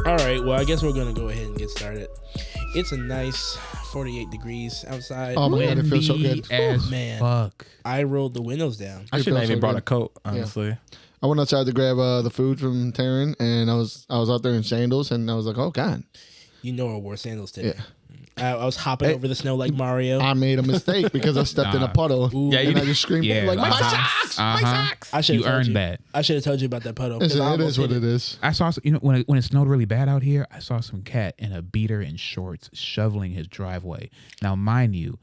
All right, well, I guess we're going to go ahead and get started. It's a nice 48 degrees outside. Oh my God, it feels so good. Man, Fuck. I rolled the windows down. I shouldn't have even brought good. a coat, honestly. Yeah. I went outside to grab the food from Taryn, and I was out there in sandals, and I was like, oh God. You know I wore sandals today. Yeah. I was hopping over the snow like Mario. I made a mistake because I stepped in a puddle. Ooh. Yeah, and I just screamed like, my socks! My socks! I should You earned that. I should have told you about that puddle. It is what it is. I saw, when it snowed really bad out here, I saw some cat in a beater and shorts shoveling his driveway. Now, mind you,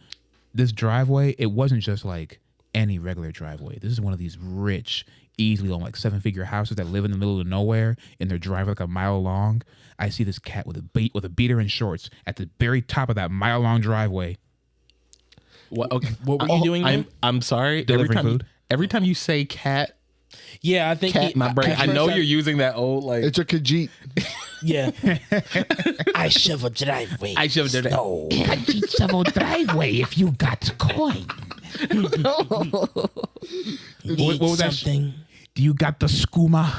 this driveway, it wasn't just like any regular driveway. This is one of these rich, easily on like 7-figure houses that live in the middle of nowhere, and their driveway like a mile long. I see this cat with a beater and shorts at the very top of that mile long driveway. What? Okay. What were you doing there? I'm sorry. Delivering food. Every time you say cat, Yeah, I think my brain. I know you're using that old like. It's a Khajiit. Yeah. I shovel driveway. I shoveled it. No. Khajiit shovel driveway if you got coin. What was that? Something. Do you got the skooma?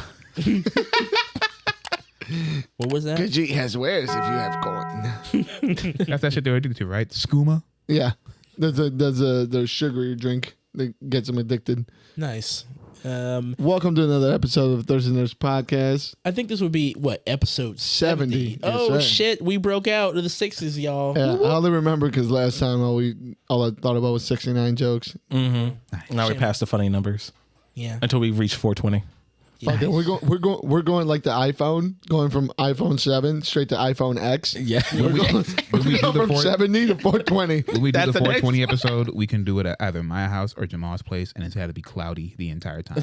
What was that? Khajiit has wares if you have coin. That's that shit they were addicted to, right? Skooma? Yeah. There's a sugary drink that gets them addicted. Nice. Welcome to another episode of Thursday Nerds Podcast. I think this would be, episode 70? 70. Oh, Yes, sir. shit. We broke out to the 60s, y'all. Yeah, I only remember because last time all I thought about was 69 jokes. Mm-hmm. Now we passed the funny numbers Yeah. until we reach 420. Fuck it, we're going like the iPhone, going from iPhone 7 straight to iPhone X. Yeah. We're going from 70 to 420. When we do That's the the next- 420 episode, we can do it at either my house or Jamal's place, and it's had to be cloudy the entire time.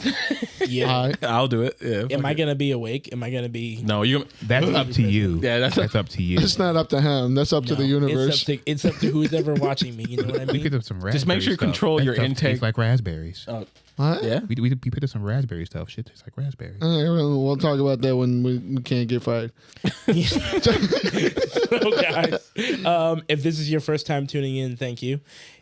Yeah. All right. I'll do it. Yeah. Am I going to be awake? Am I going to be... No, you. That's up to you. Yeah, that's up to you. It's not up to him. That's up to the universe. It's up to who's ever watching me. You know what I We mean? picked up some raspberry Just make sure you stuff. control That your stuff intake. tastes like raspberries. What? Yeah. We picked up some raspberry stuff. Shit tastes like raspberries. We'll talk about that when we can't get fired. So, guys, if this is your first time tuning in, thank you.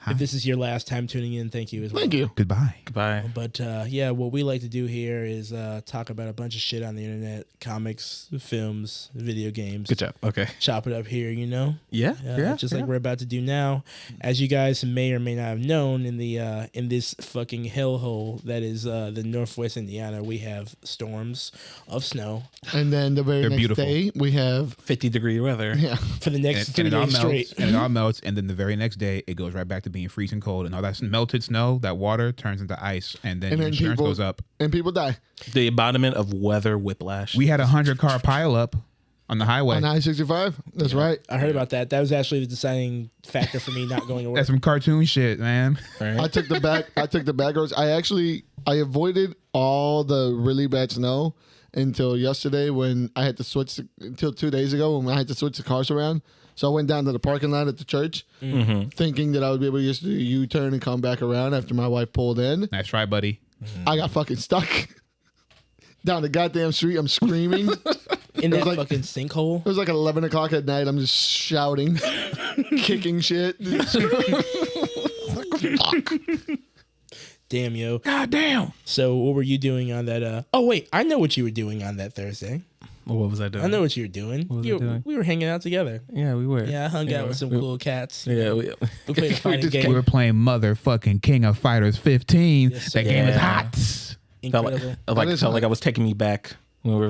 If this is your last time tuning in, thank you as well. Thank you. Goodbye. Goodbye. But yeah, what we like to do here is talk about a bunch of shit on the internet, comics, films, video games. Good job. Okay. Chop it up here, you know? Yeah. Just like we're about to do now. As you guys may or may not have known, in the in this fucking hellhole that is the Northwest Indiana, we have storms of snow And then the very They're next beautiful. day, we have 50-degree weather. for the next And 3 it all days melts, straight. and it all melts, and then the very next day it goes right back to being freezing cold, and all that melted snow, that water turns into ice, and then your insurance goes up. and people die The embodiment of weather whiplash. We had a 100-car pileup on the highway. on I-65. That's right. I heard about that. That was actually the deciding factor for me not going to work. That's some cartoon shit, man. I took the back roads. I avoided all the really bad snow until yesterday when I had to switch until 2 days ago when I had to switch the cars around. So I went down to the parking lot at the church thinking that I would be able to just do a U-turn and come back around after my wife pulled in. That's right, buddy. I got fucking stuck down the goddamn street. I'm screaming. in that like- fucking sinkhole. It was like 11 o'clock at night. I'm just shouting, kicking shit. Fuck. Damn, yo. God damn. So what were you doing on that? Oh, wait. I know what you were doing on that Thursday. What was I doing? I know what you were doing. was I doing? We were hanging out together. Yeah, we were. Yeah, I hung out with some cool cats. Yeah. We played a fighting We game. were playing motherfucking King of Fighters 15. Yes, sir. That game is Yeah. hot. Incredible. Felt like I was taking me back. We were,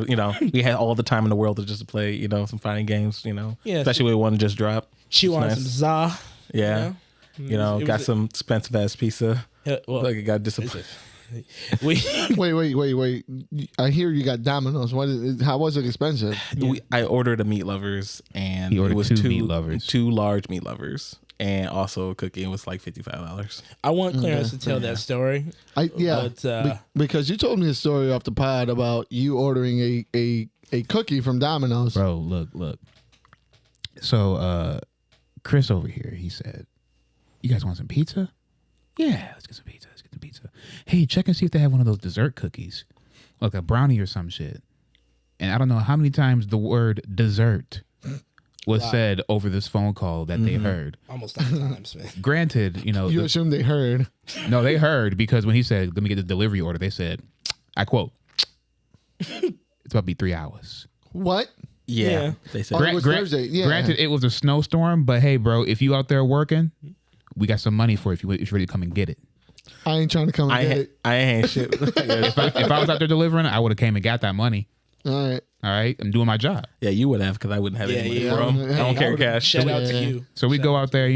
we had all the time in the world to just play, some fighting games, Yeah, especially when one just dropped. Chew on nice. some za. Yeah. It was Got some expensive ass pizza. Well, Like it got disappointed. we Wait. I hear you got Domino's. How was it expensive? I ordered a meat lovers and He ordered it was two meat lovers. 2 large meat lovers. And also a cookie. It was like $55. I want Clarence to tell that story. But, Because you told me a story off the pod about you ordering a cookie from Domino's. Bro, look. So, Chris over here, he said, "You guys want some pizza? Yeah, let's get some pizza. Hey, check and see if they have one of those dessert cookies, like a brownie or some shit." And I don't know how many times the word dessert was said over this phone call that they heard. Almost 9 times, man. Granted, You assume they heard. no, they heard because when he said, "Let me get the delivery order," they said, I quote, "It's about to be 3 hours." What? Yeah. They said. It was Thursday. Yeah. Granted, it was a snowstorm, but hey, bro, if you out there working, we got some money for it if you're ready to come and get it. I ain't trying to come and get it. I ain't shit. If I was out there delivering, I would have came and got that money. All right. All right, I'm doing my job. Yeah, you would have because I wouldn't have any money yeah. for 'em. I don't carry cash. Shout out to you. So we go out there,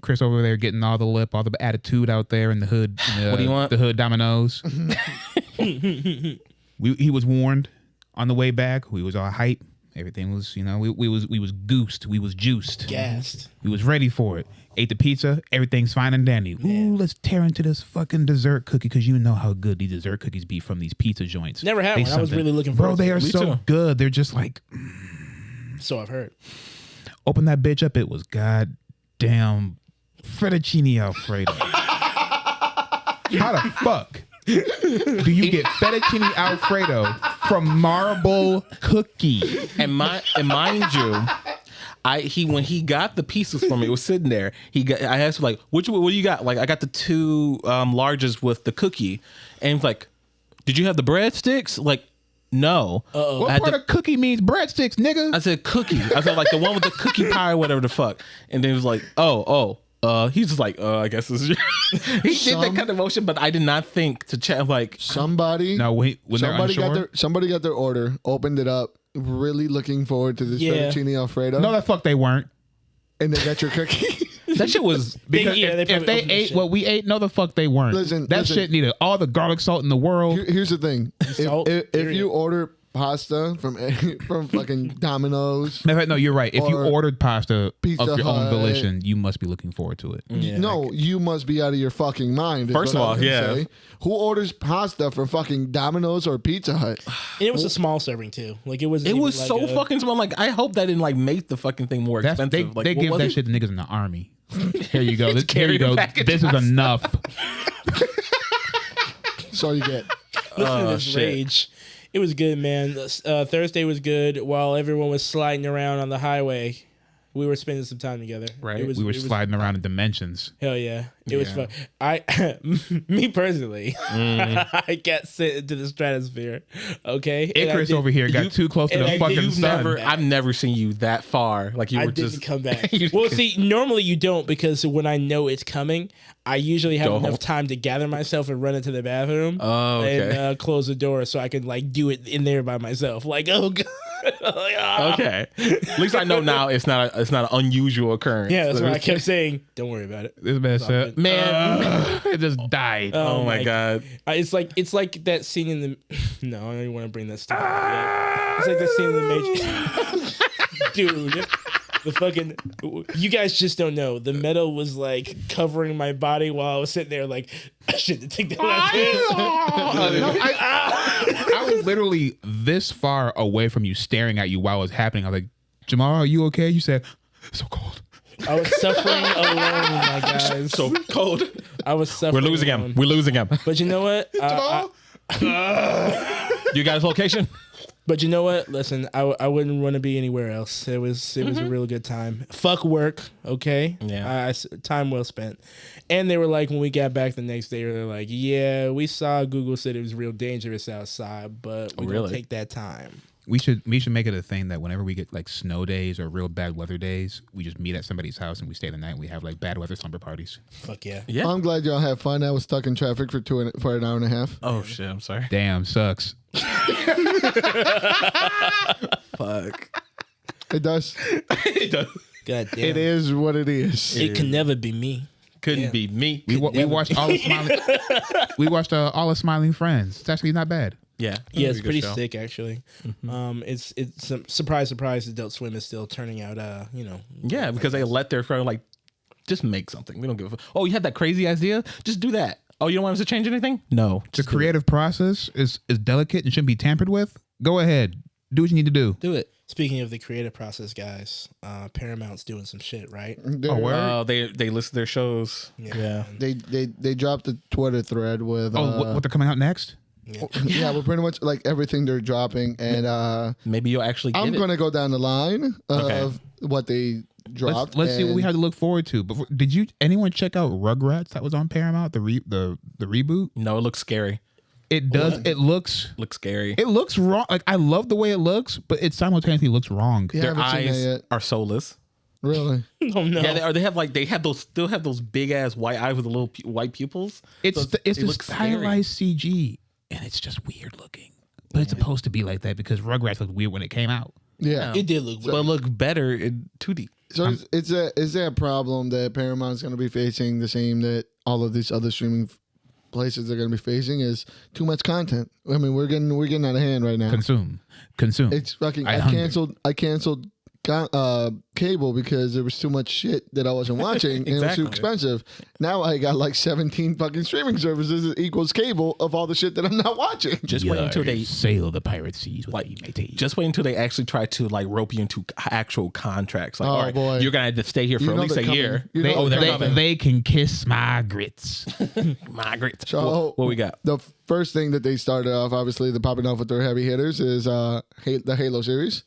Chris over there getting all the lip, all the attitude out there in the hood. What do you want? The hood dominoes. He was warned on the way back. We was all hype. Everything was, we was goosed. We was juiced. Gassed. We was ready for it. Ate the pizza. Everything's fine and dandy. Ooh, let's tear into this fucking dessert cookie because you know how good these dessert cookies be from these pizza joints. Never had They one. I was something. really looking Bro, forward to they it. are Me so too. good. They're just like, So I've heard. open that bitch up. It was goddamn fettuccine Alfredo. How the fuck do you get fettuccine Alfredo from marble cookie? And mind you, when he got the pieces from me, it was sitting there. I asked him like, what do you got? Like, I got the 2 larges with the cookie, and he's like, did you have the breadsticks? Like, no. What part of cookie means breadsticks, nigga? I said cookie. I said like the one with the cookie pie or whatever the fuck. And then he was like, he's just like, I guess this is he did that kind of motion, but I did not think to chat like Somebody. No, when they're unsure. Somebody got their order, opened it up, really looking forward to this Yeah. fettuccine Alfredo. No, the fuck they weren't. And they got your cookie. that shit was Because Yeah, they if probably they opened that ate shit. what we ate, no, the fuck they weren't. Listen, that shit needed all the garlic salt in the world. Here's the thing: Salt, if period. you order pasta from fucking Domino's, No, you're right. If you Or ordered pasta Pizza of your own Hut. volition, you must be looking forward to it. no, you must be out of your fucking mind. is First what of I all, was gonna yeah. say. Who orders pasta for fucking Domino's or Pizza Hut? And it was a small serving too. Like it was. so fucking small. Like, I hope that didn't like make the fucking thing more That's, expensive. Like, they what give was that it? shit to niggas in the army. Here you go. Here carry you the go. package This is enough. That's all you get. Listen to this rage. It was good, man. Thursday was good. While everyone was sliding around on the highway, we were spending some time together. Right. We were sliding around in dimensions. Hell yeah, it was fun. Me personally, I got sent into the stratosphere. Okay, And I Icarus did- over here got too close to and the I fucking did sun. I've never seen you that far. Like you I were didn't just come back. You Well, could- see, normally you don't because when I know it's coming, I usually have Go enough home. time to gather myself and run into the bathroom Oh, okay. and close the door so I can like do it in there by myself. Like, oh god. Like, ah. Okay. At least I know now it's not an unusual occurrence. Yeah, that's why I kept saying, "Don't worry about it." This man said, Man. it just died. Oh my god. It's like that scene in the. No, I don't even want to bring that stuff up yet. It's like that scene in the Matrix. Dude, the fucking. You guys just don't know. The metal was like covering my body while I was sitting there. Like, I shouldn't take that. I was literally this far away from you, staring at you while it was happening. I was like, Jamal, are you okay? You said, it's so cold. I was suffering alone, my guys. So cold. I was suffering. We're losing alone. him. We're losing him. But you know what? You got his location? But you know what? Listen, I wouldn't want to be anywhere else. It was a real good time. Fuck work, okay? Yeah. Time well spent. And they were like, when we got back the next day, they're like, yeah, we saw Google said it was real dangerous outside, but we don't take that time. We should make it a thing that whenever we get like snow days or real bad weather days, we just meet at somebody's house and we stay the night and we have like bad weather slumber parties. Fuck yeah. Yeah. I'm glad y'all had fun. I was stuck in traffic for an hour and a half. Oh shit, I'm sorry. Damn, sucks. Fuck. It does. God damn. It is what it is. It can never be me. Couldn't be me. We watched all the smiling. We watched all the Smiling Friends. It's actually not bad. Yeah. Yeah, it's a good pretty show. sick actually. It's surprise, Adult Swim is still turning out. Yeah, because they let their friend like just make something. We don't give a fuck. Oh, you had that crazy idea? Just do that. Oh, you don't want us to change anything? No. The creative process is delicate and shouldn't be tampered with. Go ahead, do what you need to do. Do it. Speaking of the creative process, guys, Paramount's doing some shit, right? word? They list their shows. Yeah. They dropped a Twitter thread with What they're coming out next? Yeah, we're pretty much like everything they're dropping, and Maybe you'll actually get I'm it. gonna go down the line of what they dropped. Let's see what we and have to look forward to. Before, did anyone check out Rugrats that was on Paramount? The reboot. No, it looks scary. It does. It looks. Looks scary. It looks wrong. Like I love the way it looks, but it simultaneously looks wrong. Yeah, Their I haven't seen that eyes yet. are soulless. Really? Oh no. Yeah, they have those big ass white eyes with the little white pupils. It's So it's it the looks scary. stylized CG, and it's just weird looking. But it's supposed to be like that because Rugrats looked weird when it came out. Yeah. It did look. But look better in 2D. So is there a problem that Paramount's going to be facing the same that all of these other streaming places are going to be facing? Is too much content. I mean, we're getting out of hand right now. Consume. It's fucking. I hunger. canceled cable because there was too much shit that I wasn't watching and it was too Exactly. expensive. Now I got like 17 fucking streaming services that equals cable of all the shit that I'm not watching. Just wait until they sail the pirate seas with me, matey. just wait until they actually try to like rope you into actual contracts. Like, Oh, all right, boy. you're gonna have to stay here for You at know least they're a coming. year. You know they're coming. They can kiss my grits. Margaret. So what we got? The first thing that they started off, obviously, they're popping off with their heavy hitters is the Halo series.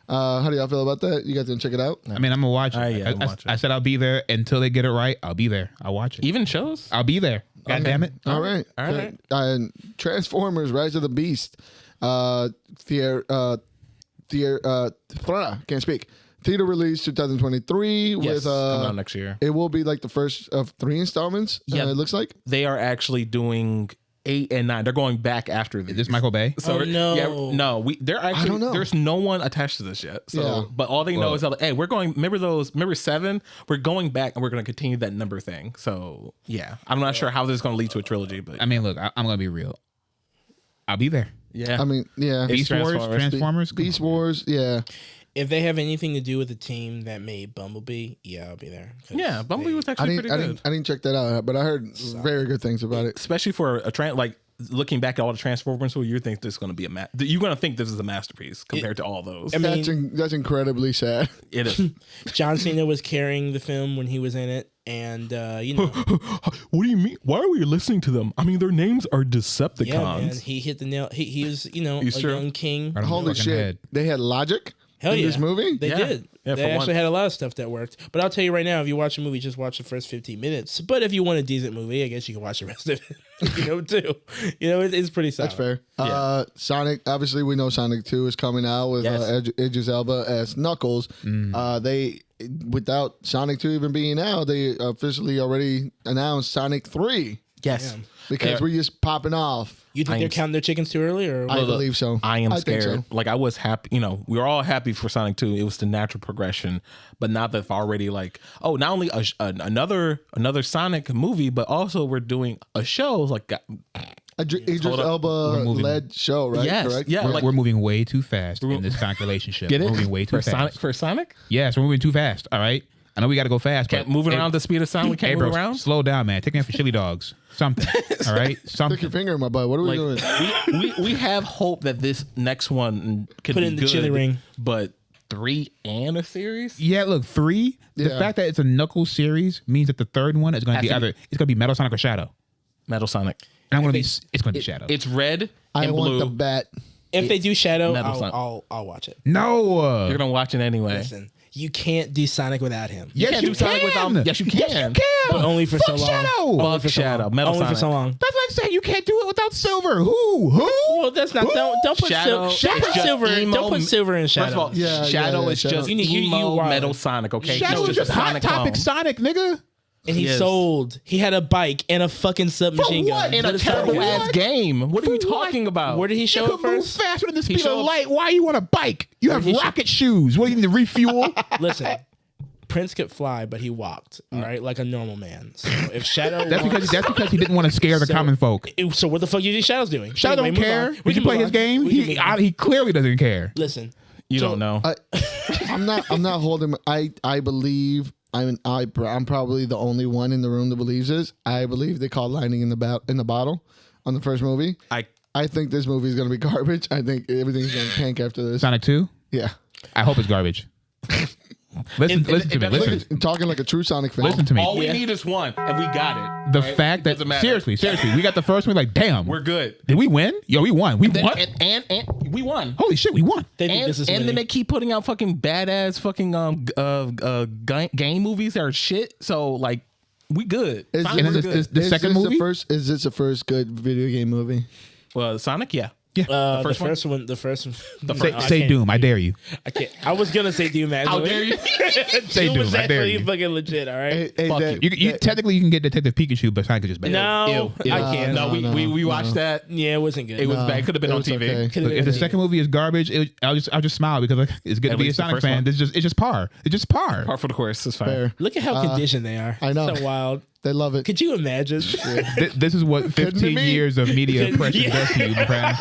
How do y'all feel about that? You guys gonna check it out? I mean, I'm gonna watch it. Yeah, I'm watch it. I said I'll be there until they get it right. I'll be there. I'll watch it. Even shows? I'll be there. God damn it. All right. All right. Transformers: Rise of the Beast. Can't speak. Theater release 2023 Yes, with coming out next year. it will be like the first of 3 installments. Yeah. It looks like. They are actually doing 8 and 9. They're going back after Is this Michael Bay? Oh, no. Yeah, no, they're actually don't know. there's no one attached to this yet. So, Yeah. but all they know is that hey, we're going. Remember 7? We're going back and we're going to continue that number thing. So yeah, I'm not sure how this is going to lead to a trilogy, but I mean, look, I'm gonna be real. I'll be there. yeah, I mean, yeah. Beast Wars, Transformers, Beast Wars, yeah. If they have anything to do with the team that made Bumblebee, yeah, I'll be there. 'Cause yeah. Bumblebee was I actually didn't, pretty I good, didn't, I didn't check that out, but I heard very good things about it. especially for a like looking back at all the Transformers. So you think this is going to be you're going to think this is a masterpiece compared to all those. I mean, That's incredibly sad. It is. John Cena was carrying the film when he was in it, and you know, What do you mean? Why are we listening to them? I mean, their names are Decepticons. yeah, man, he hit the nail. He was, you know, He's a true. young king. Right on Holy the fucking shit. head. They had logic Hell in yeah, this movie? They Yeah. did. Yeah, They for actually once. had a lot of stuff that worked. But I'll tell you right now, if you watch a movie, just watch the first 15 minutes. But if you want a decent movie, I guess you can watch the rest of it. You know, too. You know, it's pretty solid. That's fair. Yeah. Sonic, obviously, we know Sonic 2 is coming out with Yes. Idris Elba as Knuckles. They, without Sonic 2 even being out, they officially already announced Sonic 3 Yes. Yeah. because we're just popping off. You think I they're am- counting their chickens too early, or I believe so. I am think scared. so. Like I was happy, you know, we were all happy for Sonic 2. It was the natural progression, but now that they've already like, oh, not only another Sonic movie, but also we're doing a show. Like, Idris Hold up. Elba moving. led show, right? Yes, Correct? yeah. We're, like- we're moving way too fast in this Sonic relationship. get it? We're moving way too for fast. Sonic. For Sonic, Yes, we're moving too fast. All right. I know we got to go fast, can't but moving hey, around the speed of sound. We can't Hey, move bro, around. slow down, man. Take me out for chili dogs. Something. All right. Stick Something. your finger in my butt. What are we doing? we have hope that this next one could Put be in the good, chili ring. but 3 and a series. Yeah, look, 3. The Yeah. fact that it's a Knuckles series means that the third one is going to be Has to be- either it's going to be Metal Sonic or Shadow. Metal Sonic. And I'm going to be it's going to be Shadow. It's red I and want blue. the bat. if they do Shadow, Metal Sonic. I'll watch it. No. You're gonna watch it anyway. Listen, you can't do Sonic without him. Yes, can't you do Sonic can. without- Yes, you Yes, can. you can. But only for so Fuck long. Shadow. Only Fuck for so Shadow. long. Metal Only for Sonic. so long. That's what I'm saying. You can't do it without Silver. Who? Well, that's not. Don't put Shadow don't is put just silver. emo- Don't put silver in Shadow. First of all, Yeah, Shadow yeah, is Shadow. just You need- you emo wildin'. Metal Sonic. Okay, Shadow He's is just a Hot Sonic Topic clone. Sonic, nigga. and he Yes. sold. He had a bike and a fucking submachine what? gun. in What a is that terrible about? ass game. What are you For what? talking about? Where did he You show could it move first? faster than the speed showed- of light. Why you on a bike? You have he show- rocket shoes. What, you need to refuel? Listen, Prince could fly, but he walked. All right, like a normal man. So if Shadow, That's walks- because he didn't want to scare the So- common folk. So what the fuck you think Shadow's doing? Shadow Anyway, don't move care. on. We can play move his on. game. We can move on. He clearly doesn't care. Listen, You So- don't know. I'm not holding. I believe. I'm probably the only one in the room that believes this. I believe they called lightning in the bottle on the first movie. I think this movie is going to be garbage. I think everything's going to tank after this. Sonic 2. Yeah. I hope it's garbage. Listen to me. Look Listen. at, talking like a true Sonic fan. Listen to me. All we need is one, and we got it. The right? fact that Doesn't matter. seriously, we got the first one. Like, damn, We're good. did we win? Yo, we won. We won. And we won. Holy shit, we won. They think this is And then winning. they keep putting out fucking badass fucking game movies that are shit. So like, we good. Is Sonic, And we're is good. this the second movie? Is this the first good video game movie? Well, Sonic, yeah. The first one? first one. The first one. Say Doom. I dare you. I can't. I was gonna say Doom. Actually. How dare you? Say Doom was Doom. I dare actually you. fucking legit. All right. Hey, Fuck that- You that- technically you can get Detective Pikachu, but Sonic is just better. No, Ew. I can't. No, we watched that. Yeah, it wasn't good. It was bad. Could have been it on was TV. okay. Could've Look, been if the good. second movie is garbage, I'll just smile because like, it's good At to be a least the Sonic first fan. one. It's just par. It's just par. Par for the course. It's fine. Fair. Look at how conditioned they are. I know. So wild. They love it. Could you imagine? This is what 15 me. years of media Couldn't- oppression yeah. does to you, my friend.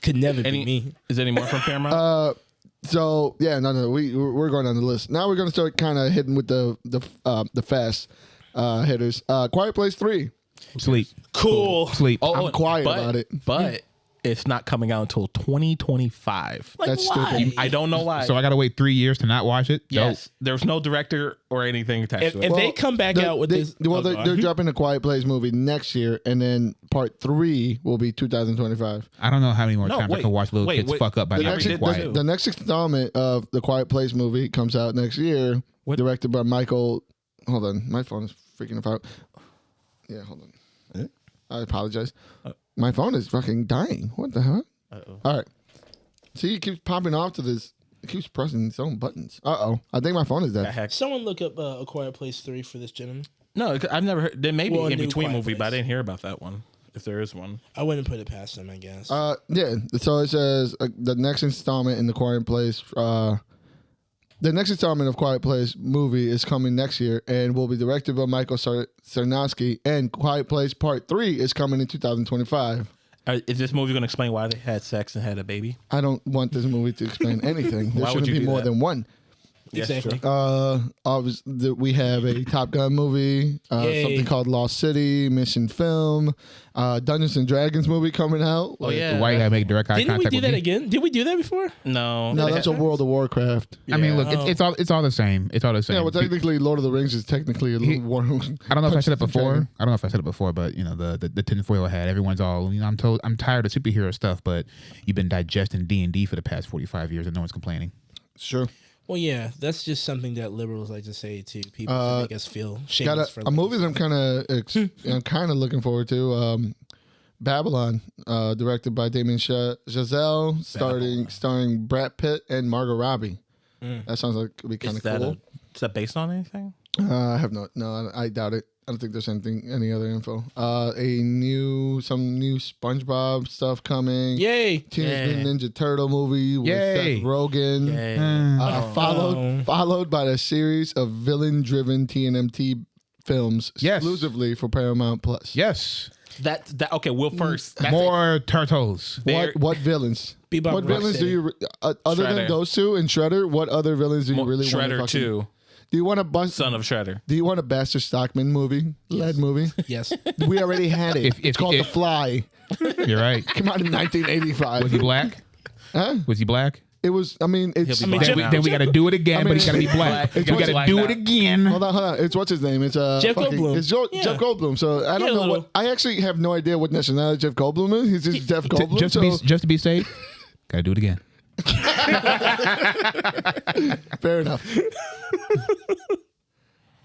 Could never be me. Is there any more from Paramount? So yeah, no, we're going on the list. Now we're gonna start kind of hitting with the fast hitters. Quiet Place 3. Sleep. Cool. Sleep. I'm quiet about it. But it's not coming out until 2025. Like, That's why? stupid. I don't know why. So I gotta wait 3 years to not watch it. yes, there's no director or anything attached If, to it. if they come back out with this, they're dropping a Quiet Place movie next year, and then part 3 will be 2025. I don't know how many more No, times I wait, can watch little wait, kids wait. fuck up by The not next, being quiet. the next installment of the Quiet Place movie comes out next year, directed by Michael. Hold on, my phone is freaking out. Yeah, hold on. I apologize. My phone is fucking dying. What the hell? All right. See, it keeps popping off to this. It keeps pressing its own buttons. I think my phone is dead. Heck. someone look up A Quiet Place 3 for this gentleman. No, I've never heard. There may be Well, a in new between Quiet movie, but I Place. didn't hear about that one. If there is one, I wouldn't put it past them, I guess. Yeah. So it says the next installment in the Quiet Place. The next installment of Quiet Place movie is coming next year and will be directed by Michael Sarnowski. And Quiet Place Part 3 is coming in 2025. is this movie going to explain why they had sex and had a baby? I don't want this movie to explain anything. There Why would shouldn't you be do more that? than one. exactly. Obviously, we have a Top Gun movie, Yay. something called Lost City, Mission Film, Dungeons and Dragons movie coming out. Oh yeah. Why you gotta make direct eye Didn't we contact do with that me? again? Did we do that before? No. No, that's a World of Warcraft. I mean, Yeah. look, it's all the same. It's all the same. Yeah, well, technically, Lord of the Rings is technically a little war. I don't know if I said it before. I don't know if I said it before, but you know the tinfoil hat. Everyone's all I'm tired of superhero stuff, but you've been digesting D&D for the past 45 years and no one's complaining. Sure. Well, yeah, that's just something that liberals like to say to people to make us feel Got shameless for a movie that I'm kind of looking forward to. Babylon, directed by Damien Chazelle, starring Brad Pitt and Margot Robbie. That sounds like it'd be kind of cool. Is that based on anything? I have I doubt it. I don't think there's any other info. Some new SpongeBob stuff coming. Yay! Teenage Mutant Ninja Turtle movie with Yay. Seth Rogen. Yay. Followed by a series of villain-driven TNMT films Yes. exclusively for Paramount Plus. Yes, That okay. Well, first that's more turtles. What villains? Bebop What and villains do Rocksteady. you other than Shredder. those two and Shredder? What other villains do you really want? Shredder 2, Do you want a bust? son of Shredder. Do you want a Baxter Stockman movie? Lead movie? Yes. We already had it. If- It's called The Fly. You're right. Came out in 1985. Was he black? Huh? Was he black? It was. I mean, it's. He'll be Then we, black. then we got to do it again, I but mean, he's got to be black. It's We what's got black to do now. it again. Hold on. It's what's his name? It's Jeff Goldblum. It's Yeah. Jeff Goldblum. So I don't Yeah, know little- what. I actually have no idea what nationality Jeff Goldblum is. He's just Jeff Goldblum. Just to be safe, got to do it again. Fair enough.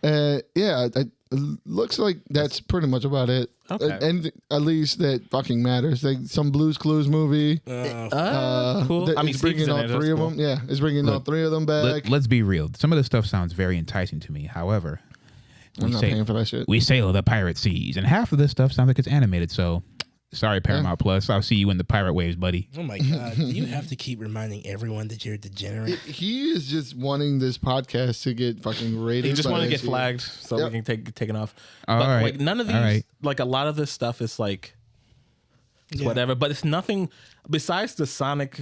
Yeah, it looks like that's pretty much about it. Okay. And at least that fucking matters. Like some Blues Clues movie. Cool. That I mean, is bringing Steve's in all it, that's three of cool. them. Yeah, it's bringing all three of them back. Let's be real. Some of this stuff sounds very enticing to me. However, I'm not paying for that shit. we sail the pirate seas, and half of this stuff sounds like it's animated. So, sorry, Paramount Plus. I'll see you in the pirate waves, buddy. Oh my God! Do you have to keep reminding everyone that you're a degenerate? He is just wanting this podcast to get fucking rated. He just by want to get SEO. flagged so Yep. we can take it taken off. All But right. like none of All these, right. like a lot of this stuff is like Yeah. whatever. But it's nothing besides the Sonic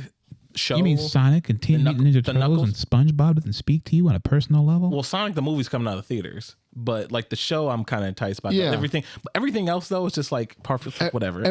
show. You mean Sonic and Teenage Mutant Ninja the Turtles and SpongeBob doesn't speak to you on a personal level? Well, Sonic the movie's coming out of theaters, but like the show, I'm kind of enticed by. Yeah. Everything. But everything else though is just like perfect. Whatever.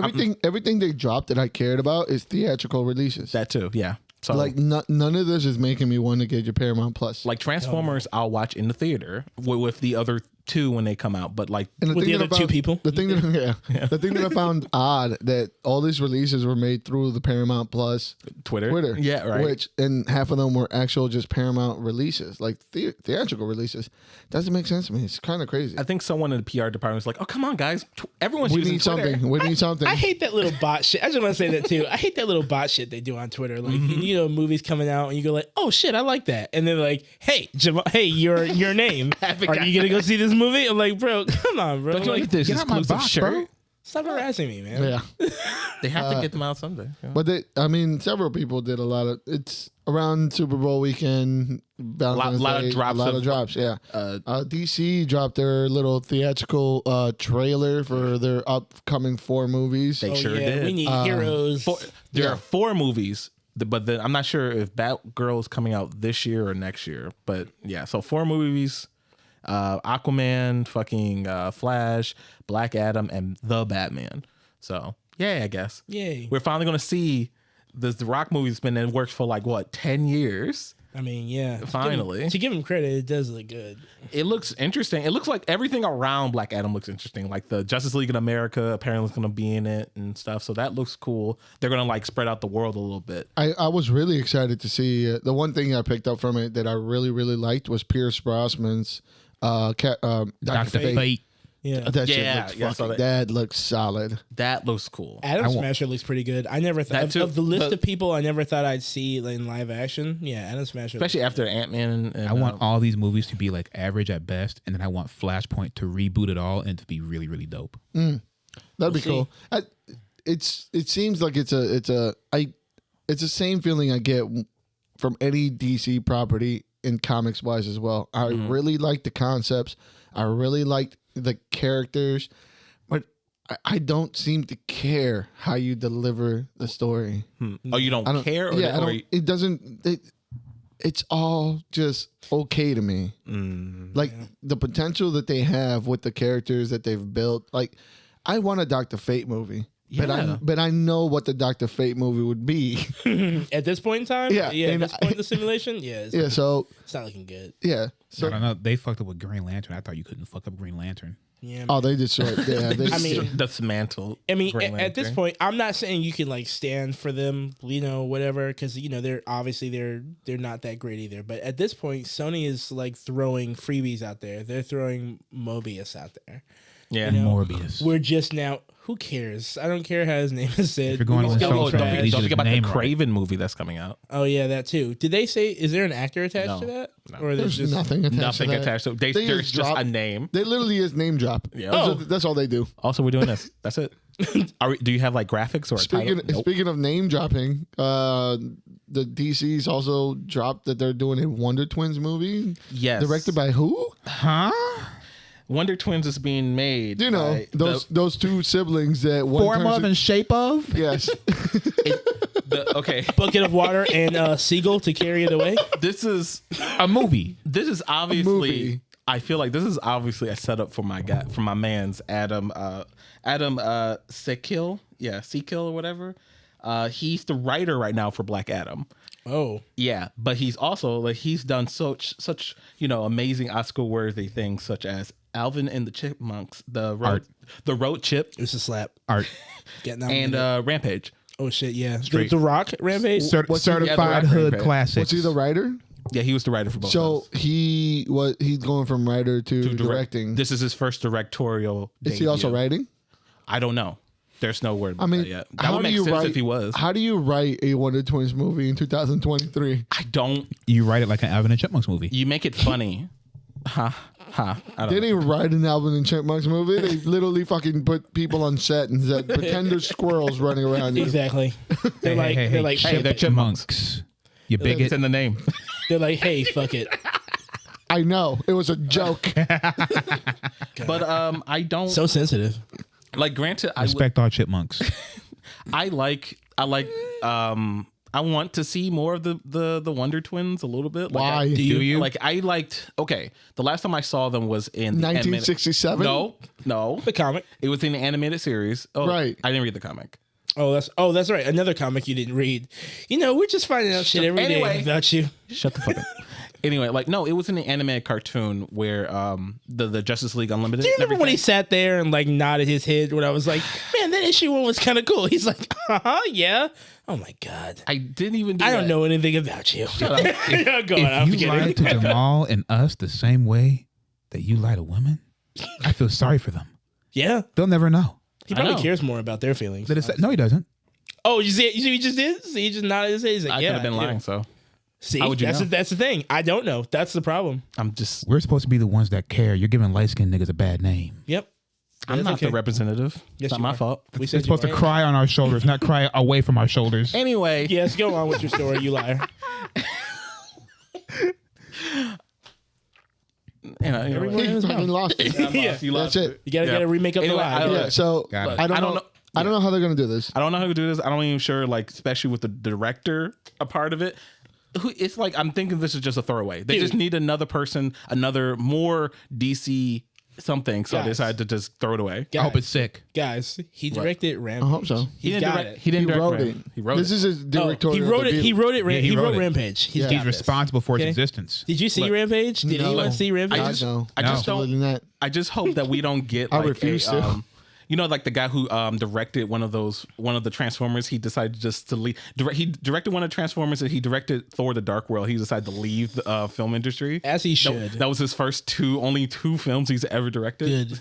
Everything they dropped that I cared about is theatrical releases. That too. Yeah. So Like none of this is making me want to get your Paramount Plus. like Transformers, I'll watch in the theater with the other two when they come out. But like And With the that other I two people? The thing that the thing that I found odd that all these releases were made through the Paramount Plus Twitter, yeah, right. Which and half of them were actual just Paramount releases, like theatrical releases. Doesn't make sense to me. It's kind of crazy. I think someone in the PR department was like, "Oh, come on, guys! Everyone's We using need Twitter." something. We need something. I hate that little bot shit. I just want to say that too. I hate that little bot shit they do on Twitter. Like you know, movies coming out and you go like, "Oh shit, I like that," and they're like, "Hey, Jamal, hey, your name. Are you gonna go see this movie?" I'm like, "Bro, come on, bro. Don't you Like, like this Get out my exclusive box, shirt? bro. stop harassing me, man." Yeah. They have to get them out someday. Yeah. But several people did a lot of. It's around Super Bowl weekend. Valentine's lot Day, of drops A lot of- of drops. Yeah. DC dropped their little theatrical trailer for their upcoming 4 movies. They Oh, sure yeah, did. we need heroes. There Yeah. are 4 movies, but then I'm not sure if Batgirl is coming out this year or next year. But yeah, so 4 movies: Aquaman, fucking Flash, Black Adam, and the Batman. So yeah, I guess. Yay. We're finally gonna see this. The Rock movie's been in works for like what 10 years. I mean, yeah. Finally. To give him credit, it does look good. It looks interesting. It looks like everything around Black Adam looks interesting. Like the Justice League in America apparently is going to be in it and stuff. So that looks cool. They're going to like spread out the world a little bit. I was really excited to see the one thing I picked up from it that I really liked was Pierce Brosnan's Dr. Fate. Fate. Yeah. That shit Yeah, looks yeah, I saw fucking, that. that looks solid. That looks cool. Adam I want- Smasher looks pretty good. I never That thought too, of the list but- of people I never thought I'd see in live action. Yeah, Adam Smasher. Especially after Ant-Man. And, I want all these movies to be like average at best, and then I want Flashpoint to reboot it all and to be really, really dope. That'd be see. cool. It seems like it's the same feeling I get from any DC property in comics wise as well. I really like the concepts. I really like the characters, but I don't seem to care how you deliver the story. Oh, you don't, I don't care? Or Yeah, I or don't, it doesn't. It's all just okay to me. Like the potential that they have with the characters that they've built. Like I want a Dr. Fate movie. Yeah. But I know what the Dr. Fate movie would be. at this point in time, Yeah, at and this point in the simulation, Yeah, so it's not looking good. yeah. I So don't know. They fucked up with Green Lantern. I thought you couldn't fuck up Green Lantern. Yeah. oh, they destroyed. Yeah, they, I mean, dismantle. I mean, Green at this Lantern. point, I'm not saying you can like stand for them, you know, whatever, because you know they're obviously they're not that great either. But at this point, Sony is like throwing freebies out there. They're throwing Mobius out there. Yeah. You know, Morbius. We're just now. Who cares? I don't care how his name is said. If you're going He's on gonna the be show, Don't trash. At least forget his about the name right. Craven movie that's coming out. Oh yeah, that too. Did they say? Is there an actor attached No. to that? No. Or there's there's just nothing attached Nothing to that. attached to it. They There's just drop- a name. They literally is name drop. Yeah. That's all they do. Also, we're doing this. That's it. Do you have like graphics or a Speaking title? Nope. speaking of name dropping, the DC's also dropped that they're doing a Wonder Twins movie. Yes. Directed by who? Huh? Wonder Twins is being made. You know, by those two siblings that one Form turns of and shape of? yes. okay. bucket of water and a seagull to carry it away. This is A movie. obviously. movie. I feel like this is obviously a setup for my guy, for my man's Adam Sekil. Yeah, Sekil or whatever. He's the writer right now for Black Adam. Oh, Yeah, but he's also like he's done such amazing Oscar-worthy things such as Alvin and the Chipmunks, the road chip, it's a slap. Art. Getting out and Rampage. oh shit, yeah. Straight. The Rock Rampage. Certified the hood Rock classics. Was he the writer? Yeah, he was the writer for both. So of those. he's going from writer to To direct- directing. This is his first directorial. Is he also debut. writing? I don't know. There's no word. About I mean, that yet. That would make sense if he was. How do you write a Wonder Twins movie in 2023? I don't. You write it like an Alvin and Chipmunks movie. You make it funny. Ha ha. I don't They know. didn't even write an Alvin and Chipmunks movie. They literally fucking put people on set and said, pretend there's squirrels running around. You. Exactly. They're like they're like hey, they're Chipmunks. You It's bigot. in the name. they're like, hey, fuck it. I know it was a joke. But I don't So sensitive. like. Granted, Respect all chipmunks. I want to see more of the Wonder Twins a little bit. Like, Why? do Do you? Like I liked. Okay, the last time I saw them was in the 1967? No. The comic. It was in the animated series. Oh, Right. I didn't read the comic. that's right. Another comic you didn't read. You know, we're just finding out shit every day about you. Shut the fuck up. Anyway, like no, it was in the animated cartoon where the Justice League Unlimited. Do you remember when he sat there and like nodded his head when I was like, man, that issue 1 was kind of cool. He's like, yeah. Oh my god. I didn't even. I don't know anything about you. Shut up. Go on. I'm If you lie to Jamal and us the same way that you lie to women, I feel sorry for them. Yeah. They'll never know. He probably know. cares more about their feelings. No, he doesn't. Oh, you see he just did? See, he just nodded his head. He's like, I yeah. could have been lying. Yeah. So See, How would you know? that's the thing. I don't know. That's the problem. I'm just. We're supposed to be the ones that care. You're giving light-skinned niggas a bad name. Yep. I'm That's not okay. the representative. Yes, it's not you my are. fault. We We're said supposed to you cry on our shoulders, not cry away from our shoulders. Anyway, Yes, go on with your story, you liar. Everyone He knows fucking about. lost it. Yeah. You That's lost it. You gotta get a remake of Anyway, the lie. Yeah, so Got it. I don't know. I don't know how they're gonna do this. I don't know how to do this. I don't even sure, like, especially with the director a part of it. It's like I'm thinking this is just a throwaway. They Dude. just need another person, another more DC something. So Guys. they decided to just throw it away. I hope it's sick. Guys, he directed Rampage. I hope so. He didn't got direct. it. He didn't He direct wrote Rampage. it. He wrote This it. is his Oh, directorial he wrote it. debut. He wrote it. Yeah, He he wrote wrote it. Rampage. He's He's got this. responsible for its Okay. existence. Did you see Look, Rampage? Did no. anyone see Rampage? I just- know. I just Other than that, I just hope that we don't get. I Like refuse to. You know, like the guy who directed one of the Transformers. He decided just to leave. He directed one of the Transformers, and he directed Thor: The Dark World. He decided to leave the film industry. As he should. That was his first only two films he's ever directed. Good.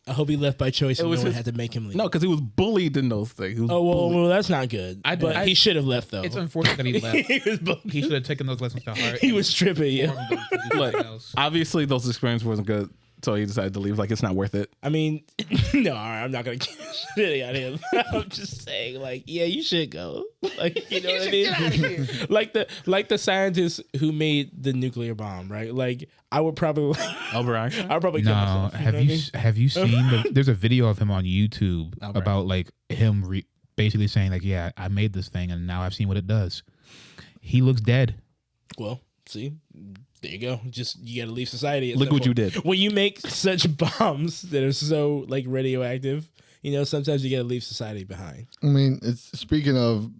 I hope he left by choice and no was one his- had to make him leave. No, because he was bullied in those things. He was Oh bullied. well, that's not good. But he should have left though. It's unfortunate that he left. he was bullied. He should have taken those lessons to heart. He was tripping. Yeah. Look, obviously those experiences wasn't good, so he decided to leave. Like, it's not worth it. I mean, no, all right, I'm not gonna get shit out of him. I'm just saying, like, yeah, you should go. Like, you know what I mean? like the scientists who made the nuclear bomb, right? Like, I would probably, O'Brien. I would probably kill No, myself. have know what I you mean? have you seen? There's a video of him on YouTube Albert. about like him basically saying like, yeah, I made this thing and now I've seen what it does. He looks dead. Well, see, there you go. Just you gotta leave society. at Look some what you point. did. When you make such bombs that are so like radioactive, you know, sometimes you gotta leave society behind. I mean, it's speaking of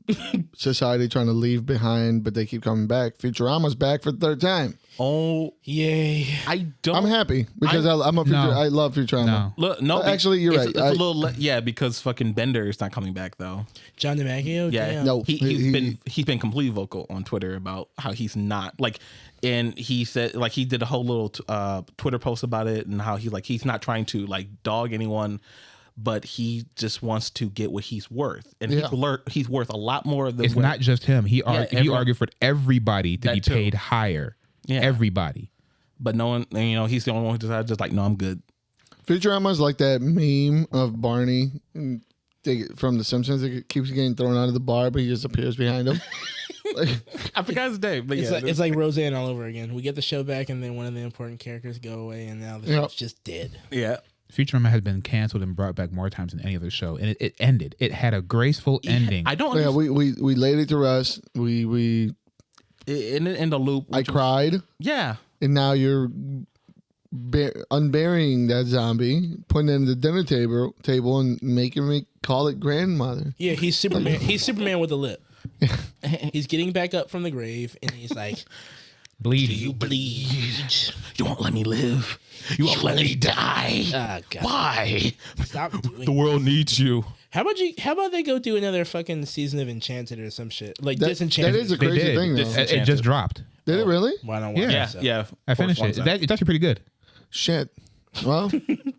society trying to leave behind, but they keep coming back. Futurama's back for the third time. Oh, Yay! I don't. I'm happy because I'm a No. I love Futurama. No, Look, no, Actually, you're it's, right. It's a little, yeah, because fucking Bender is not coming back though. John DiMaggio. Yeah, Damn. No. he's been completely vocal on Twitter about how he's not like, and he said like he did a whole little Twitter post about it and how he's not trying to like dog anyone, but he just wants to get what he's worth, and Yeah. he's worth a lot more than it's what- not just him. He everyone- argued for everybody to That be too. paid higher. Yeah. Everybody. But no one, he's the only one who decided just like, no, I'm good. Futurama's like that meme of Barney from The Simpsons that keeps getting thrown out of the bar, but he just appears behind him. Like, I forgot his name, but It's like Roseanne all over again. We get the show back, and then one of the important characters go away, and now the Yep. show's just dead. yeah. Futurama has been canceled and brought back more times than any other show, and it ended. It had a graceful ending. I don't. yeah, understand. we laid it to rest. We In the loop. I which was- cried, Yeah. and now you're unburying that zombie, putting it in the dinner table, and making me call it grandmother. Yeah, he's Superman. He's Superman with a lip. He's getting back up from the grave, and he's like, Bleeding. "You bleed. You won't let me live. You won't let me die. Ah, God, Why? stop doing. The world needs you. How about they go do another fucking season of Enchanted or some shit like That Disenchanted? is a They crazy did. thing, though. It just dropped. Did it really? Why don't watch Yeah. it, so. Yeah. I finished it. It's actually pretty good. Shit. Well,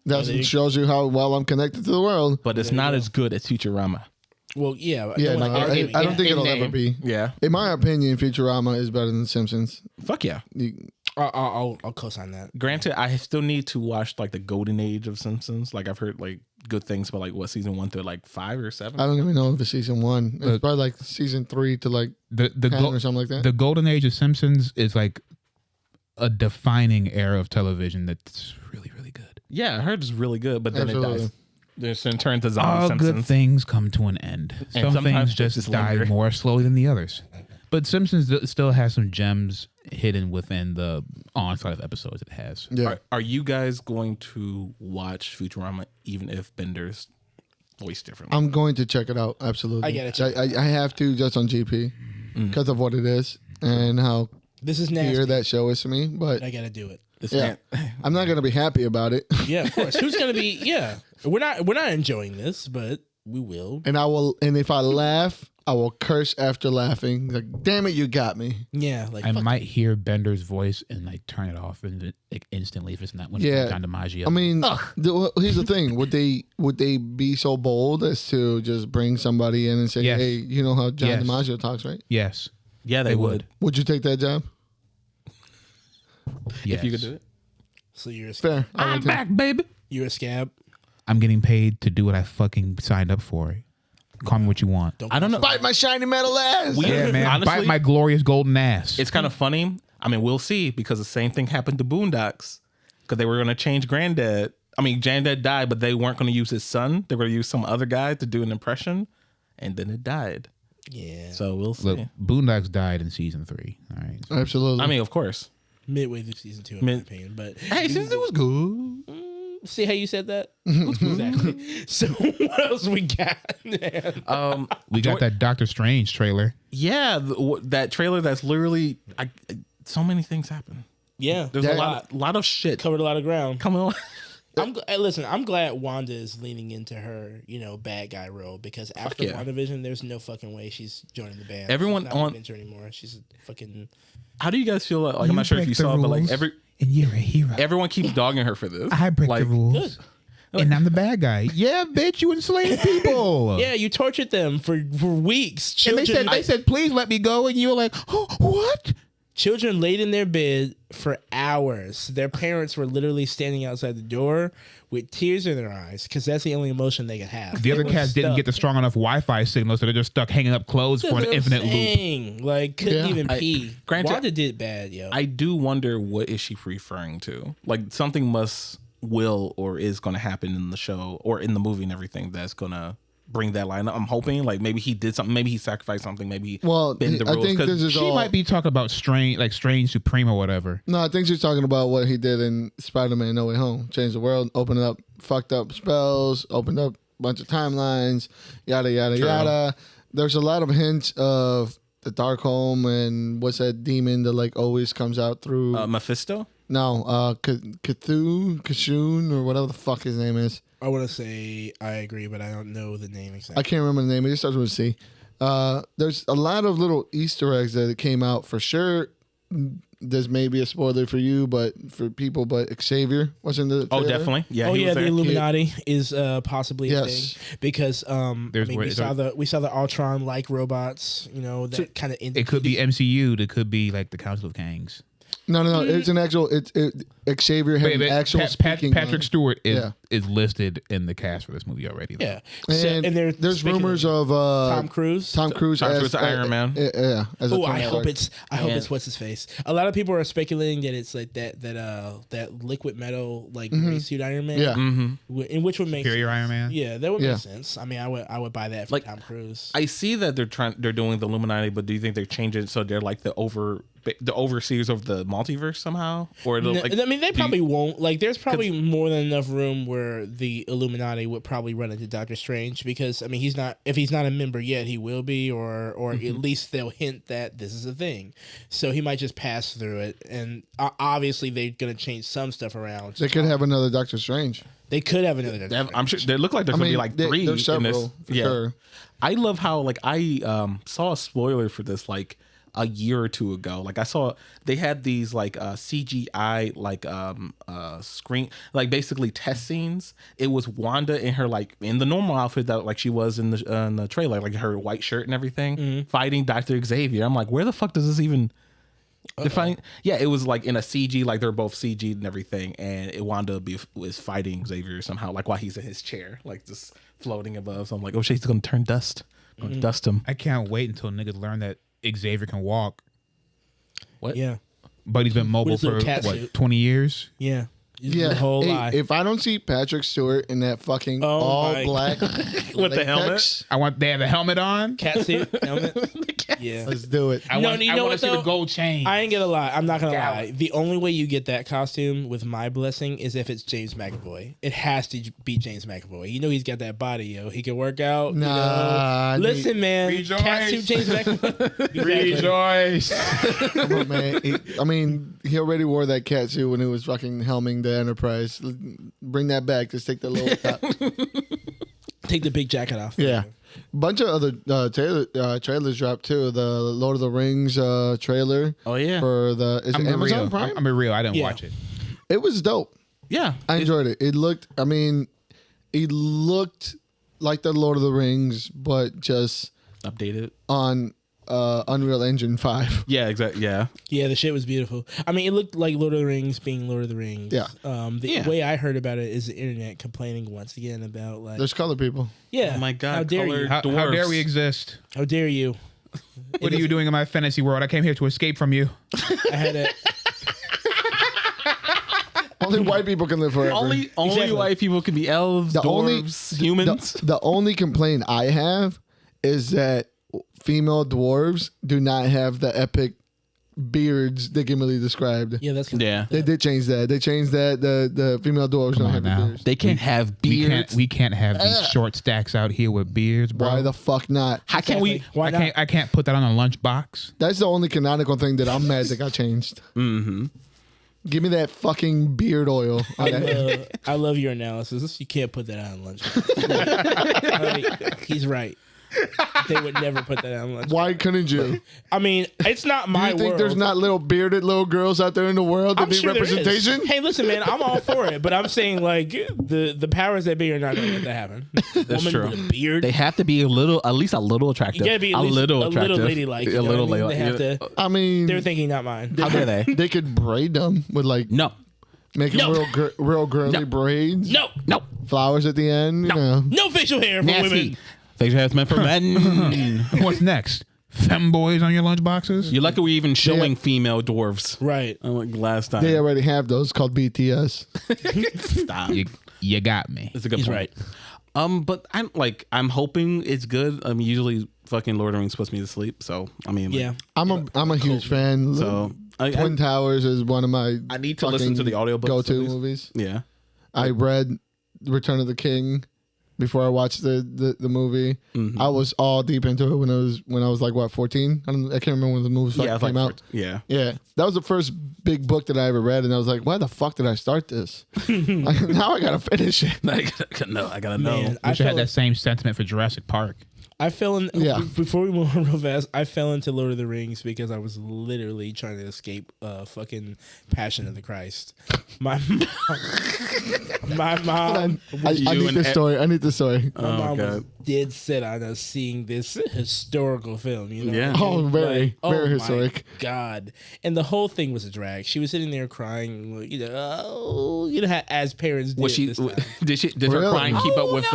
that you- shows you how well I'm connected to the world. But it's not as good as Futurama. Well, yeah. Yeah, no no, one- I don't think in it'll name. ever be. Yeah. In my opinion, Futurama is better than The Simpsons. Fuck yeah. I'll co-sign that. Granted, I still need to watch like the golden age of Simpsons. Like I've heard like good things about like what season 1 through like 5 or 7. I don't even know if it's season 1. It's probably like season 3 to like The 10 or something like that. the golden age of Simpsons is like a defining era of television that's really, really good. Yeah, I heard it's really good, but then Absolutely. it dies. There's in turn to zombie All Simpsons. good things come to an end. Some sometimes things they just just die linger. more slowly than the others. But Simpsons still has some gems hidden within the onslaught of episodes it has. Yeah. Are you guys going to watch Futurama even if Bender's voiced differently. I'm going to check it out. Absolutely. I gotta check I have to just on GP because of what it is and how This is nasty. dear that show is to me. But I gotta do it. yeah, I'm not gonna be happy about it. Yeah, of course. Who's gonna be? Yeah, we're not enjoying this, but we will. And I will. And if I laugh, I will curse after laughing. Like, damn it, you got me. Yeah, like I fuck might you. hear Bender's voice and like turn it off and like instantly if it's not when Yeah. it's John DiMaggio. I mean, here's the thing: would they be so bold as to just bring somebody in and say, Yes. "Hey, you know how John Yes. DiMaggio talks, right?" yes, Yeah, they would. Would you take that job? yes. If you could do it. So you're Fair. I I'm would too. back, baby. you're a scab. I'm getting paid to do what I fucking signed up for. Call me what you want. I don't know. Bite my shiny metal ass. Yeah, man. Honestly, Bite my glorious golden ass. it's kind of funny. I mean, we'll see because the same thing happened to Boondocks because they were going to change Granddad. I mean, Granddad died, but they weren't going to use his son. They were going to use some other guy to do an impression, and then it died. Yeah. So we'll see. Look, Boondocks died in season 3. All right. So Absolutely. I mean, of course. Midway through season 2, in my opinion. But Hey, since it was good. see how you said that? Exactly. So what else we got? Man? we got that Doctor Strange trailer. Yeah, that trailer that's literally so many things happen. Yeah, There's a lot of shit covered a lot of ground. coming on. Listen, I'm glad Wanda is leaning into her, bad guy role because after yeah. WandaVision, there's no fucking way she's joining the band. Everyone she's not on- an Avenger anymore. She's a fucking. How do you guys feel? Like I'm not sure if you saw, but like and you're a hero. everyone keeps dogging her for this. I break like, the rules. And I'm the bad guy. Yeah, bitch, you enslaved people. Yeah, you tortured them for weeks. And Children, they said, please let me go. And you were like, oh, what? children laid in their bed for hours. Their parents were literally standing outside the door with tears in their eyes because that's the only emotion they could have. The other They were cats didn't stuck. get the strong enough Wi-Fi signal, so they're just stuck hanging up clothes for an That's what I'm infinite loop. saying. Like, couldn't Yeah. even pee. Granted, Wanda did bad, yo. I do wonder what is she referring to? Like something will or is going to happen in the show or in the movie and everything that's going to bring that line up. I'm hoping like maybe he did something, maybe he sacrificed something, maybe bend the I rules. think 'Cause this is She all. might be talking about Strange Supreme or whatever. No, I think she's talking about what he did in Spider-Man: No Way Home. Changed the world, opened up fucked up spells, opened up a bunch of timelines, yada yada yada. There's a lot of hints of the Darkholm and what's that demon that like always comes out through. Mephisto? Kashun or whatever the fuck his name is. I want to say I agree, but I don't know the name exactly. I can't remember the name. It just starts with a C. There's a lot of little Easter eggs that came out for sure. This may be a spoiler for you, but for people, but Xavier was in the Oh, trailer. definitely. Yeah. Oh he yeah, was the there. Illuminati is possibly a Yes. thing because There's we saw the Ultron like robots, that kind of It could be MCU. It could be like the Council of Kangs. No. It's an actual. Xavier had an actual speaking Patrick line. Stewart Yeah. is listed in the cast for this movie already. though. yeah. And, there's rumors of Tom Cruise. Tom Cruise Tom as Cruise, Iron Man. Yeah. As a Oh, I Tony hope Stark. it's what's his face. A lot of people are speculating that it's like that liquid metal like gray suit Iron Man. Yeah. In which would make Superior sense. Iron Man. Yeah, that would Yeah. make sense. I mean, I would buy that for Like, Tom Cruise. I see that they're doing the Illuminati, but do you think they're changing it so they're like the overseers of the multiverse somehow? Or No, like, I mean, they do you- probably won't. Like, there's probably more than enough room where the Illuminati would probably run into Doctor Strange because I mean, if he's not a member yet, he will be, or at least they'll hint that this is a thing. So he might just pass through it, and obviously they're gonna change some stuff around. They could have another Doctor Strange. They could have another. Doctor Strange. I'm sure they look like there's gonna be like three. There's in several this. for Yeah. sure. I love how like I saw a spoiler for this like a year or two ago. Like I saw they had these like CGI like screen like basically test scenes. It was Wanda in her like in the normal outfit that like she was in the trailer, like her white shirt and everything, fighting Dr. Xavier. I'm like, where the fuck does this even define? Yeah, it was like in a CG, like they're both CG and everything, and Wanda was fighting Xavier somehow, like while he's in his chair, like just floating above. So I'm like, oh shit, he's gonna turn dust. Gonna dust him. I can't wait until niggas learn that Xavier can walk. What? Yeah, But he's been mobile his little for cat what, suit. 20 years? yeah. Yeah. The whole Hey, lie. if I don't see Patrick Stewart in that fucking Oh all my black With the helmet? I want they have the helmet on. Catsuit helmet. Yeah. let's do it. I No, want, you I know want what, to see though? the gold chain. I ain't gonna lie. I'm not gonna Gallop. lie. The only way you get that costume with my blessing is if it's James McAvoy. It has to be James McAvoy. You know he's got that body, yo. He can work out. Nah, I You know? Listen, man. Rejoice. Catsuit James McAvoy. Rejoice. Come on, man. I mean, he already wore that catsuit when he was fucking helming the Enterprise. Bring that back. Just take the little top. Take the big jacket off. Yeah. Bunch of other trailers dropped too. The Lord of the Rings trailer. Oh, yeah. For the is it I'm Amazon real. Prime? I'm real. I didn't Yeah. watch it. It was dope. Yeah. I enjoyed it. It looked. I mean, it looked like the Lord of the Rings, but just Updated. on Unreal Engine 5. Yeah, exactly. Yeah. Yeah, the shit was beautiful. I mean, it looked like Lord of the Rings being Lord of the Rings. Yeah. The Yeah. way I heard about it is the internet complaining once again about like, There's color people. yeah. Oh my God, How dare colored- you? How Dwarves. dare we exist? How dare you? What are you doing in my fantasy world? I came here to escape from you. I had a Only white people can live forever. Only Exactly. white people can be elves, The only- dwarves, humans. The only complaint I have is that female dwarves do not have the epic beards that Gimli described. yeah. That's Yeah. They did change that. They changed that. The female dwarves don't on have the now. beards. They can't have We beards. can't have these short stacks out here with beards, bro. Why the fuck not? How can we? Why not? I can't put that on a lunchbox. That's the only canonical thing that I'm mad that got changed. Mm-hmm. Give me that fucking beard oil. I love your analysis. You can't put that on lunch. Like, he's right. They would never put that on lunch. Why couldn't you? I mean, it's not Do my you think world. there's not little bearded little girls out there in the world that I'm need sure there is. representation? Hey, listen, man, I'm all for it, but I'm saying like the powers that be are not going to let that happen. That's Woman true. with a beard. They have to be a little, at least a little attractive. You gotta be at a least little a attractive, little ladylike. A You know little what I mean? They have ladylike. to. I mean, They're thinking, not mine. How dare they? they could braid them with like No, making No. real girly No. braids. No, no, Flowers at the end. You know. no facial hair for nasty. women. Facial hair is meant for men. What's next? Femboys on your lunchboxes? You're lucky we're even showing female dwarves. Right. Like last time. They already have those called BTS. Stop. You got me. It's a good He's point. right. But I'm hoping it's good. I mean, usually fucking Lord of the Rings puts me to sleep. So I mean, like, Yeah. I'm a huge fan. So Twin Towers is one of my I need to listen to the audiobooks go-to at least. movies. Yeah. I read Return of the King before I watched the movie. Mm-hmm. I was all deep into it when I was like what 14. I can't remember when the movie Yeah. It's came like, out. yeah. Yeah, that was the first big book that I ever read, and I was like, "Why the fuck did I start this? Now I gotta finish it." I gotta know. Man, I Wish I had felt, that same sentiment for Jurassic Park. I fell in. Yeah. Before we move on real fast, I fell into Lord of the Rings because I was literally trying to escape fucking Passion of the Christ. My mom. I you need and this story. I need this story. My mom was God. dead set on us seeing this historical film. You know? Yeah. Oh, very, very my historic. God, and the whole thing was a drag. She was sitting there crying, as parents did. Was she? this time. Did her Really? crying keep up with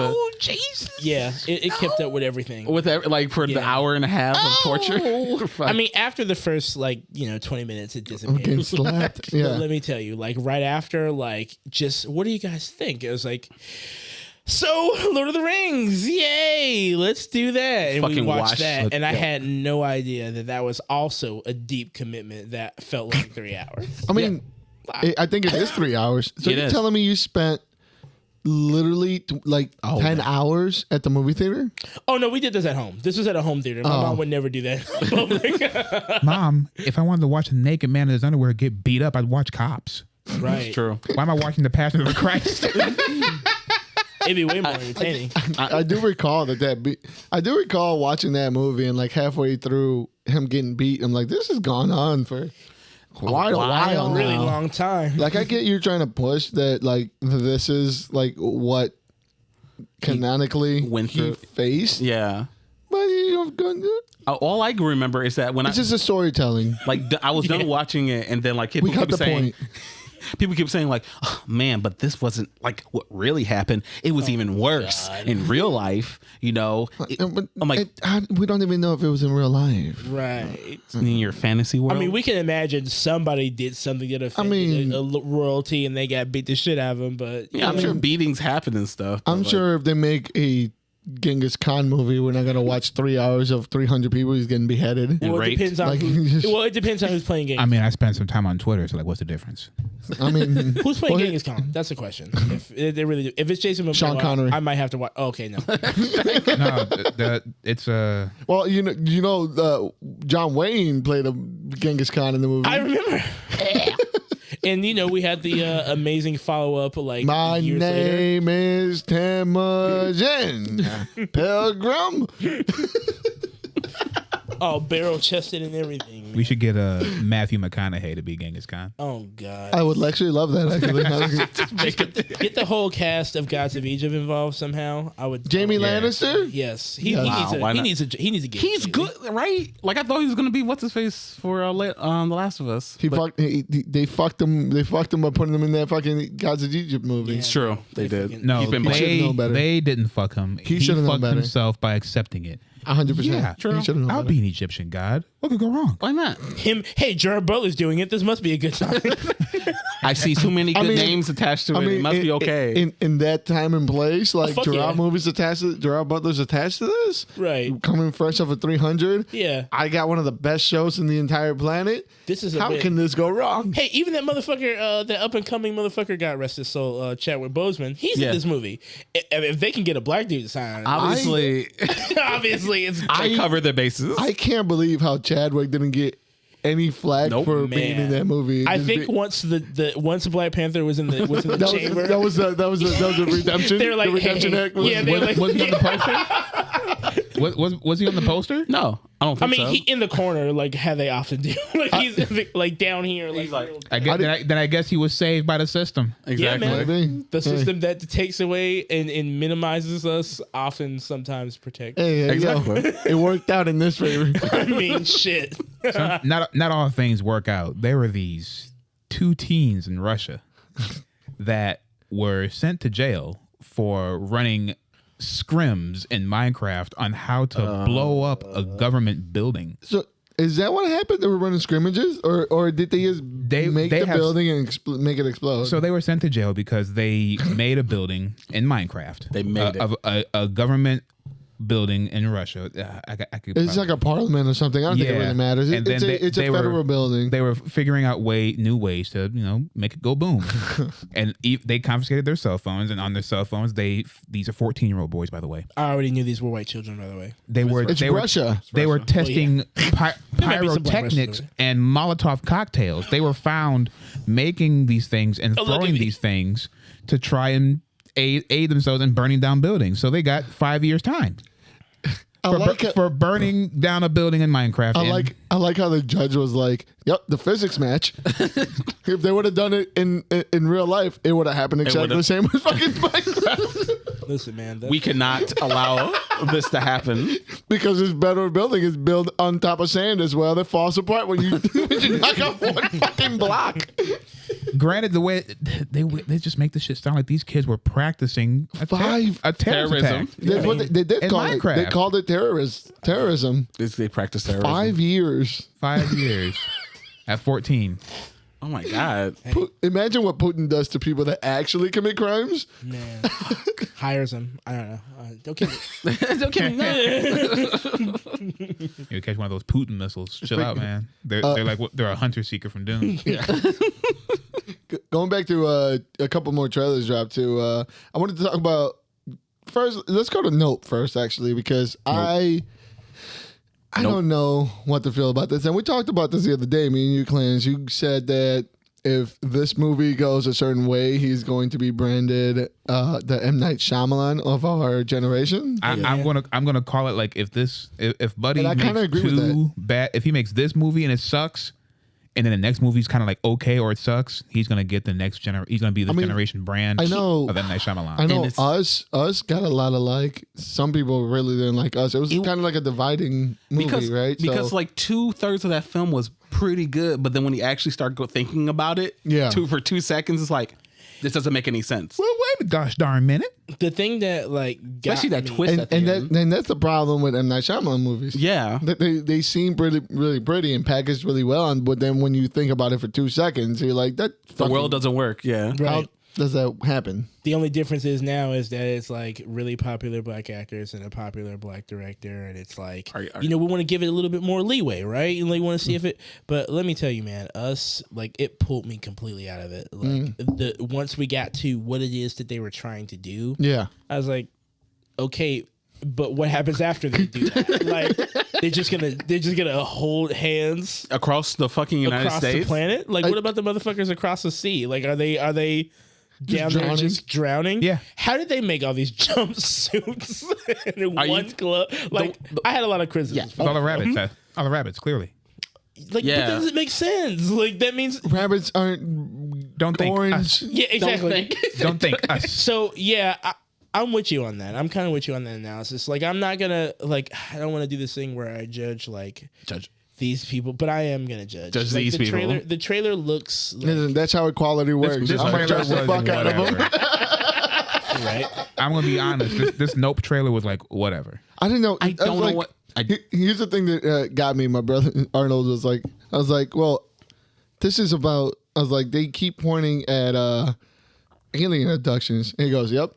Jesus. Yeah, it kept up with everything. like for the Yeah. hour and a half of torture? I mean, after the first 20 minutes, it I'm disappeared. getting slapped. But Yeah, let me tell you, like right after, just what do you guys think? It was like, so Lord of the Rings, yay, let's do that. And we Fucking watched watch that, it, and I yeah. had no idea that was also a deep commitment that felt like 3 hours. I mean, I think it is 3 hours. So It you're is. telling me you spent literally 10 hours at the movie theater? Oh no, we did this at home. This was at a home theater. My mom would never do that in public. Mom, if I wanted to watch a naked man in his underwear get beat up, I'd watch Cops. Right. True. Why am I watching The Passion of the Christ? It'd be way more entertaining. I do recall I do recall watching that movie and like halfway through him getting beat, I'm like, this has gone on for quite a while. Really now. long time. Like I get you trying to push that like this is like what canonically went he through. faced, Yeah. but you're going to. All I remember is that when It's just a storytelling. I was done watching it, and then like We people got keep the saying, point. people keep saying like, oh, man, but this wasn't like what really happened. It was even worse in real life. You know, But I'm like, we don't even know if it was in real life. Right. in your fantasy world. I mean, we can imagine somebody did something that offended a royalty and they got beat the shit out of them. But yeah, I'm sure beatings happen and stuff. I'm sure if they make a Genghis Khan movie, we're not gonna watch 3 hours of 300 people who's getting beheaded. well, it raped. depends on Like, it depends on who's playing games. I mean, I spent some time on Twitter, so like, what's the difference? I mean, Who's playing well, Genghis Khan? That's the question. If they really do. If it's Jason Momoa, Sean Connery. I might have to watch. Oh, okay, no. No, it's well, John Wayne played a Genghis Khan in the movie. I remember. And we had the amazing follow up like My years later. name is Temujin Pilgrim. Oh, barrel chested and everything. Man. we should get Matthew McConaughey to be Genghis Khan. Oh God. I would actually love that. Actually, Get the whole cast of Gods of Egypt involved somehow. I would. Jamie Lannister. Yes, Wow, why not? he needs a get. He's good, right? Like I thought he was gonna be what's his face for The Last of Us. They fucked him. They fucked him by putting him in that fucking Gods of Egypt movie. Yeah. It's true, they did. No, He's been should've known better. they didn't fuck him. He should've known fucked better. himself by accepting it. 100%. Yeah, He should've known I'll better. be an Egyptian god. What could go wrong? Why not? Him. Hey, Jared Butler's doing it. This must be a good time. I see too many good mean- names attached to it. It must be okay. In that time and place, like fuck Gerard yeah. movies attached to Gerard Butler's attached to this. Right. Coming fresh off of 300. Yeah. I got one of the best shows in the entire planet. This is a How bit- can this go wrong? Hey, even that motherfucker, that up and coming motherfucker, got rest his soul, Chadwick Boseman. He's Yeah. in this movie. If they can get a black dude to sign, Obviously, obviously it's. I covered their bases. I can't believe how Chadwick didn't get any flag Nope. for being in Man. that movie. I Just think once the Black Panther was in the chamber, that was a redemption. they were like, the redemption hey, act was, yeah, they were like, Was he on the poster? Was he on the poster? no, I don't I think mean, so. he in the corner, like how they often do. Like he's like down here, like Then I guess he was saved by the system. exactly. Yeah, man. Maybe. the system that takes away and minimizes us often sometimes protects. Hey, Exactly. it worked out in this favor. I mean, shit. Not all things work out. There were these 2 teens in Russia that were sent to jail for running scrims in Minecraft on how to blow up a government building. So is that what happened? They were running scrimmages, or did they just make they the have- building and make it explode? So they were sent to jail because they made a building in Minecraft. They made it. a government building in Russia. I could it's like a parliament or something. I don't think it really matters. And then It's a federal building. They were figuring out new ways to make it go boom, and they confiscated their cell phones. And on their cell phones, these are 14-year-old boys, by the way. I already knew these were white children, by the way. It's Russia. They were testing might be some black pyrotechnics Russians. and Molotov cocktails. They were found making these things and look at throwing me. these things to try and aid themselves in burning down buildings. So they got 5 years time for burning down a building in Minecraft. I like how the judge was like, "Yep, the physics match." If they would have done it in real life, it would have happened exactly the same as fucking Minecraft. Listen, man. We cannot allow this to happen. Because this better building is built on top of sand as well. That falls apart when you knock off one fucking block. Granted, the way they just make this shit sound like these kids were practicing a terrorist Terrorism. attack. That's what they did in call it. They Minecraft. called it terrorism. They practice terrorism. 5 years. 5 years at 14. Oh my god. Imagine what Putin does to people that actually commit crimes. Man, hires them. I don't know. Don't kill me. Don't kill me. No. You catch one of those Putin missiles. Chill out, man. They're they're a hunter seeker from Doom. Going back to a couple more trailers dropped too. I wanted to talk about first. Let's go to Nope first, actually, because I don't know what to feel about this. And we talked about this the other day, me and you, Clarence. You said that if this movie goes a certain way, he's going to be branded the M. Night Shyamalan of our generation. I'm gonna call it like if Buddy And I kinda makes agree with bad, if he makes this movie and it sucks, and then the next movie's kind of like okay or it sucks, he's gonna get the next he's gonna be the generation brand I know of M. Night Shyamalan. I know us got a lot of like. Some people really didn't like us. It was kind of like a dividing movie, right? Because like 2/3 of that film was pretty good, but then when you actually start thinking about it, for 2 seconds, it's like this doesn't make any sense. Well, wait a gosh darn minute. The thing that like got Especially that me- twist at the end. and that's the problem with M. Night Shyamalan movies. Yeah. They seem really pretty and packaged really well, but then when you think about it for 2 seconds, you're like, that The world doesn't work. Yeah. How Right. does that happen? The only difference is now is that it's like really popular black actors and a popular black director, and it's like we want to give it a little bit more leeway, right? And we want to see if it. But let me tell you, man, us like it pulled me completely out of it. Like once we got to what it is that they were trying to do, I was like, okay, but what happens after they do that? Like they're just gonna hold hands Across the fucking United across States. the planet. Like what about the motherfuckers across the sea? Like are they down there just drowning? Yeah. How did they make all these jumpsuits in one glove? Like I had a lot of criticisms. All the rabbits. All the rabbits, clearly. Like that doesn't make sense. Like that means Rabbits aren't Don't think orange. us. yeah, exactly. Don't think us. So yeah, I'm with you on that. I'm kind of with you on that analysis. Like I'm not gonna like I don't want to do this thing where I judge these people, but I am gonna judge Judge like, these the people. Trailer, the trailer looks like, Listen, that's how equality works. This I'm gonna trailer judge the was fuck out of them. whatever. right. I'm gonna be honest. This Nope trailer was like whatever. I didn't know. I don't know like, what. Here's the thing that got me. My brother Arnold was like, I was like, well, this is about. I was like, they keep pointing at alien abductions, and he goes, "Yep,"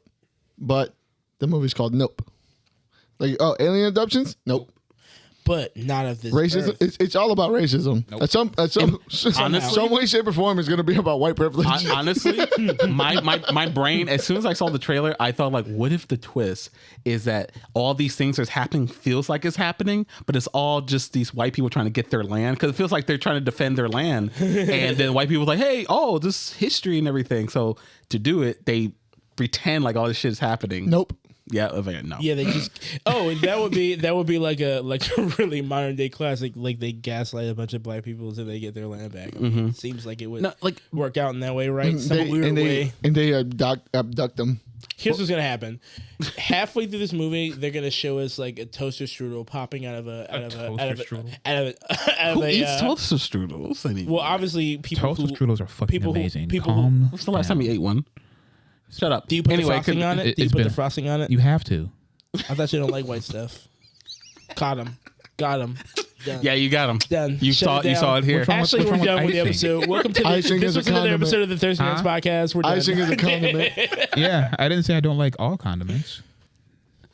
but the movie's called Nope. Like, oh, alien abductions? Nope. But not of this Racism. earth. It's all about racism. Nope. At some way, shape, or form, is going to be about white privilege. Honestly, my brain, as soon as I saw the trailer, I thought like, what if the twist is that all these things that's happening feels like it's happening, but it's all just these white people trying to get their land, because it feels like they're trying to defend their land, and then white people are like, hey, oh, this history and everything. So to do it, they pretend like all this shit is happening. Nope. Yeah, no. Yeah, they just. Oh, and that would be like a really modern day classic. Like they gaslight a bunch of black people until they get their land back. I mean, it seems like it would work out in that way, right? Some weird way. And they abduct them. Here's what's gonna happen. Halfway through this movie, they're gonna show us like a toaster strudel popping out of Who eats toaster strudels anymore? Well, obviously people Toaster who, strudels are fucking amazing. people Calm What's the last time you ate one? Shut up. Do you put Anyway, the frosting on it? Do you it's put the been- frosting on it? You have to. I thought you don't like white stuff. Got him. Done. Yeah, you got them. Done. You Shut saw it down. it here. What's wrong with- Actually, what's we're wrong done with with the icing? episode. Welcome to Icing this is was a another condiment. episode of the Thursday Nights Podcast. We're done. Icing is a condiment. Yeah, I didn't say I don't like all condiments.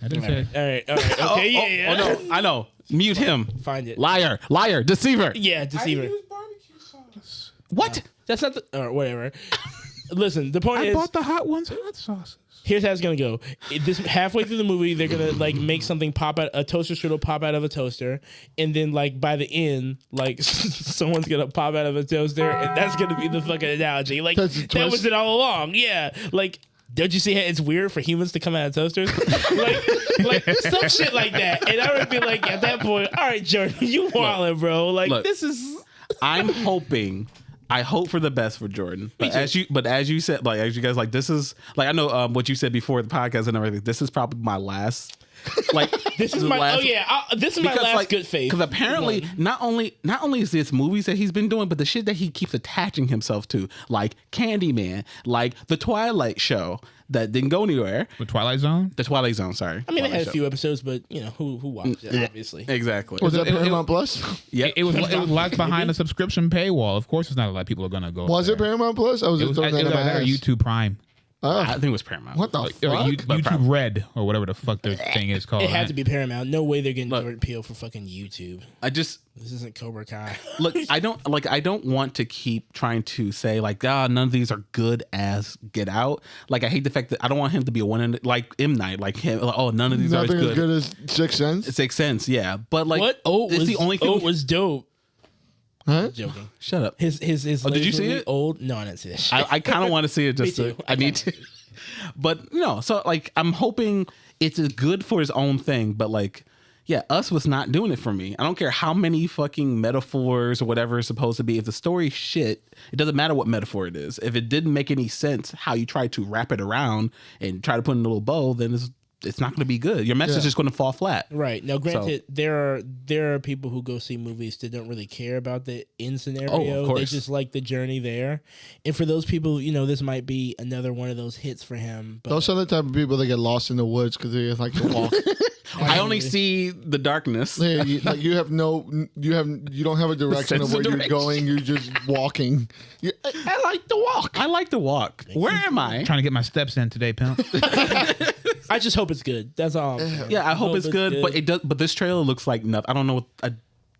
I didn't say. All right. Okay, yeah. Oh no, I know. Mute him. Find it. Liar, deceiver. Yeah, deceiver. barbecue sauce. What? That's not the. Or whatever. Listen, the point I is, bought the hot ones hot sauces. here's how it's gonna go. This halfway through the movie, they're gonna like make something pop out, a toaster strudel pop out of a toaster, and then like by the end, like someone's gonna pop out of a toaster, and that's gonna be the fucking analogy. Like That's the that twist. was it all along. Yeah, like. Don't you see how it's weird for humans to come out of toasters? like some shit like that. And I would be like, at that point, all right, Jordan, you wildin', bro. Like look. this is. I'm hoping. I hope for the best for Jordan. But as you said, like as you guys like, this is like I know what you said before the podcast and everything. This is probably my last. Like This is the my. last- Oh yeah, this is my because, last like, good faith. Because apparently, not only is this movies that he's been doing, but the shit that he keeps attaching himself to, like Candyman, like the Twilight Show that didn't go anywhere. The Twilight Zone. The Twilight Zone, sorry. I mean, they Twilight had a Show. few episodes, but you know who watched it, obviously. Exactly. Was that it- Paramount Plus? Yeah, It was locked behind a subscription paywall. Of course, it's not a lot of people are gonna go. Was there. it Paramount Plus? I was It just was, throwing that in my either ass. YouTube Prime. I think it was Paramount. What the Or fuck? YouTube Red or whatever the fuck their thing is called. It had to be Paramount. No way they're getting Jordan Peele for fucking YouTube. This isn't Cobra Kai. look. I don't want to keep trying to say like none of these are good as Get Out. Like I hate the fact that I don't want him to be a one in like M Night like him. Like, oh, none of these Nothing are as good as Sixth Sense. Sixth Sense, yeah. But like, What? it's the only thing. was dope. Huh? Joking. Shut up. His did you see latest it? Old? No, I didn't see that shit. I kind of want to see it just. Me too. I need to. But no, so like I'm hoping it's good for his own thing. But like Yeah, Us was not doing it for me. I don't care how many fucking metaphors or whatever it's supposed to be. If the story's shit, it doesn't matter what metaphor it is. If it didn't make any sense how you try to wrap it around and try to put in a little bow, then it's not going to be good. Your message is going to fall flat. Right. Now, granted, there are people who go see movies that don't really care about the end scenario. of course. They just like the journey there. And for those people, this might be another one of those hits for him. But Those are the type of people that get lost in the woods because they like to walk. I only see the darkness. Yeah, you don't have a direction of sense where of you're direction. going. You're just walking. I like to walk. I like to walk. Where am I? Trying to get my steps in today, pimp. I just hope it's good. That's all. I'm saying. Yeah, I hope it's good, but it does. But this trailer looks like nothing. I don't know. I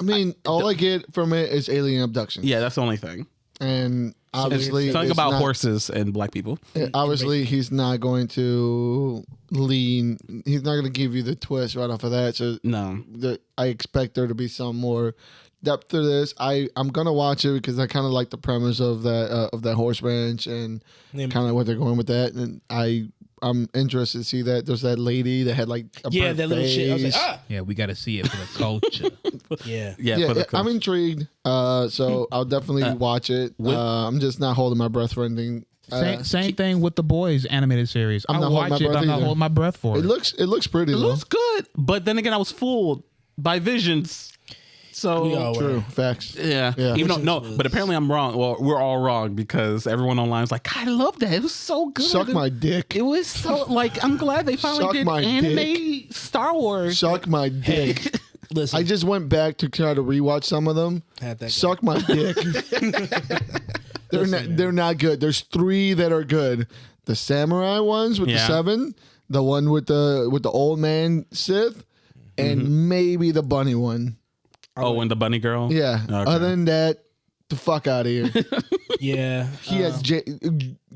mean, all I get from it is alien abduction. Yeah, that's the only thing. And obviously, Something it's about not- horses and black people. Obviously, he's not going to lean. He's not going to give you the twist right off of that. So No. I expect there to be some more depth to this. I'm gonna watch it because I kind of like the premise of that horse ranch and Yeah. kind of what they're going with that. And I'm interested to see that there's that lady that had like a burnt that little shit. I was like, face. Yeah, we got to see it for the culture. Yeah. Yeah, for the I'm intrigued. So I'll definitely watch it. I'm just not holding my breath for anything. Same thing with the Boyz animated series. I'm I'll not holding watch my it, but breath I'm not either. holding my breath for it. It looks pretty. It though. looks good, but then again, I was fooled by visions. So We all were. True facts. yeah. Yeah. Even though Visions was- but apparently I'm wrong. Well, we're all wrong because everyone online is like, God, I love that. It was so good. Suck my dick. It was so like I'm glad they finally Suck did my anime Star Wars. Suck my dick. Listen, I just went back to try to rewatch some of them. had that Suck my dick. They're not good. There's 3 that are good. The samurai ones with the Yeah. 7, the one with the old man Sith, and maybe the bunny one. Oh, and the bunny girl. Yeah. Okay. Other than that, the fuck out of here. Yeah. He has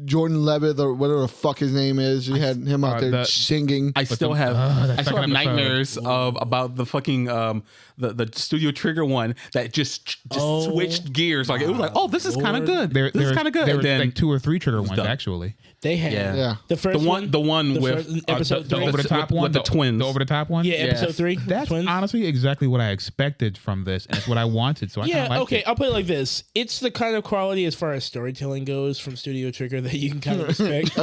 Jordan Levitt or whatever the fuck his name is. He had him out there singing. I still have that I still have second episode. nightmares about the fucking the Studio Trigger one that just switched gears. Like it was like, oh, this is kind of good. There This is kind of good. There And were then like 2 or 3 trigger ones done. actually. They had Yeah. the first the one the with first- episode The three. over the top with one, the twins. The over the top one. Yeah, episode 3. That's Twins. honestly exactly what I expected from this, and it's what I wanted. So I Yeah, kinda liked okay. it. I'll put it like this: it's the kind of quality as far as storytelling goes from Studio Trigger that you can kind of respect.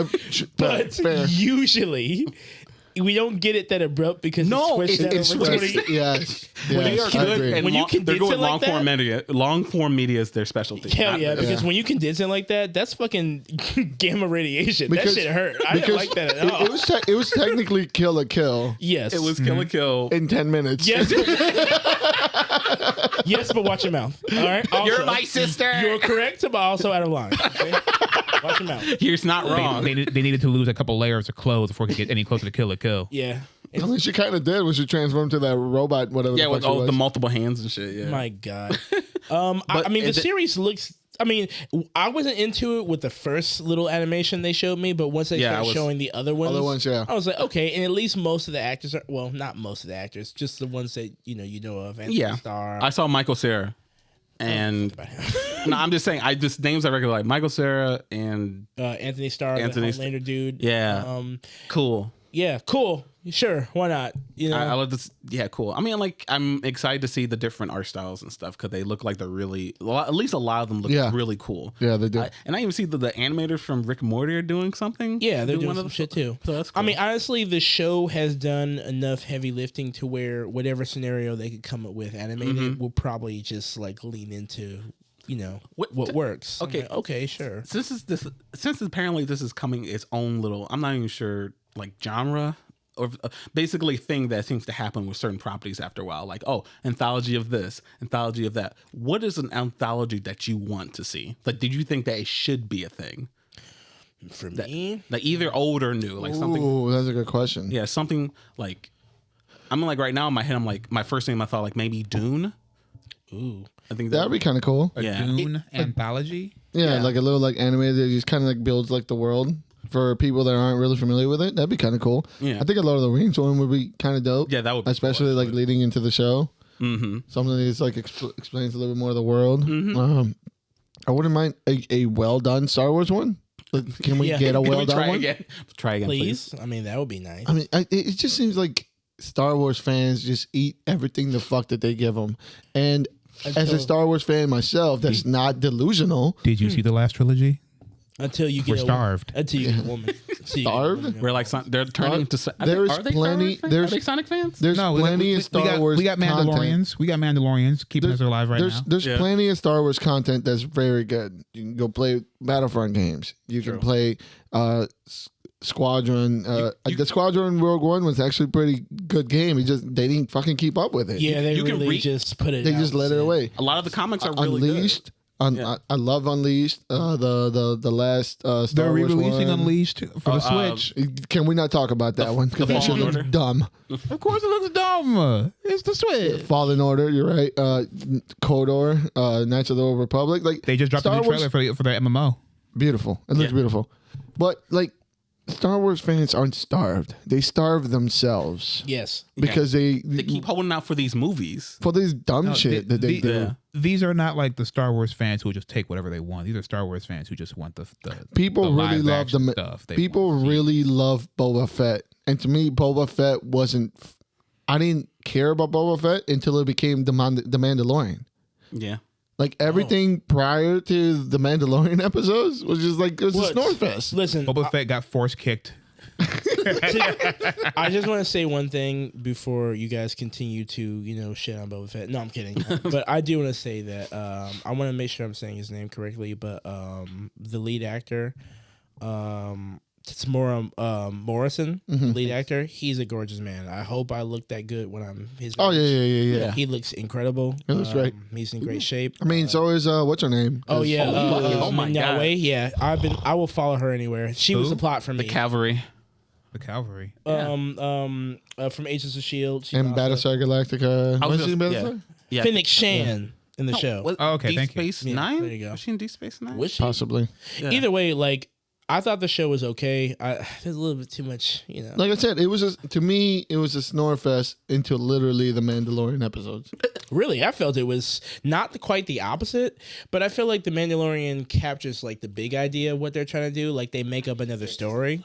But Fair. usually, we don't get it that abrupt because No, it's switched it's out over switched. 20. Yes. They Yes, are I good, agree. and When you they're condense going it like long form that- media. Long form media is their specialty. Hell yeah, Not- because when you condense it like that, that's fucking gamma radiation. Because- that shit hurt. I didn't because like that at all. it was technically kill a kill Yes. It was Kill a Kill. in 10 minutes. Yes. Yes, but watch your mouth. All right. Also, sister. You're correct, but also out of line. Okay? Watch your mouth. You're not wrong. They needed to lose a couple layers of clothes before it could get any closer to Kill a Kill. Yeah. At least she kind of did when she transformed to that robot, whatever. Yeah, the with fuck she all was. the multiple hands and shit. Yeah. My God. I mean, the it- series looks. I mean, I wasn't into it with the first little animation they showed me, but once they Yeah, I started was- showing the other ones, yeah. I was like, okay. And at least most of the actors are not most of the actors, just the ones that you know of. Anthony Yeah. Starr. I saw Michael Cera. And no, I'm just saying, names I regular like Michael Cera and Anthony Starr, Anthony the Homelander dude. Yeah. Cool. Yeah, cool. Sure, why not? You know, I love this. Yeah, cool. I mean, like, I'm excited to see the different art styles and stuff because they look like they're really, at least a lot of them look really cool. Yeah, they do. And I even see the animators from Rick and Morty are doing something. yeah, they're doing one of some the- shit too. So that's I cool. mean, honestly, the show has done enough heavy lifting to where whatever scenario they could come up with animated will probably just like lean into, what works. I'm okay. like, okay, sure. Since apparently this is coming its own little, I'm not even sure, like, genre or basically thing that seems to happen with certain properties after a while. Like, oh, anthology of this, anthology of that. What is an anthology that you want to see? Like, did you think that it should be a thing? For me, Like, either old or new, like something. Ooh, that's a good question. Yeah, something like, I'm like right now in my head, I'm like, my first name I thought like maybe Dune. ooh, I think That'd be kind of cool. yeah. Dune anthology. Yeah, Yeah. like a little like animated that just kind of like builds like the world for people that aren't really familiar with it. That'd be kind of cool. Yeah. I think a Lord of the Rings one would be kind of dope. Yeah, that would be especially cool, like leading into the show. Mm-hmm. Something that's like explains a little bit more of the world. I wouldn't mind a well done Star Wars one. Like, can we Yeah. get a Can well we done try one? again? Try again, please. please. I mean, that would be nice. I mean, it just seems like Star Wars fans just eat everything the fuck that they give them. And as a Until- Star Wars fan myself, that's not delusional. Did you see the last trilogy? Until you get We're starved. Until you get a woman. Until you get a Starved? woman. We're like they're turning into. There's Are they plenty- Star Wars fans? there's- Are they Sonic fans? There's plenty of Star Wars We got content. Mandalorians. We got Mandalorians keeping us alive right now. There's Yeah. plenty of Star Wars content that's very good. You can go play Battlefront games. You can play Squadron. The Squadron Rogue One was actually a pretty good game. They didn't fucking keep up with it. Yeah, they You can really read- just put it. They out just let it and away. A lot of the comics are really Unleashed. good. I love Unleashed. The last Star They're Wars re-releasing one. Unleashed for the Switch. Can we not talk about that one? Because the that shit Fallen looks Order? dumb. Of course, it looks dumb. It's the Switch. Fallen Order, you're right. KOTOR, Knights of the Old Republic. Like They just dropped Star a new Wars, trailer for their MMO. beautiful. It looks Yeah. beautiful. But like Star Wars fans aren't starved. They starve themselves Yes. because They keep holding out for these movies. for this dumb shit that they do. Yeah. These are not like the Star Wars fans who just take whatever they want. These are Star Wars fans who just want the People the really live love action the stuff. They people want to see. really love Boba Fett, and to me, Boba Fett wasn't. I didn't care about Boba Fett until it became the Mandalorian. Yeah. Like everything prior to the Mandalorian episodes was just like it was a Look, snore fest. Listen, Boba Fett got force kicked. I just want to say one thing before you guys continue to, shit on Boba Fett. No, I'm kidding. But I do want to say that I want to make sure I'm saying his name correctly. But the lead actor, it's Morrison, lead actor. He's a gorgeous man. I hope I look that good when I'm his. Oh age. yeah. He looks incredible. He looks great. He's in great shape. I mean, so is what's her name? Oh yeah. Oh my God. Yahweh. Yeah, I will follow her anywhere. She was Who? the plot for me. The cavalry. The Cavalry. From Agents of Shield. She's And also- Battlestar Galactica. I was Was she in just- Battlestar? Yeah. Phoenix Shan in the show. What, Oh, okay, Deep thank you. Space Yeah, Nine? there you go. Was she in Deep Space Nine? Was she? Possibly. Yeah. Either way, like I thought the show was okay. There's a little bit too much, Like I said, it was to me, it was a snore fest until literally the Mandalorian episodes. Really, I felt it was not quite the opposite, but I feel like the Mandalorian captures like the big idea of what they're trying to do. Like they make up another story.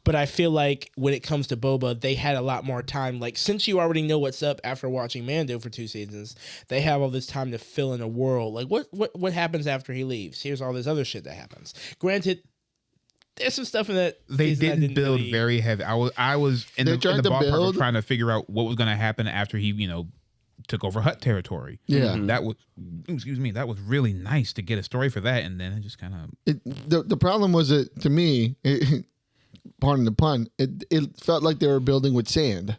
But I feel like when it comes to Boba, they had a lot more time. Like since you already know what's up after watching Mando for 2 seasons, they have all this time to fill in a world. Like what happens after he leaves? Here's all this other shit that happens. Granted, there's some stuff in that They season I didn't build really- very heavy. I was in They the tried to ballpark of build- trying to figure out what was going to happen after he, took over Hutt territory. Yeah. That was, excuse me, that was really nice to get a story for that, and then it just kind of. The problem was that to me, pardon the pun, it felt like they were building with sand.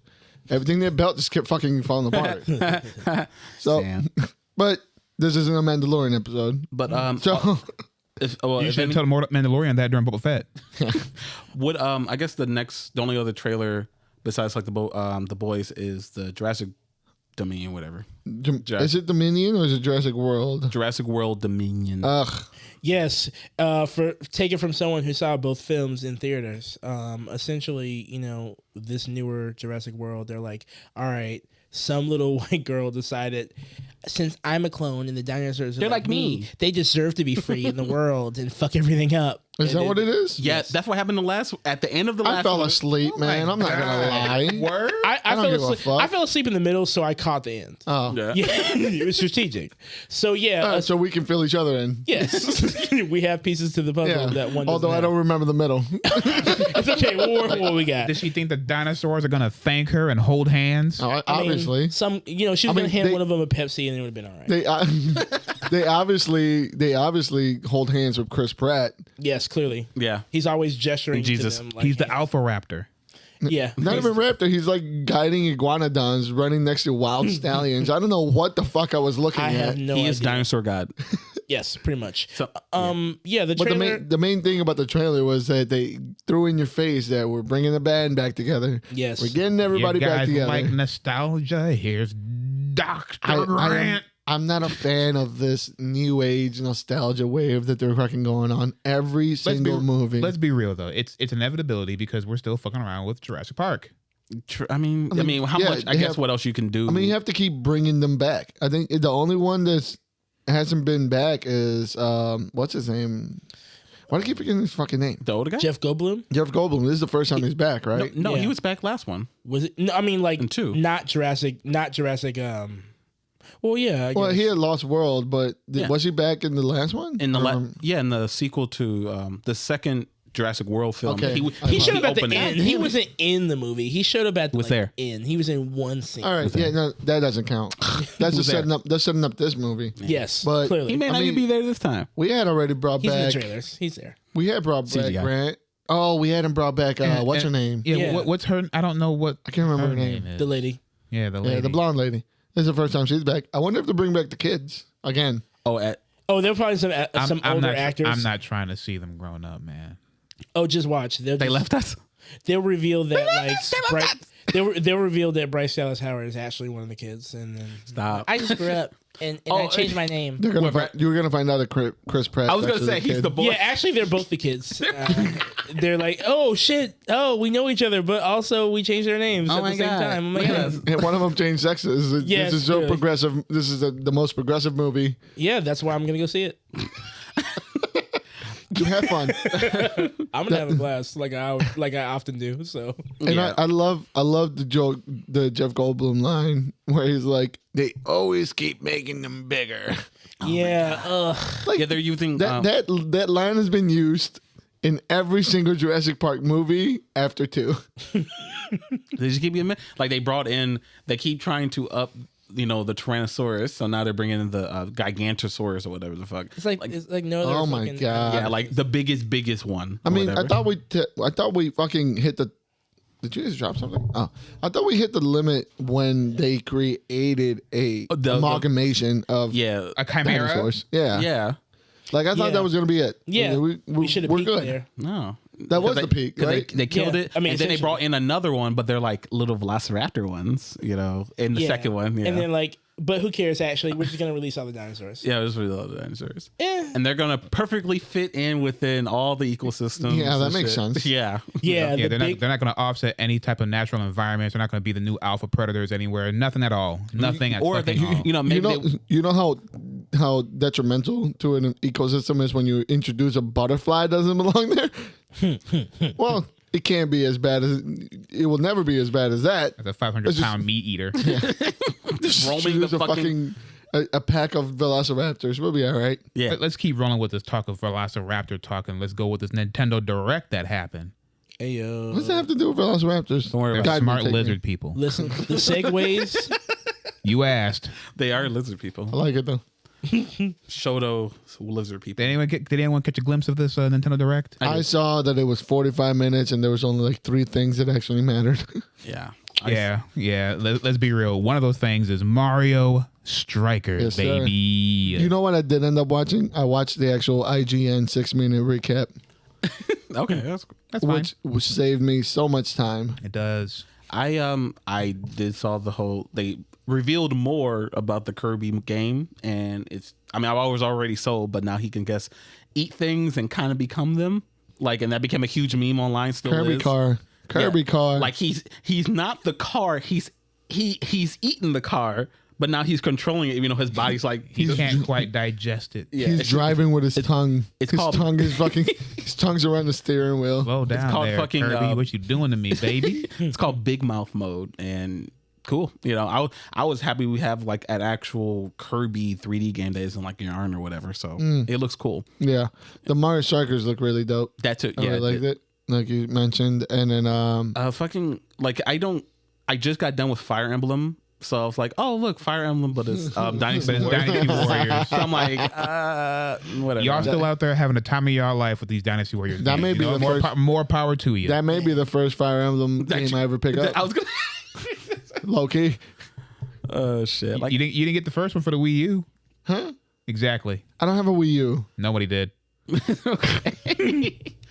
Everything they built just kept fucking falling apart. So, Sand. but this isn't a Mandalorian episode. But So if You if should any, have told Mandalorian that during Boba Fett. would I guess the only other trailer besides like the Boyz is the Jurassic Dominion, whatever. is it Dominion or is it Jurassic World? Jurassic World Dominion. Ugh. Yes, for take it from someone who saw both films in theaters. Essentially, this newer Jurassic World, they're like, all right, some little white girl decided, since I'm a clone and the dinosaurs are They're like like me, they deserve to be free in the world and fuck everything up. Is that what it is? yeah, that's what happened at the end of the last I fell one. asleep, man. I'm not gonna lie. Word? I don't fell give a asleep. fuck. I fell asleep in the middle, so I caught the end. Oh. Yeah. Yeah, it was strategic. So yeah, So we can fill each other in. yes, we have pieces to the puzzle Yeah. that one. Although I doesn't don't remember the middle. have. It's okay. We'll work with what we got. Did she think the dinosaurs are going to thank her and hold hands? Oh, I mean, obviously. she was gonna hand they- one of them a Pepsi, and it would have been all right. They obviously hold hands with Chris Pratt. Yes, clearly. Yeah. He's always gesturing Jesus. to them. Like, He's the Alpha Raptor. yeah. Not even Raptor. He's like guiding iguanodons running next to wild stallions. I don't know what the fuck I was looking I at. have no He idea. is dinosaur god. Yes, pretty much. So, Yeah, the But trailer. the main thing about the trailer was that they threw in your face that we're bringing the band back together. Yes. We're getting everybody you guys back together. like nostalgia? Here's Dr. Grant. I'm not a fan of this new age nostalgia wave that they're fucking going on every single movie. Let's be real though. It's inevitability because we're still fucking around with Jurassic Park. I mean, how yeah, much? I they guess have- what else you can do? I mean, you have to keep bringing them back. I think the only one that's hasn't been back is what's his name? Why do I keep forgetting his fucking name? The older guy? Jeff Goldblum. Jeff Goldblum. This is the first time he's back, right? No, Yeah. he was back last one. Was it? No, I mean, like, In 2. not Jurassic. Well, yeah. I Well, guess. he had Lost World, but Yeah. was he back in the last one? In the Or- in the sequel to the second Jurassic World film. Okay. He showed up at the opening. end. He wasn't in the movie. He showed up at the Was there. end. He was in one scene. All right, yeah, no, that doesn't count. That's just setting up. That's setting up this movie. Yes, But- clearly He may I not mean- even be there this time. We had already brought he's in the back. trailers. He's there. We had brought back CGI. Grant. Oh, we hadn't brought back. What's her name? Yeah, Yeah. what's her? I don't know what. I can't remember her name. is. The lady. Yeah, the lady. Yeah, the blonde lady. This is the first time she's back. I wonder if they bring back the kids again. Oh, at Oh, there were probably some I'm older not, actors. I'm not trying to see them growing up, man. Oh, just watch. they left us. They'll reveal that they'll reveal that Bryce Dallas Howard is actually one of the kids, and then Stop. I just grew up and I changed my name. They're gonna find, you're gonna find out that Chris Pratt. I was gonna say he's the boy. Yeah, actually, they're both the kids. They're like, oh shit, oh we know each other, but also we changed our names at my the same God. time. Oh my Look at God. us. And one of them changed sexes. Yes, This is so really. progressive. This is the most progressive movie. Yeah, that's why I'm gonna go see it. You have fun. I'm gonna have a blast, like I often do. So And Yeah. I love the joke, the Jeff Goldblum line where he's like, "They always keep making them bigger." yeah, Like Yeah, they're using that line has been used in every single Jurassic Park movie after 2. They just keep getting like they keep trying to up the Tyrannosaurus, so now they're bringing in the Gigantosaurus or whatever the fuck. it's like no other Oh my fucking, God. Yeah, like the biggest one. I or mean, whatever. I thought we fucking hit the. Did you just drop something? Oh, I thought we hit the limit when they created a The- amalgamation of yeah, A chimera. dinosaurs. Yeah, yeah. Like I thought Yeah. that was gonna be it. Yeah, we should have we're peaked good. there. No, That was They- the peak, 'cause right? They killed Yeah. it. I mean, and then they essentially. brought in another one, but they're like little Velociraptor ones, in the Yeah. second one. Yeah, And then like, but who cares? Actually, we're just gonna release all the dinosaurs. yeah, it was really love the dinosaurs. Eh. And they're gonna perfectly fit in within all the ecosystems. Yeah, that and makes shit. sense. Yeah, Yeah, Yeah, the they're big, not going to offset any type of natural environments. They're not going to be the new alpha predators anywhere. Nothing at all. Nothing at or they, fucking all. maybe You know how detrimental to an ecosystem is when you introduce a butterfly that doesn't belong there. Well, it can't be as bad as it will never be as bad as that. As a 500-pound meat eater. just roaming the Introduce a fucking a pack of velociraptors. We'll be all right. yeah. Let's keep rolling with this talk of Velociraptor talk, and let's go with this Nintendo Direct that happened. hey yo, What does that have to do with velociraptors? Don't worry They're about God, smart take me. lizard people. listen, the segues. You asked. They are lizard I people. like it though. Shoto lizard people. Did anyone catch a glimpse of this Nintendo Direct? I saw that it was 45 minutes and there was only like 3 things that actually mattered. Yeah. Yeah. Let's be real. One of those things is Mario Strikers, Yes, sir. baby. You know what I did end up watching? I watched the actual IGN 6-minute recap, Okay, that's cool. That's fine. which saved me so much time. It does. I did saw the whole. They revealed more about the Kirby game, and I was already sold, but now he can eat things and kind of become them. Like, and that became a huge meme online. Still Kirby is. car. Kirby Yeah. car. Like he's not the car. He's eating the car, but now he's controlling it. His body's like He can't quite digest it. Yeah, He's it's- driving with his tongue. it's his called- tongue is fucking. His tongue's around the steering wheel. Slow down called there, fucking, Kirby. What you doing to me, baby? It's called Big Mouth mode, and cool. I was happy we have like an actual Kirby 3D game that isn't like yarn or whatever. So it looks cool. Yeah, the Mario Strikers look really dope. That's it. I Yeah, really liked it, like you mentioned. And then fucking like I just got done with Fire Emblem, so I was like, oh look, Fire Emblem, but it's Dynasty But it's Warriors. Dynasty Warriors. So I'm like, whatever. Y'all still out there having the time of y'all life with these Dynasty Warriors. That games. may be the more, first- more power to you. that may be the first Fire Emblem game I ever pick up. I was gonna. Low key. Oh shit! Like you didn't get the first one for the Wii U? Huh? Exactly. I don't have a Wii U. Nobody did.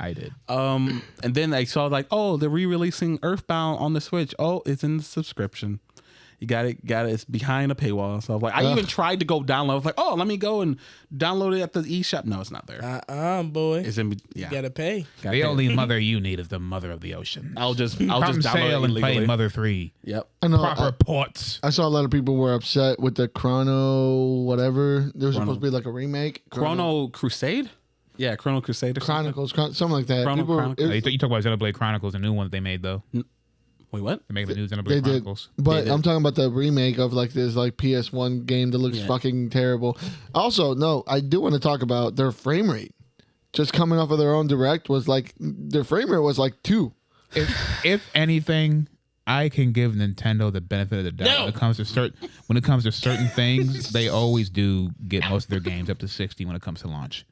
I did. and then I saw like, oh, they're re-releasing Earthbound on the Switch. Oh, it's in the subscription. You got it. It's behind a paywall. So I was like, I even tried to go download. I was like, oh, let me go and download it at the eShop. No, it's not there. Boy, It's in. you Yeah. gotta pay. Gotta The pay. only mother you need is the mother of the ocean. I'll just Come download sail it and play illegally. Mother 3. Yep. I know. Proper ports. I saw a lot of people were upset with the Chrono whatever. There was supposed to be like a remake. Chrono Crusade. Yeah, Chrono Crusader. Chronicles, something like that. Chrono People, Chronicles. You talk about Xenoblade Chronicles, the new one that they made though. Wait, what? They're making the new they Xenoblade did, Chronicles. but did. I'm talking about the remake of like this like PS1 game that looks fucking terrible. Also, no, I do want to talk about their frame rate. Just coming off of their own direct was like their frame rate was like 2. If anything, I can give Nintendo the benefit of the doubt No. when it comes to certain things. They always do get most of their games up to 60 when it comes to launch.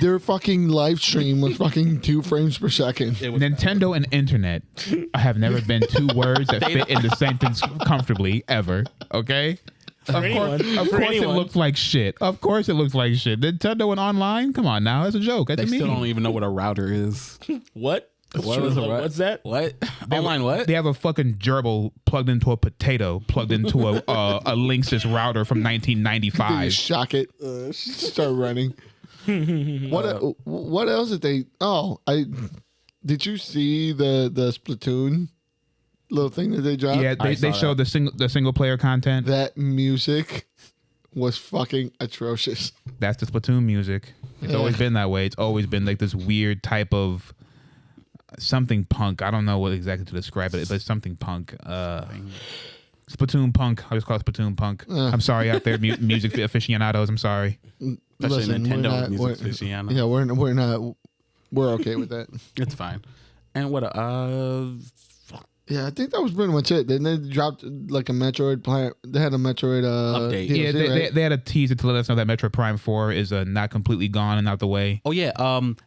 Their fucking live stream was fucking 2 frames per second. Nintendo and internet have never been 2 words that fit in the sentence comfortably ever. Okay. Of course it looks like shit. Of course it looks like shit. Nintendo and online? Come on now. That's a joke. That's They a still meme. don't even know what a router is. What? What's that? What? Online what? They have a fucking gerbil plugged into a potato, plugged into a Linksys router from They 1995. just shock it, start running. What else did they? Oh, did you see the Splatoon little thing that they dropped? Yeah, they showed the single player content. That music was fucking atrocious. That's the Splatoon music. It's always been that way. It's always been like this weird type of something punk. I don't know what exactly to describe it, but it's something punk. Splatoon punk. I just call it Splatoon punk. I'm sorry out there, music aficionados. I'm sorry. Especially Listen, Nintendo music we're, aficionado. yeah, we're okay with that. It's fine. And what? Yeah, I think that was pretty much it. Then they dropped like a Metroid player. They had a Metroid Update. DLC, Yeah, right? they had a teaser to let us know that Metroid Prime 4 is not completely gone and out the way. Oh yeah.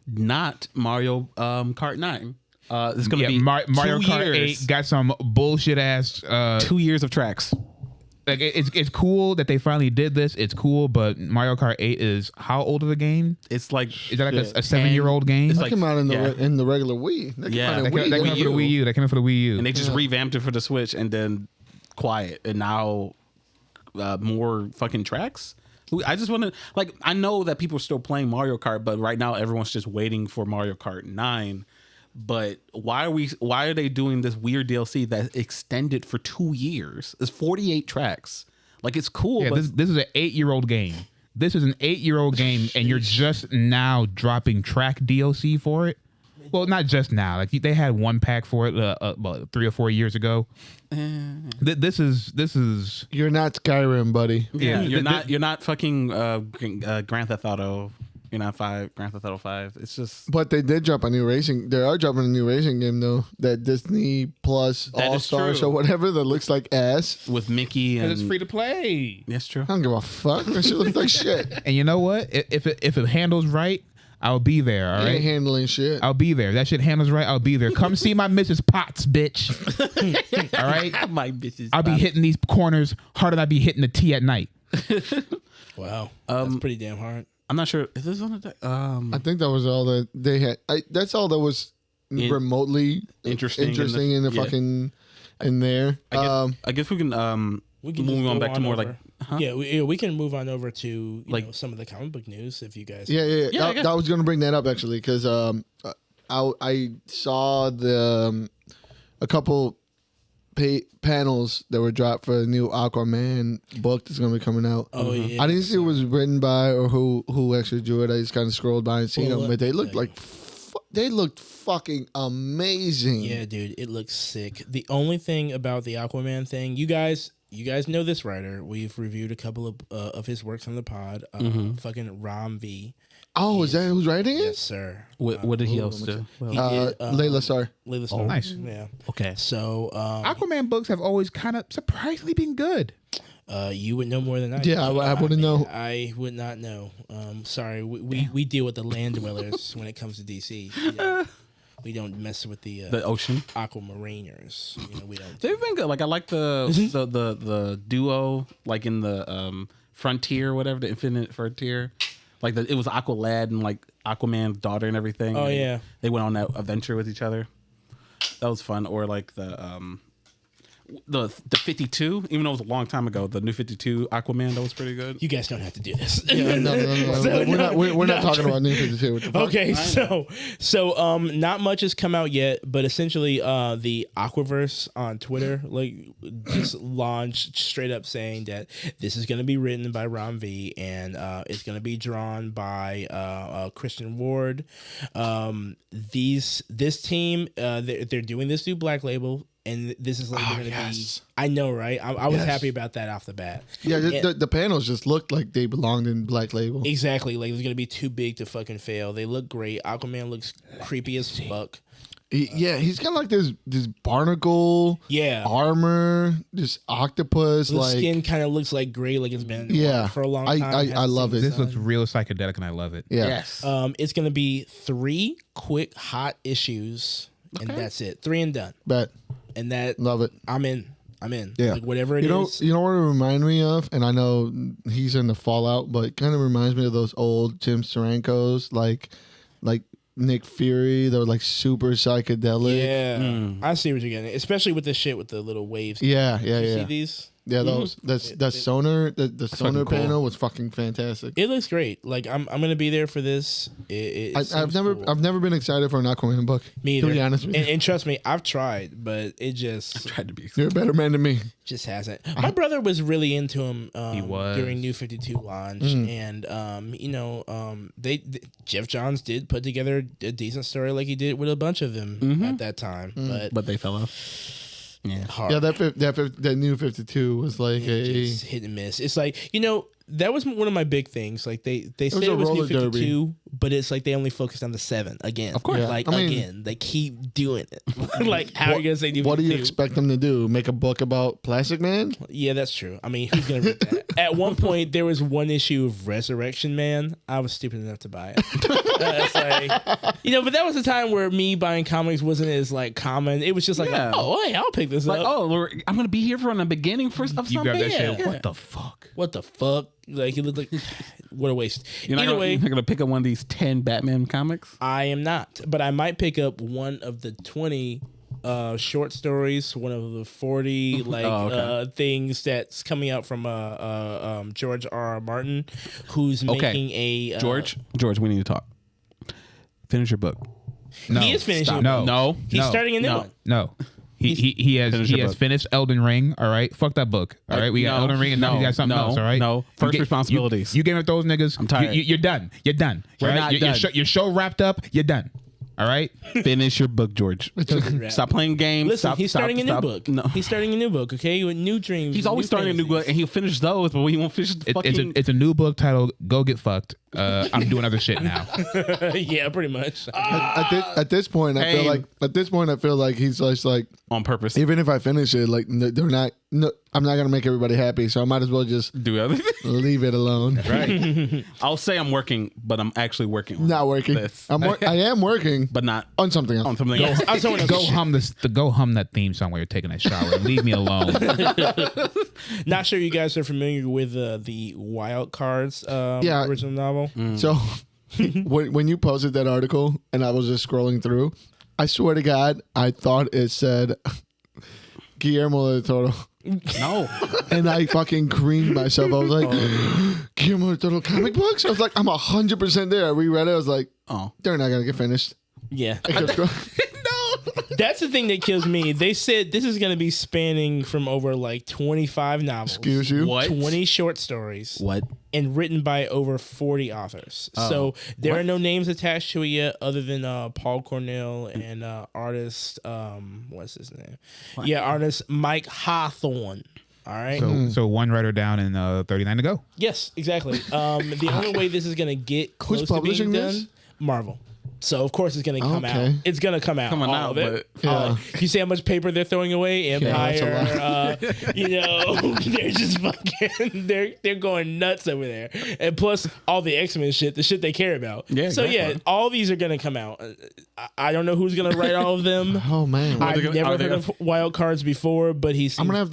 Not Mario Kart 9. It's gonna be Mario 2 Kart years. 8 got some bullshit ass. 2 years of tracks. Like it's cool that they finally did this. It's cool, but Mario Kart 8 is how old of a game? It's like Is that like a 7-year-old game? It's That like- came out in the yeah. in the regular Wii. That came Yeah. out in that Wii. came out for the Wii U. That came out for the Wii U. and they just revamped it for the Switch and then quiet and now more fucking tracks. I just want to I know that people are still playing Mario Kart, but right now everyone's just waiting for Mario Kart 9. But why are they doing this weird DLC that extended for 2 years? It's 48 tracks. Like it's cool, Yeah, but this is an 8-year-old game. This is an 8-year-old game, and you're just now dropping track DLC for it. Well, not just now. Like they had one pack for it about 3 or 4 years ago. This is You're not Skyrim, buddy. yeah, Yeah, you're not fucking Grand Theft Auto. You're not Grand Theft Auto 5. It's just But they did drop a new racing. They are dropping a new racing game though. That Disney Plus That All is Stars true. or whatever that looks like ass. with Mickey and because it's free to play. That's true. I don't give a fuck. That shit looks like shit. And you know what? If it handles right, I'll be there. All I ain't right. handling shit. I'll be there. That shit handles right. I'll be there. Come see my Mrs. Potts, bitch. All right. My bitches. I'll be hitting these corners harder than I be hitting the tee at night. Wow, that's pretty damn hard. I'm not sure. Is this on the deck? I think that was all that they had. That's all that was remotely Interesting in the yeah. fucking in there. I guess we can We can move just on go back to more over. like huh? Yeah, we can move on over to you Like- know, some of the comic book news if you guys. Yeah. Yeah, I was gonna bring that up actually because I saw the a couple panels that were dropped for the new Aquaman book that's gonna be coming out. Oh yeah. I didn't see it was written by or who actually drew it. I just kind of scrolled by and seen Well, them, but they looked yeah. like they looked fucking amazing. Yeah, dude, it looks sick. The only thing about the Aquaman thing, you guys know this writer. We've reviewed a couple of his works on the pod. Fucking Ram V. Oh, is that who's writing it? Yes, sir. What did he else do? He did, Layla Star. Layla Star. nice. Yeah. Okay. So, Aquaman books have always kind of surprisingly been good. you would know more than I do. Yeah, I wouldn't know. I would not know. Sorry, we deal with the land dwellers when it comes to DC. We don't mess with the ocean. aquamariners. We don't. They've been good. Like I like the duo, like in the Frontier, whatever, the Infinite Frontier. Like it was Aqualad and like Aquaman's daughter and everything. Oh, And yeah. They went on that adventure with each other. That was fun. Or like the the 52, even though it was a long time ago, the new 52 Aquaman, that was pretty good. You guys don't have to do this. Yeah, no. So, we're not talking about New 52. What the fuck? Okay, so not much has come out yet, but essentially the Aquaverse on Twitter just launched straight up saying that this is going to be written by Ron V and it's going to be drawn by Christian Ward. This team they're doing this new Black Label. And this is like they're gonna be. I know, right? I was happy about that off the bat. Yeah, the panels just looked like they belonged in Black Label. Exactly. Like it's gonna be too big to fucking fail. They look great. Aquaman looks creepy as fuck. He's got like this barnacle, armor, this octopus. The like skin kind of looks like gray, like it's been for a long time. I love it. This looks real psychedelic, and I love it. Yeah. Yes. It's gonna be 3 quick hot issues, and that's it. 3 and done. Bet. And that Love it. I'm in. Yeah. Like whatever it is. You know what it reminds me of? And I know he's in the Fallout, but it kind of reminds me of those old Jim Sterankos, like Nick Fury. They were like super psychedelic. Yeah. I see what you're getting. Especially with this shit with the little waves. Yeah. You see these? Yeah, those that sonar the sonar panel was fucking fantastic. It looks great. Like I'm gonna be there for this. I've never been excited for an Aquaman book. Me either. To be honest with you. And trust me, I've tried, but it just Tried to be. You're a better man than me. just hasn't. My brother was really into him. He was. During New 52 launch, and Jeff Johns did put together a decent story like he did with a bunch of them at that time, But they fell off. Yeah. hard. Yeah, that new 52 was like Just hit and miss. It's like, that was one of my big things. Like they said was a it was New roller 52, but it's like they only focused on the 7 again. Of course. Yeah. Like I mean- again, they keep doing it. Like how are you gonna say New 52? what do you expect them to do? Make a book about Plastic Man? Yeah, that's true. I mean, who's gonna read that? At one point, there was one issue of Resurrection Man. I was stupid enough to buy it. It's like, but that was a time where me buying comics wasn't as like common. It was just like, Yeah. hey, I'll pick this Like, up. I'm gonna be here from the beginning of You something. grab that shit. Yeah. What the fuck? What the fuck? Like, it looked like what a waste. You're Either way, gonna pick up one of these 10 Batman comics. I am not, but I might pick up one of the 20 short stories, one of the 40 things that's coming out from George R. Martin, who's making a George, we need to talk. Finish your book. No. He is finishing. No. He's No. starting a new one. No. He has finished Elden Ring. All right, fuck that book. All right, we got Elden Ring, and now he got something else. All right, First responsibilities. You Game of Thrones niggas. I'm tired. You're done. You're done. We're not done. Your show wrapped up. You're done. All right. Finish your book, George. Stop playing games. Listen, Stop, he's starting a new book. No. He's starting a new book, okay? With new dreams. He's always starting a new book, and he'll finish those, but he won't finish the fucking. It's a new book titled "Go Get Fucked." I'm doing other shit now. Yeah, pretty much. At this point, I feel like he's just like, on purpose. even if I finish it, like they're not. No, I'm not gonna make everybody happy, so I might as well just Do everything. leave it alone. Right. I'll say I'm working, but I'm actually working. On Not working. This. I am working, but not on something else. on something Yeah, else. I was someone Go hum that theme song while you're taking a shower. Leave me alone. Not sure you guys are familiar with the Wild Cards original novel. So when you posted that article and I was just scrolling through, I swear to God, I thought it said Guillermo del Toro. No. And I fucking creamed myself. I was like, Guillermo del Toro comic books? I was like, I'm 100% there. I reread it. I was like, they're not going to get finished. Yeah. I kept scrolling. That's the thing that kills me. They said this is going to be spanning from over like 25 novels. Excuse you? What? 20 short stories. What? And written by over 40 authors. So there are no names attached to it yet other than Paul Cornell and artist, what's his name? What? Yeah, artist Mike Hawthorne. All right. So one writer down and 39 to go. Yes, exactly. The only way this is going to get close to being publishing done, this? Marvel. So of course it's gonna come Okay. out. It's gonna come out. Coming all out, of it. but You see how much paper they're throwing away? Empire. that's They're just fucking. They're going nuts over there. And plus all the X-Men shit, the shit they care about. Yeah, So yeah, exactly. all these are gonna come out. I don't know who's gonna write all of them. Oh man, I've they never gonna- heard of Wild Cards before, but he's. I'm gonna have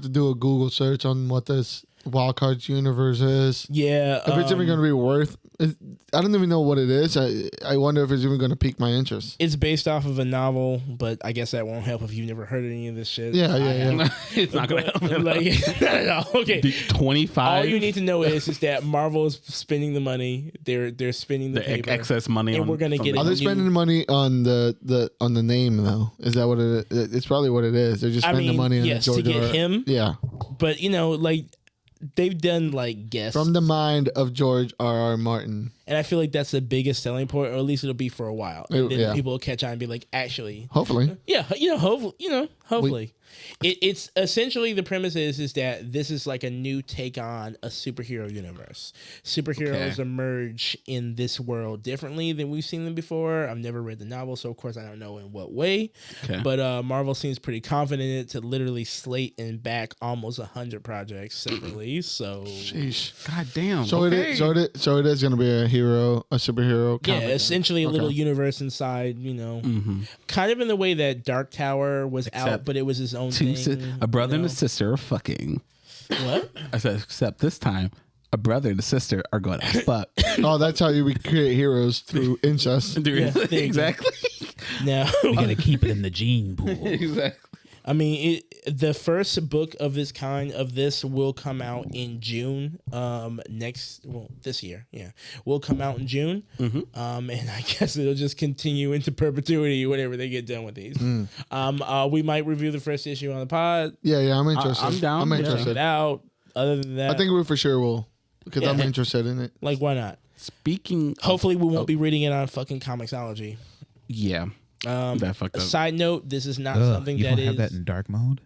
to do a Google search on what this Wild Cards universe is. Yeah. If it's even gonna be worth I don't even know what it is. I wonder if it's even going to pique my interest. It's based off of a novel, but I guess that won't help if you've never heard any of this shit. Yeah. It's not gonna help. Like, no, okay. 25. All you need to know is that Marvel is spending the money. They're spending the paper, excess money, and we're gonna get. Are they spending money on the name though? Is that what it is? It's probably what it is. They're just spending money on yes, the George to get him. Yeah. But like they've done like guests From the mind of George R.R. Martin. and I feel like that's the biggest selling point, or at least it'll be for a while. And then people will catch on and be like, actually, hopefully, yeah, hopefully. It's essentially the premise is that this is like a new take on a superhero universe. Superheroes emerge in this world differently than we've seen them before. I've never read the novel, so of course I don't know in what way. Okay. But Marvel seems pretty confident in it to literally slate and back almost 100 projects separately. So, sheesh, god damn. So it is going to be a superhero. Yeah, comic essentially a little universe inside. Kind of in the way that Dark Tower was out, but it was his own thing. A brother and a sister are fucking. What? I said, except this time, a brother and a sister are going to fuck. Oh, that's how you create heroes, through incest. Exactly. Now We gotta keep it in the gene pool. Exactly. I mean, the first book of this kind of this will come out in June. This year, will come out in June. And I guess it'll just continue into perpetuity whenever they get done with these. We might review the first issue on the pod. Yeah, I'm interested. I'm down. I'm Check interested. it out. Other than that, I think we for sure will, because I'm interested in it. like, why not? Speaking. Hopefully, we won't be reading it on fucking Comixology. Yeah. That fucked up. Side note: this is not something you that don't is. have that in dark mode?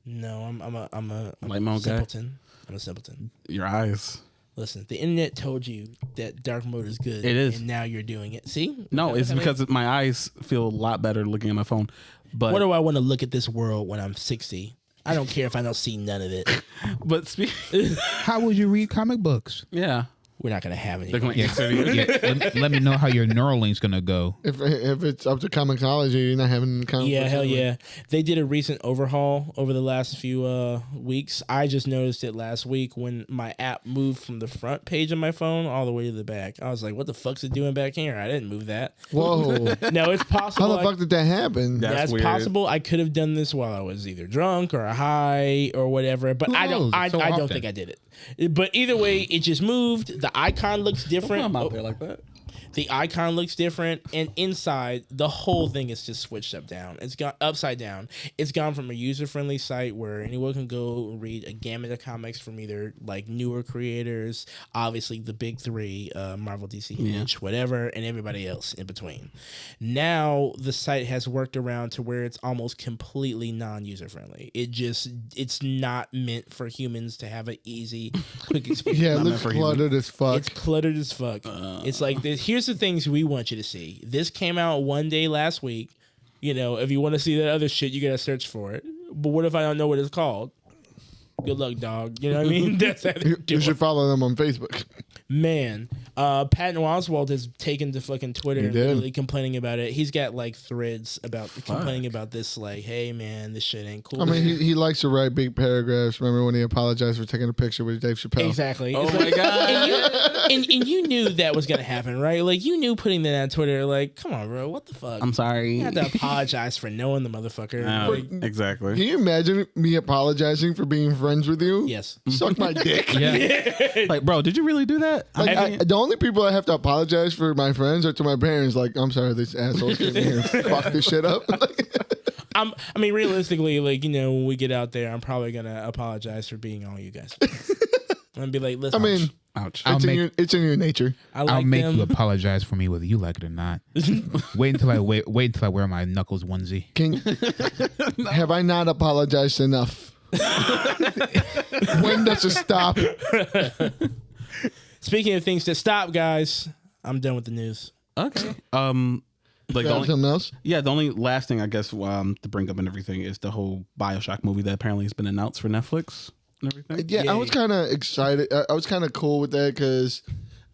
No, I'm a Light mode guy? simpleton. I'm a simpleton. Your eyes. Listen, the internet told you that dark mode is good. It is. And now you're doing it. See? No, it's because my eyes feel a lot better looking at my phone. But What do I want to look at this world when I'm 60? I don't care if I don't see none of it. but How would you read comic books? yeah. We're not going to have any. They're going to answer you. Let me know how your Neuralink's gonna go. If it's up to Comixology, you're not having comic Yeah, books hell anyway. yeah. They did a recent overhaul over the last few weeks. I just noticed it last week when my app moved from the front page of my phone all the way to the back. I was like, what the fuck's it doing back here? I didn't move that. Whoa. No, it's possible. How the fuck did that happen? That's weird. possible. I could have done this while I was either drunk or high or whatever, but Who I don't. knows? I So don't often. think I did it. But either way, it just moved. The icon looks different. I'm out there like that. The icon looks different, and inside the whole thing is just switched It's gone upside down. It's gone from a user-friendly site where anyone can go read a gamut of comics from either like newer creators, obviously the big three, Marvel, DC, Image, whatever, and everybody else in between. Now the site has worked around to where it's almost completely non-user-friendly. It's not meant for humans to have an easy, quick experience. Yeah, it looks cluttered as fuck. It's cluttered as fuck. It's like this. Here's the things we want you to see. This came out one day last week. If you want to see that other shit, you gotta search for it. But what if I don't know what it's called? Good luck, dog. You know what I mean? That's how they do You should it. follow them on Facebook. Man, Patton Oswalt has taken to fucking Twitter and did. literally complaining about it. He's got like threads about complaining about this. Like, hey man, this shit ain't cool. I mean, he likes to write big paragraphs. Remember when he apologized for taking a picture with Dave Chappelle? Exactly. Oh It's my like- God. and you knew that was gonna happen, right? Like you knew putting that on Twitter. Like, come on, bro, what the fuck? I'm sorry. You have to apologize for knowing the motherfucker. Like, Exactly. Can you imagine me apologizing for being friends with you? yes. Suck my dick. Yeah. Like, bro, did you really do that? Like, the only people I have to apologize for my friends are to my parents. Like, I'm sorry, these assholes came here and fucked this shit up. I mean, realistically, like, when we get out there, I'm probably gonna apologize for being all you guys. I'm gonna be like, I listen, mean, Ouch. it's in your nature. I like I'll make them. you apologize for me whether you like it or not. wait until I wear my knuckles onesie. Have I not apologized enough? When does it stop? Speaking of things to stop, guys, I'm done with the news. Okay. Like Got something else? the only last thing I guess to bring up and everything is the whole Bioshock movie that apparently has been announced for Netflix and everything. Yeah, I was kind of excited. I was kind of cool with that because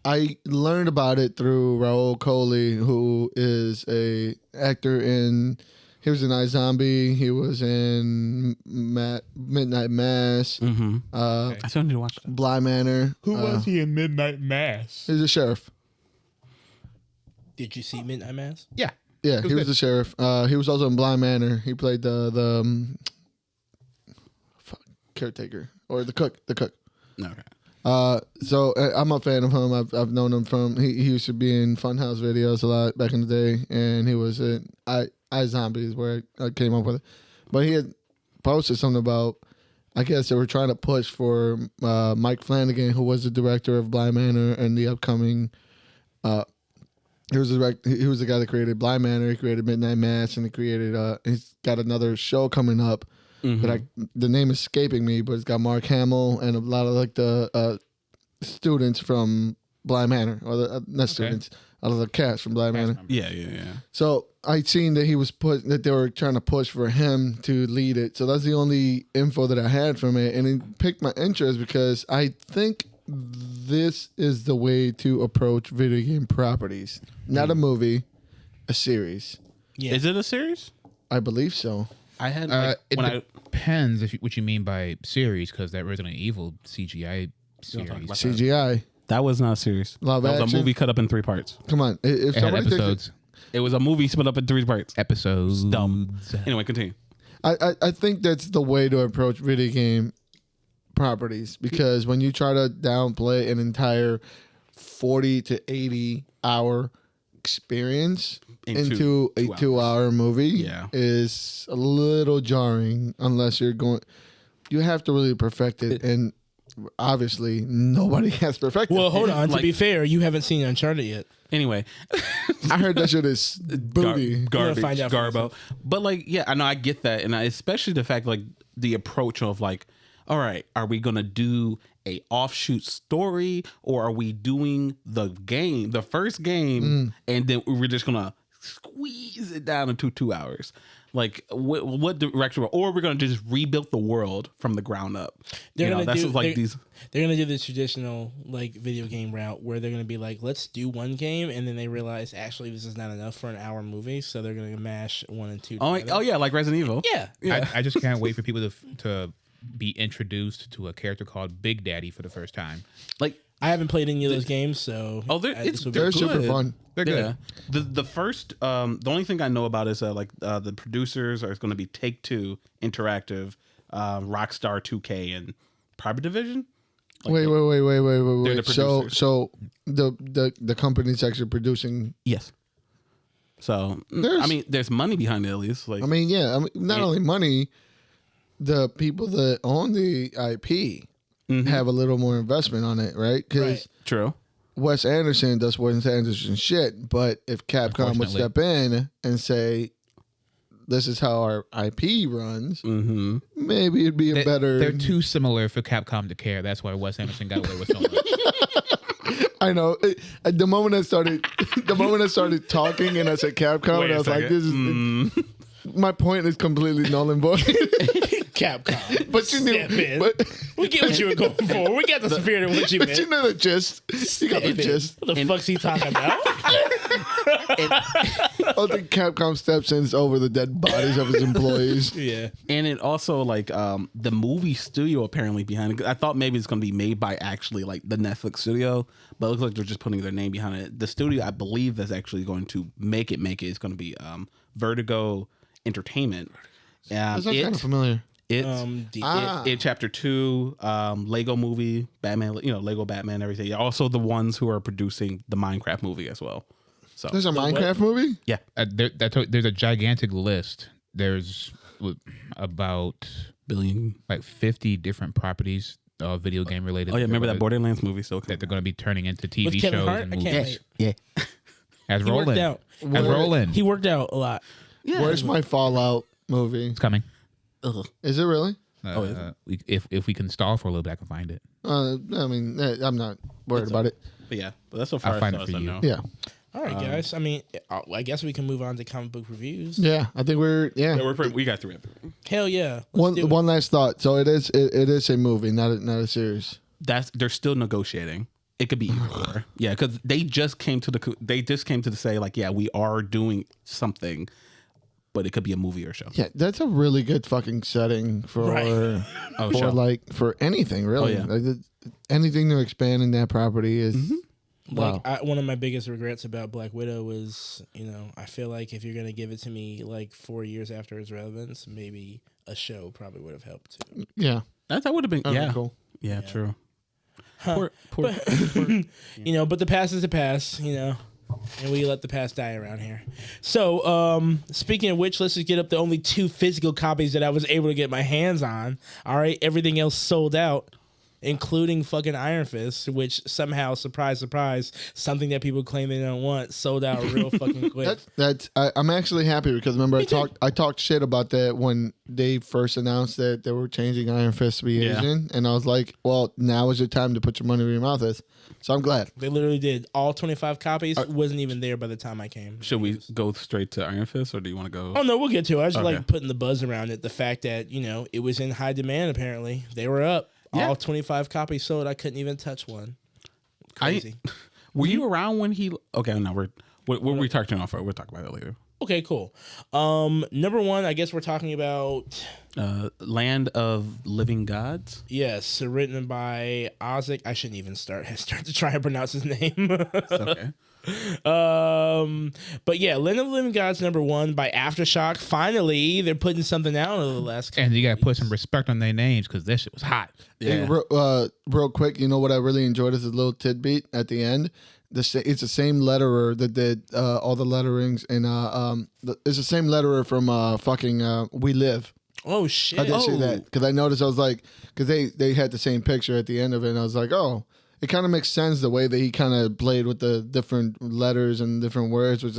I learned about it through Raul Coley, who is a actor in. He was in iZombie. He was in Midnight Mass. I still need to watch that. Bly Manor. he in Midnight Mass? He's a sheriff. Did you see Midnight Mass? Yeah. Yeah, he was good. the sheriff. He was also in Blind Manor. He played the caretaker or the cook. The cook. Okay. So I'm a fan of him. I've known him from he used to be in Funhouse videos a lot back in the day, and he was in I Zombies where I came up with it. But he had posted something about, I guess they were trying to push for Mike Flanagan, who was the director of Blind Manor and the upcoming. He was the guy that created Blind Manor. He created Midnight Mass, and he created. He's got another show coming up. But the name is escaping me. But it's got Mark Hamill and a lot of like the students from Blind Manor, or not students, out of the cast from Blind Manor. Yeah. So I seen that that they were trying to push for him to lead it. So that's the only info that I had from it, and it piqued my interest because I think this is the way to approach video game properties. Not a movie, a series. Yeah. Is it a series? I believe so. I had It depends what you mean by series, because that Resident Evil CGI series. talk about CGI. that was not a series. Live That was a action? movie cut up in 3 parts. Come on. If It had somebody takes it, episodes. It was a movie split up in 3 parts. Episodes. Dumb. Anyway, continue. I think that's the way to approach video game properties, because when you try to downplay an entire 40 to 80 hour experience into a 2 hour movie Yeah. is a little jarring unless you have to really perfect it, and obviously nobody has perfected Well, it. hold on. To Like- be fair, you haven't seen Uncharted yet. Anyway, I heard that shit is booty. garbage, find out for garbo. But like, yeah, I know, I get that, and especially the fact, like, the approach of like, all right, are we gonna do a offshoot story, or are we doing the first game, and then we're just gonna squeeze it down into 2 hours? Like, what direction? Or we're gonna just rebuild the world from the ground up. They're gonna that's do- just like they're- these. They're gonna do the traditional like video game route where they're gonna be like, let's do one game, and then they realize actually this is not enough for an hour movie, so they're gonna mash 1 and 2 together. Oh yeah, like Resident Evil. Yeah. I just can't wait for people to be introduced to a character called Big Daddy for the first time. Like, I haven't played any of those games, so it's this will be They're good. super fun. They're good. Yeah. The first the only thing I know about is the producers are going to be Take-Two Interactive, Rockstar 2K, and Private Division. Like Wait. the So producers. the company's actually producing. Yes. So there's money behind it at least. Like, Not only money, the people that own the IP have a little more investment on it, right? Because Right. true. Wes Anderson does Wes Anderson shit, but if Capcom would Unfortunately. step in and say, "This is how our IP runs," maybe it'd be a better. They're too similar for Capcom to care. That's why Wes Anderson got away with so much. I know. The moment I started talking, and I said Capcom, Wait and a I was like, second. "This is." My point is completely null and void. Capcom. But you knew. Step in. But, We get what you were going for. We got the spirit of what you but meant. you know the gist. You got the Step in. gist. What the fuck's he talking about? I think Capcom steps in over the dead bodies of his employees. Yeah. And it also like the movie studio apparently behind it. I thought maybe it's going to be made by actually like the Netflix studio, but it looks like they're just putting their name behind it. The studio I believe that's actually going to make it is going to be Vertigo Entertainment. That sounds kind of familiar. It Chapter 2, Lego movie, Batman, Lego Batman, everything. Also the ones who are producing the Minecraft movie as well. So There's a Minecraft movie? yeah. There's a gigantic list. There's about Billion. like 50 different properties, video game related. Oh yeah, remember that Borderlands movie still that they're going to be turning into TV With Kevin shows Hart? and I movies. can't wait. Yeah. As He worked Roland. out. As Roland. He worked out a lot. Yeah. Where's my Fallout movie? It's coming. Ugh. Is it really? If we can stall for a little bit, I can find it. I'm not worried about it. But yeah, but that's so far I'll find as it for I you. know. Yeah. All right, guys. I mean, I guess we can move on to comic book reviews. Yeah. I think We got through it. Hell yeah. Let's do it. One last thought. So it is a movie, not a series. They're still negotiating. It could be either or. Yeah, because they just came to say like, yeah, we are doing something, but it could be a movie or show. Yeah, that's a really good fucking setting for Right. for show. for anything really. Oh, yeah. Like, anything to expand in that property is Wow. One of my biggest regrets about Black Widow was, I feel like if you're gonna give it to me like 4 years after its relevance, maybe a show probably would have helped too. Yeah. That would have been That'd be yeah. cool. Yeah, true. But the past is the past, and we let the past die around here. So, speaking of which, let's just get up the only 2 physical copies that I was able to get my hands on. All right, everything else sold out, including fucking Iron Fist, which somehow, surprise, surprise, something that people claim they don't want, sold out real fucking quick. I'm actually happy because remember I talked shit about that when they first announced that they were changing Iron Fist to be Asian, and I was like, well, now is your time to put your money where your mouth is. So I'm glad They literally did. All 25 copies wasn't even there by the time I came. Should we go straight to Iron Fist, or do you want to go? Oh no, we'll get to it. I just Okay. like putting the buzz around it. The fact that it was in high demand. Apparently, they were up. Yeah. All 25 copies sold. I couldn't even touch one. Crazy. Were you around when he? Okay, no, what were we talking about? We'll talk about that later. Okay, cool. Number 1, I guess we're talking about Land of Living Gods. yes, written by Isaac. I shouldn't even start to try and pronounce his name. Okay. But yeah, Land of the Living Gods number 1 by Aftershock. Finally, they're putting something out over the last couple And you gotta put some respect on their names because that shit was hot. Hey, Yeah. real quick, you know what I really enjoyed is a little tidbit at the end. It's the same letterer that did all the letterings, and it's the same letterer from We Live. Oh shit! I did see that because I noticed. I was like, because they had the same picture at the end of it, and I was like, oh, it kind of makes sense the way that he kind of played with the different letters and different words, which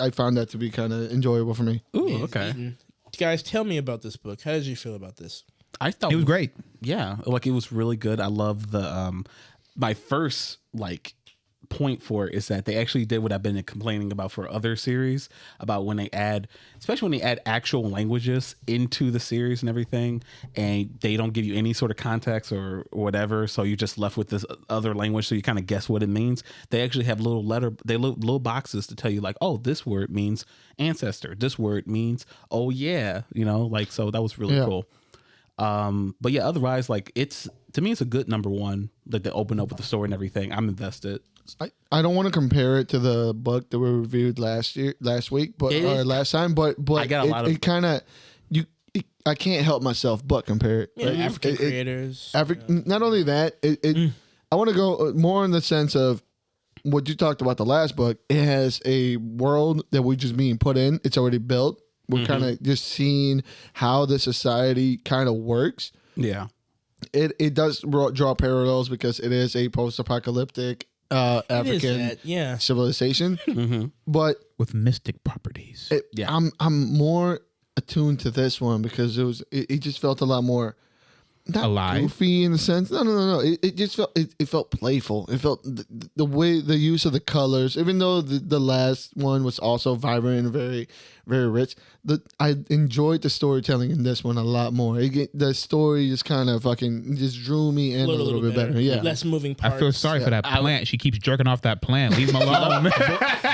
I found that to be kind of enjoyable for me. Ooh, Man's okay. eating. Guys, tell me about this book. How did you feel about this? I thought It was great. Yeah, like it was really good. I love the my first point for it is that they actually did what I've been complaining about for other series about when they add, especially when they add actual languages into the series and everything, and they don't give you any sort of context or whatever, so you're just left with this other language, so you kind of guess what it means. They actually have little boxes to tell you like, oh, this word means ancestor, this word means so that was really cool. But yeah, otherwise, to me, it's a good number 1. Like they open up with the story and everything. I'm invested. I don't want to compare it to the book that we reviewed last week, but or last time, but I got a lot of it kind of I can't help myself but compare it. Yeah, Like, African creators. Not only that, I want to go more in the sense of what you talked about the last book. It has a world that we just being put in. It's already built. We're kind of just seeing how the society kind of works. Yeah. It does draw parallels because it is a post-apocalyptic African civilization, but With mystic properties. I'm more attuned to this one because it just felt a lot more not alive, goofy in a sense. No. It just felt it felt playful. It felt the way the use of the colors, even though the last one was also vibrant and very, very rich. I enjoyed the storytelling in this one a lot more. The story just kind of just drew me in a little bit better. Yeah, Less moving parts. I feel sorry for that plant. She keeps jerking off that plant. Leave him alone.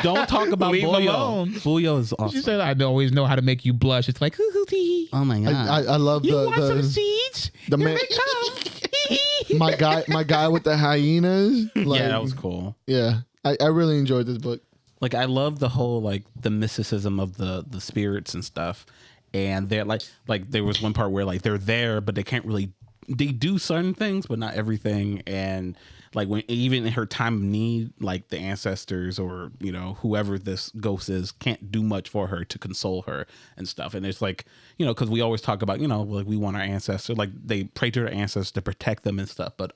Don't talk about Leave him Boyo. alone. Boyo is awesome. She said, "I always know how to make you blush." It's like, Oh my god. I love you want some seeds? the man. my guy with the hyenas. Yeah, that was cool. Yeah, I really enjoyed this book. Like I love the whole the mysticism of the spirits and stuff. And they're like there was one part where they're there, but they can't really. They do certain things, but not everything. And when even in her time of need, the ancestors or whoever this ghost is can't do much for her to console her and stuff. And it's because we always talk about we want our ancestors, they pray to their ancestors to protect them and stuff. But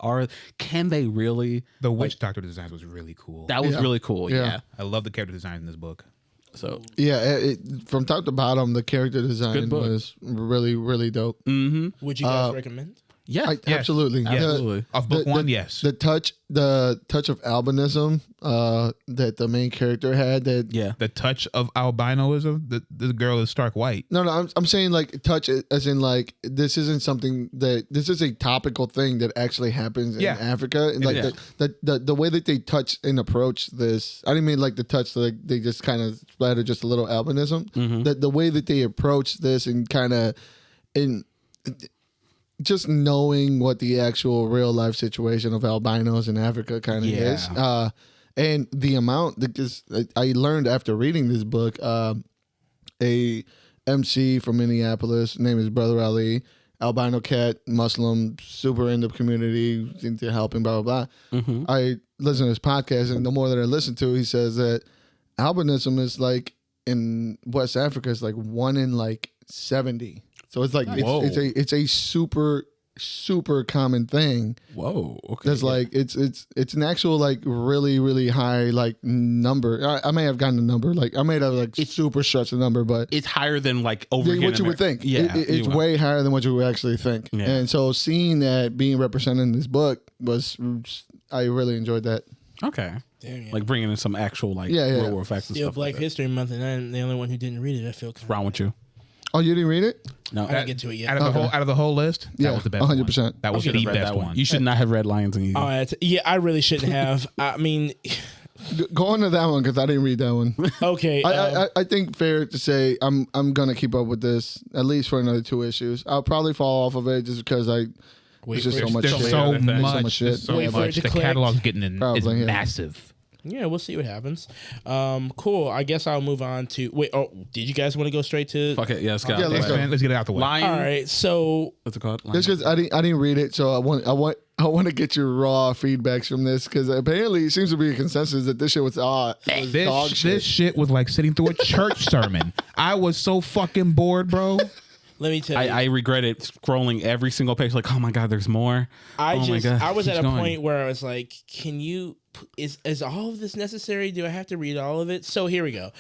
can they really? The witch doctor design was really cool. That was really cool. Yeah. I love the character design in this book. So yeah, from top to bottom, the character design was really, really dope. Mm-hmm. Would you guys recommend? Yeah, absolutely. Absolutely. Of book 1, yes. The touch of albinism that the main character had. The touch of albinoism. The girl is stark white. No, I'm saying touch as in this isn't something this is a topical thing that actually happens in Africa. And the way that they touch and approach this, I didn't mean the touch they just kind of splatter just a little albinism. Mm-hmm. The way that they approach this and kind of just knowing what the actual real life situation of albinos in Africa kind of is, And the amount because I learned after reading this book, a MC from Minneapolis, name is Brother Ali, albino cat, Muslim, super into community, into helping, blah blah blah. I listen to his podcast, and the more that I listen to, he says that albinism is like in West Africa is like 1 in like 70. So it's like it's a super common thing. Whoa. Okay. That's like it's an actual like really really high like number. I may have gotten a number like I may have like super stretched the number, but It's higher than like over here what in you would America. think. Yeah, It's way higher than what you would actually think. Yeah. And so seeing that being represented in this book was I really enjoyed that. Okay. Damn, yeah. Like bringing in some actual like Yeah, yeah. real world facts and Still stuff. Black like that. History Month, and I'm the only one who didn't read it. I feel What's wrong with you? Oh, you didn't read it? No. I didn't get to it yet. Out of the whole list, that Yeah, was the best 100%. one. That was You the should have read best that one. You should not have read Lions and Eagles. Yeah, I really shouldn't have. I mean, Go on to that one because I didn't read that one. okay. I think fair to say I'm gonna keep up with this at least for another 2 issues. I'll probably fall off of it just because Wait there's just for so it. much There's shit. so There's much. shit. There's so Wait for it much. to The click. catalog's getting is Probably, yeah. massive. Yeah, we'll see what happens. Cool. I guess I'll move on to wait. Oh, did you guys want to go straight to? Fuck it. Yeah, let's go. Yeah, let's go. Man, let's get it out the way. Lion. All right. So What's it called? Just because I didn't read it, so I want to get your raw feedbacks from this because apparently it seems to be a consensus that this shit was dog shit. This shit was like sitting through a church sermon. I was so fucking bored, bro. let me tell you. I regretted scrolling every single page. Like, oh my god, there's more. I Oh my just God, I was keeps at a going. point where I was like, can you is all of this necessary? Do I have to read all of it? So here we go.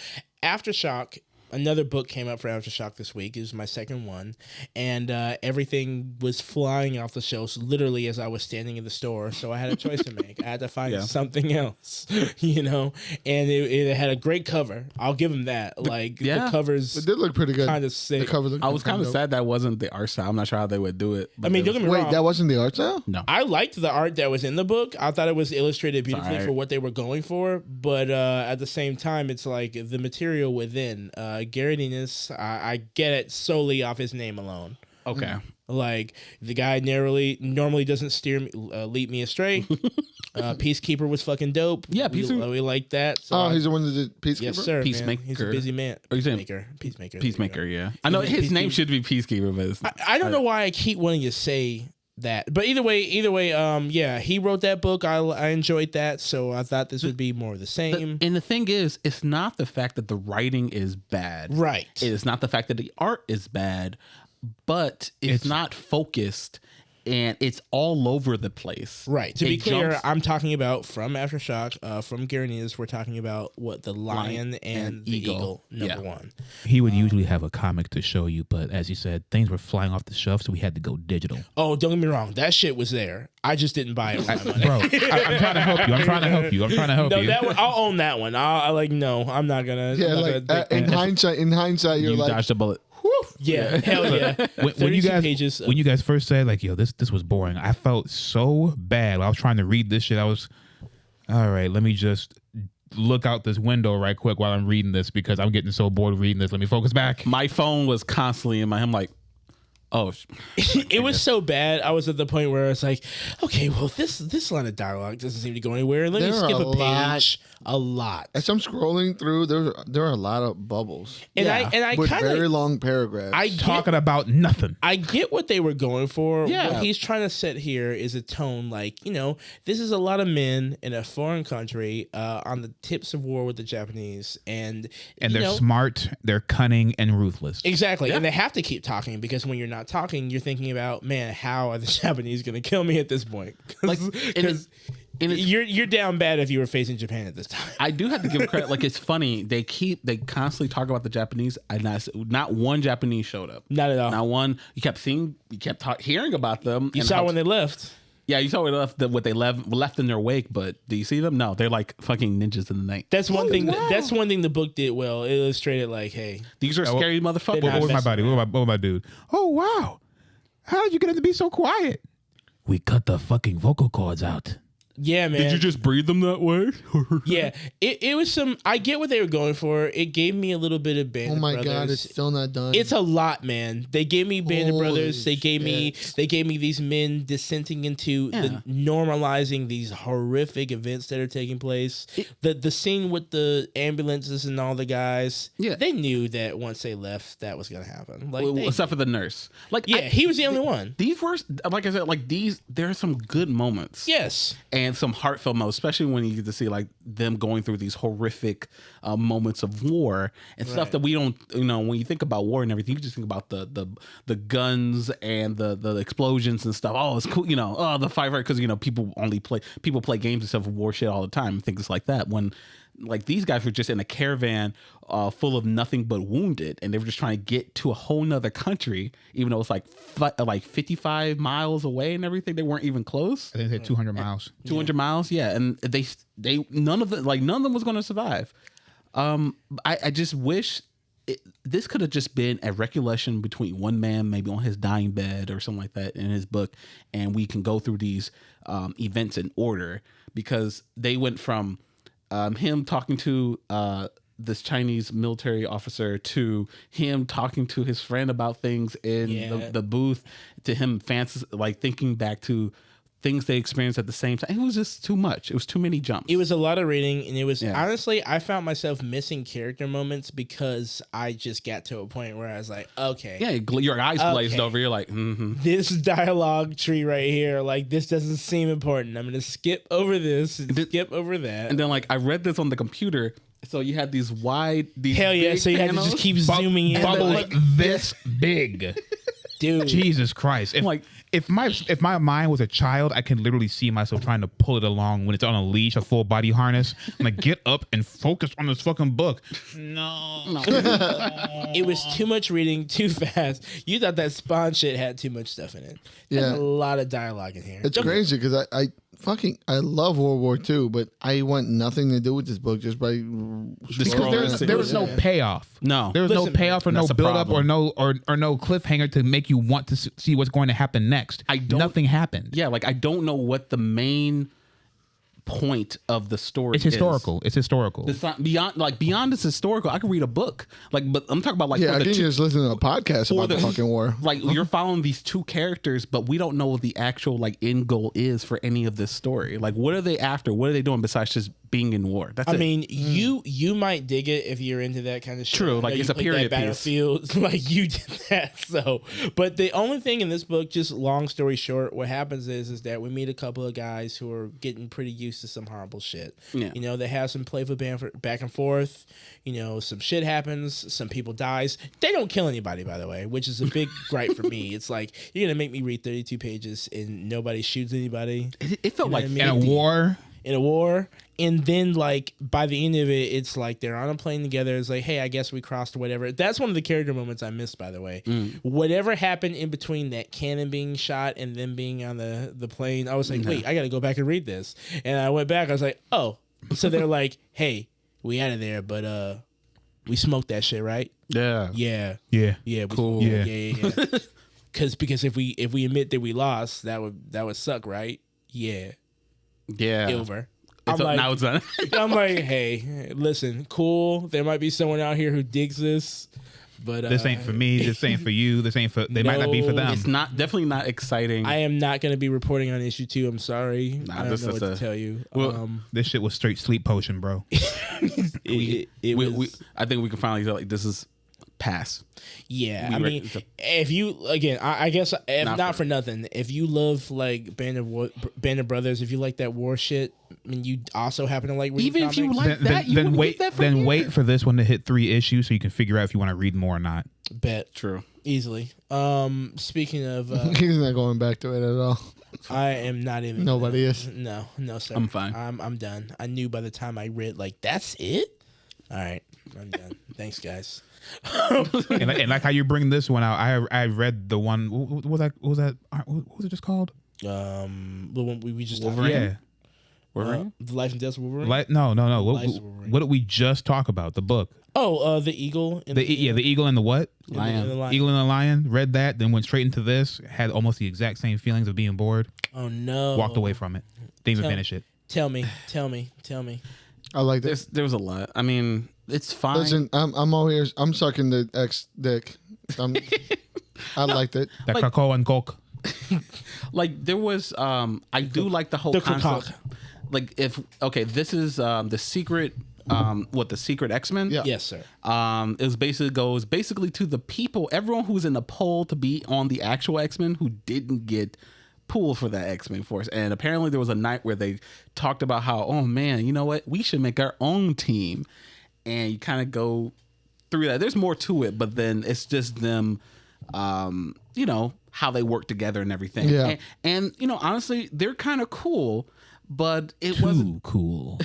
Aftershock, another book came out for Aftershock this week. It was my second one, and everything was flying off the shelves literally as I was standing in the store. So I had a choice to make. I had to find something else, you know. And it had a great cover. I'll give them that. Like the covers It did look pretty good. kind of sick. The cover looked I was kind of dope. sad that wasn't the art style. I'm not sure how they would do it. but I mean, it don't was- get me Wait, wrong. that wasn't the art style? no. I liked the art that was in the book. I thought it was illustrated beautifully alright. for what they were going for. But at the same time, it's like the material within. Garrett Ennis, I get it solely off his name alone. Okay. Like the guy normally doesn't steer me, lead me astray. Peacekeeper was fucking dope. Yeah, we like that. So Oh, he's the one that did Peacekeeper? yes, sir. man. He's a Peacemaker. busy man. Are you saying- Peacemaker. Peacemaker. Peacemaker, yeah. I know his name should be Peacekeeper, but it's not. I don't know why I keep wanting to say that, but either way, yeah, he wrote that book. I enjoyed that, so I thought this would be more of the same. And the thing is, it's not the fact that the writing is bad. Right. It is not the fact that the art is bad, but it's not focused and it's all over the place. Right. To It be clear, jumps- I'm talking about from Aftershock, from Guarantees, we're talking about what the lion and the eagle, number one. He would usually have a comic to show you, but as you said, things were flying off the shelf, so we had to go digital. Oh, don't get me wrong. That shit was there. I just didn't buy it with my money. Bro, I'm trying to help you. I'm trying to help you. I'm trying to help No, you. that one, I'll own that one. No, I'm not gonna. Yeah, I'm not like gonna take in that. hindsight, you're You like, dodged a bullet. Yeah, hell yeah. when you 32 guys pages of- when you guys first said like, yo, this was boring, I felt so bad. I was trying to read this shit. I was, all right, let me just look out this window right quick while I'm reading this because I'm getting so bored reading this. Let me focus back. My phone was constantly in my I'm like, it was so bad. I was at the point where I was like, okay, well, this line of dialogue doesn't seem to go anywhere. Let me There are skip a a page. lot. A lot. as I'm scrolling through, there are a lot of bubbles And I with kind very of long paragraphs. Talking about nothing. I get what they were going for. Yeah. What he's trying to set here is a tone like, you know, this is a lot of men in a foreign country on the tips of war with the Japanese. And you They're know, smart, they're cunning, and ruthless. exactly. And they have to keep talking because when you're not talking, you're thinking about, man, how are the Japanese going to kill me at this point? like, Because you're down bad if you were facing Japan at this time. I do have to give credit. Like, it's funny. They constantly talk about the Japanese, and not one Japanese showed up. Not at all. Not one. You kept hearing about them. You saw when they left. Yeah, you saw what they left in their wake. But do you see them? No, they're like fucking ninjas in the night. That's one thing. That's one thing the book did well. It illustrated like, hey, These are scary motherfuckers. They're What was my messing buddy? What was my dude? Oh wow! How did you get him to be so quiet? We cut the fucking vocal cords out. Yeah, man. Did you just breed them that way? Yeah, it was some. I get what they were going for. It gave me a little bit of Band Oh of my Brothers. god, it's still not done. It's a lot, man. They gave me Band of Holy Brothers. They gave shit. me these men dissenting into the normalizing these horrific events that are taking place. The scene with the ambulances and all the guys. Yeah. They knew that once they left, that was gonna happen. Like, Except for the nurse. Like, yeah, he was the only one. These were, like I said, like these. There are some good moments. Yes. And some heartfelt moments, especially when you get to see like them going through these horrific moments of war and stuff that we don't, when you think about war and everything, you just think about the guns and the explosions and stuff. Oh, it's cool, the firefight, because people play games and stuff of war shit all the time and things like that. When like these guys were just in a caravan full of nothing but wounded, and they were just trying to get to a whole nother country, even though it's like 55 miles away and everything. They weren't even close. I think they said 200 miles. 200 miles, yeah, and they none of them was going to survive. I just wish this could have just been a recollection between one man, maybe on his dying bed or something like that in his book, and we can go through these events in order, because they went from him talking to this Chinese military officer to him talking to his friend about things in the booth, to him thinking back to things they experienced at the same time. It was just too much. It was too many jumps. It was a lot of reading, and it was honestly, I found myself missing character moments because I just got to a point where I was like, okay. Yeah, your eyes glazed over. You're like, This dialogue tree right here, like, this doesn't seem important. I'm going to skip over this and skip over that. And then, like, I read this on the computer. So you had these Hell yeah, big so you had to panels. just keep zooming in. Bubbles this big. Dude. Jesus Christ. If my mind was a child, I can literally see myself trying to pull it along when it's on a leash, a full body harness. I'm like, get up and focus on this fucking book. No. It was too much reading too fast. You thought that Spawn shit had too much stuff in it. There's a lot of dialogue in here. It's crazy because I love World War II, but I want nothing to do with this book just by Because there was no payoff. No. There was no payoff or no That's the build up or problem. no cliffhanger to make you want to see what's going to happen next. Nothing happened. Yeah, like, I don't know what the main point of the story It's historical. is. It's historical. It's not beyond this historical. I could read a book. Like, but I'm talking about like I for the can two, just listen to a podcast for about the fucking war. like you're following these two characters, but we don't know what the actual like end goal is for any of this story. Like, what are they after? What are they doing besides just being in war? That's it. I mean, you might dig it if you're into that kind of shit. True, I know like, you it's a played period that piece. Battlefield, like you did that. So, but the only thing in this book, just long story short, what happens is that we meet a couple of guys who are getting pretty used to some horrible shit. Yeah. They have some playful back and forth. Some shit happens. Some people dies. They don't kill anybody, by the way, which is a big gripe for me. It's like, you're gonna make me read 32 pages and nobody shoots anybody. It felt like what I mean? In a war. And then, like, by the end of it, it's like they're on a plane together. It's like, hey, I guess we crossed or whatever. That's one of the character moments I missed, by the way. Whatever happened in between that cannon being shot and them being on the plane, I was like, wait, I got to go back and read this. And I went back. I was like, oh. So they're like, hey, we out of there, but we smoked that shit, right? yeah. Yeah. Yeah. Yeah. Cool. Yeah. Because if we admit that we lost, that would suck, right? Yeah. Over. Now it's done. I'm like, hey, listen, cool. There might be someone out here who digs this, but This ain't for me. This ain't for you. This ain't for. They might not be for them. It's definitely not exciting. I am not going to be reporting on issue 2. I'm sorry. I don't know what to tell you. This shit was straight sleep potion, bro. It was. I think we can finally tell, like, this is pass. Yeah, I mean, if you I guess if not for nothing, if you love like Band of Brothers, if you like that war shit, I mean, you also happen to like reading Even if you comics, like that, you wouldn't get that for years. wait for this one to hit 3 issues so you can figure out if you want to read more or not. bet True. easily. Speaking of, He's not going back to it at all. I am not even. Nobody is. No, sir. I'm fine. I'm done. I knew by the time I read, like, that's it. All right, I'm done. Thanks, guys. and like how you bring this one out, I read the one. What was that? What was it just called? The one we just talked Wolverine. about. Yeah. Wolverine? The Life and Death of Wolverine. No. Lies of Wolverine. What did we just talk about? The book. Oh, the eagle. And The eagle and the what? Lion. and the lion. Eagle and the lion. Read that, then went straight into this. Had almost the exact same feelings of being bored. Oh no. Walked away from it. Didn't even finish it. Tell me. I like this. There was a lot. I mean, it's fine. Listen, I'm all here. I'm sucking the ex dick. I liked it. That Krakow and Coke. Like there was I do like the whole The concept. cock. Like this is the secret the secret X-Men? Yeah. Yes, sir. It goes basically to the people, everyone who's in the poll to be on the actual X-Men who didn't get pulled for that X-Men force. And apparently there was a night where they talked about how, oh man, you know what? We should make our own team. And you kind of go through that. There's more to it, but then it's just them how they work together and everything. Yeah. And honestly, they're kind of cool, but it Too wasn't cool.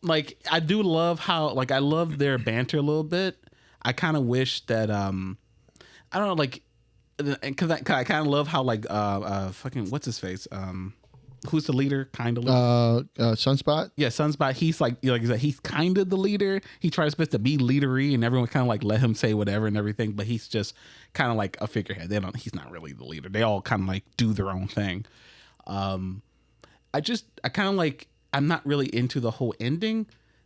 like, I do love how, like, I love their banter a little bit. I kind of wish that I don't know, like, because I kind of love how, like, fucking what's his face, who's the leader, kind of Sunspot. yeah, Sunspot. He's like he's kind of the leader. He tries his best to be leadery, and everyone kind of like let him say whatever and everything. But he's just kind of like a figurehead. He's not really the leader. They all kind of like do their own thing. I kind of like. I'm not really into the whole ending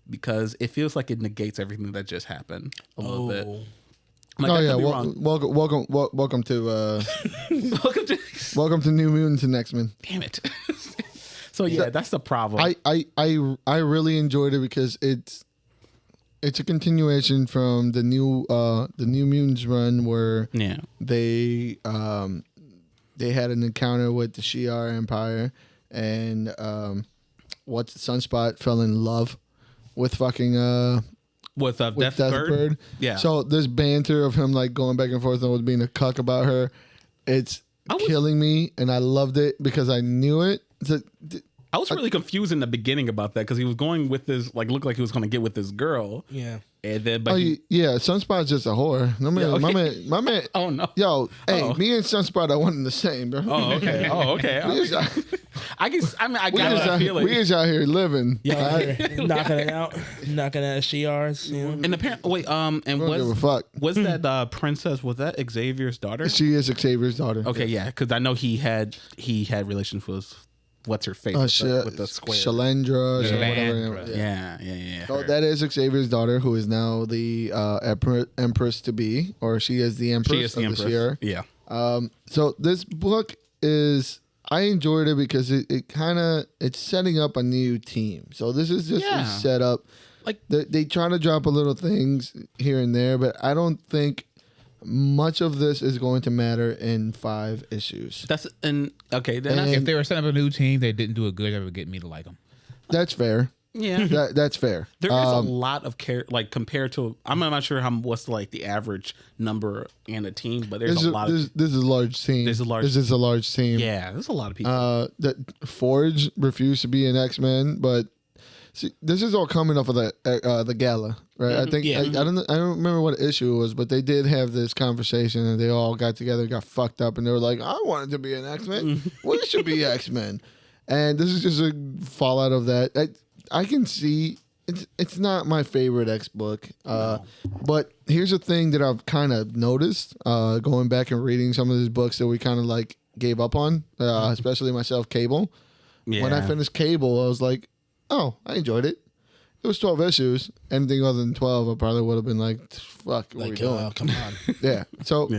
because it feels like it negates everything that just happened a little bit. Like, Oh I yeah, could be wrong. welcome to Welcome to welcome to New Mutants and X-Men. damn it. So yeah, that's the problem. I really enjoyed it because it's a continuation from the New Mutants run where yeah. they had an encounter with the Shi'ar Empire and Sunspot fell in love with fucking With with Death Deathbird. Bird. Yeah. So this banter of him like going back and forth and was being a cuck about her, it's killing me, and I loved it because I knew it. I was really confused in the beginning about that because he was going with this, like, looked like he was going to get with this girl. Yeah. And then, but Sunspot's just a whore. No man, okay. my man. Oh, no. Yo, hey, Oh. me and Sunspot are one and the same, bro. Oh, okay. Oh, okay. We just, I got that feeling. we just out here living. Yeah. Knocking it out. Knocking out Shi'ars. You know? And apparently, wait, and I don't give a fuck. was that princess? Was that Xavier's daughter? She is Xavier's daughter. Okay, yeah, because I know he had relations with what's her face with the square. Shalendra, whatever. Yeah. So her. that is Xavier's daughter, who is now the empress to be, or she is the empress. She is the of empress. Shi'ar. Yeah. So this book is, I enjoyed it because it's setting up a new team. So this is just a setup. Like, they try to drop a little things here and there, but I don't think much of this is going to matter in 5 issues. If they were setting up a new team, they didn't do a good job of getting me to like them. That's fair. Yeah. That's fair. There is a lot of like compared to, I'm not sure what's like the average number in a team, but there's a lot of. This is a large team. There's a large. This is a large team. Yeah, there's a lot of people. That Forge refused to be an X-Men, but see, this is all coming off of the gala, right? I think I don't remember what issue it was, but they did have this conversation and they all got together, got fucked up, and they were like, "I wanted to be an X-Men. We should be X-Men." And this is just a fallout of that. I can see it's not my favorite X book, but here's a thing that I've kind of noticed going back and reading some of these books that we kind of like gave up on, especially myself, Cable. Yeah. When I finished Cable, I was like, oh, I enjoyed it. It was 12 issues. Anything other than 12, I probably would have been like, fuck, what are we doing? Come on. Yeah. So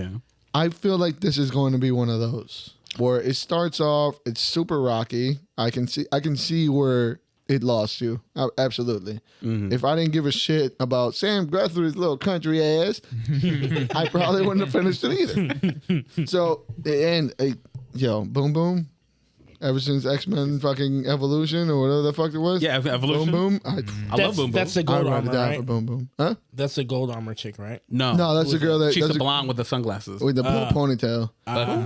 I feel like this is going to be one of those where it starts off, it's super rocky. I can see where it lost you. Absolutely. Mm-hmm. If I didn't give a shit about Sam Guthrie's little country ass, I probably wouldn't have finished it either. So, and boom, boom. Ever since X-Men fucking Evolution or whatever the fuck it was. Yeah, Evolution. Boom, boom. I love Boom Boom. That's the I'd gold rather armor, die right? for Boom Boom. Huh? That's the gold armor chick, right? No, that's the girl that... she's that's the blonde with the sunglasses. with the blue ponytail.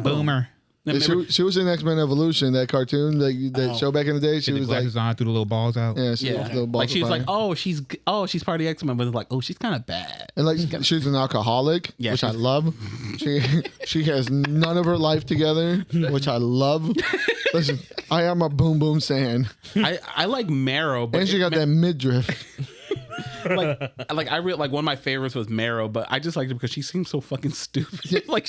Boomer. Yeah, she was in X-Men Evolution, that cartoon, that show back in the day. She Get the was like... glasses on, threw the little balls out. Yeah, she was little balls Like she's of like, fire. she's part of the X-Men, but it's like, she's kind of bad. And like she's an alcoholic, Yeah, which I love. She has none of her life together, which I love. Listen, I am a boom boom fan. I like Marrow, but And she got that midriff. like I really like one of my favorites was Marrow, but I just liked it because she seems so fucking stupid. Like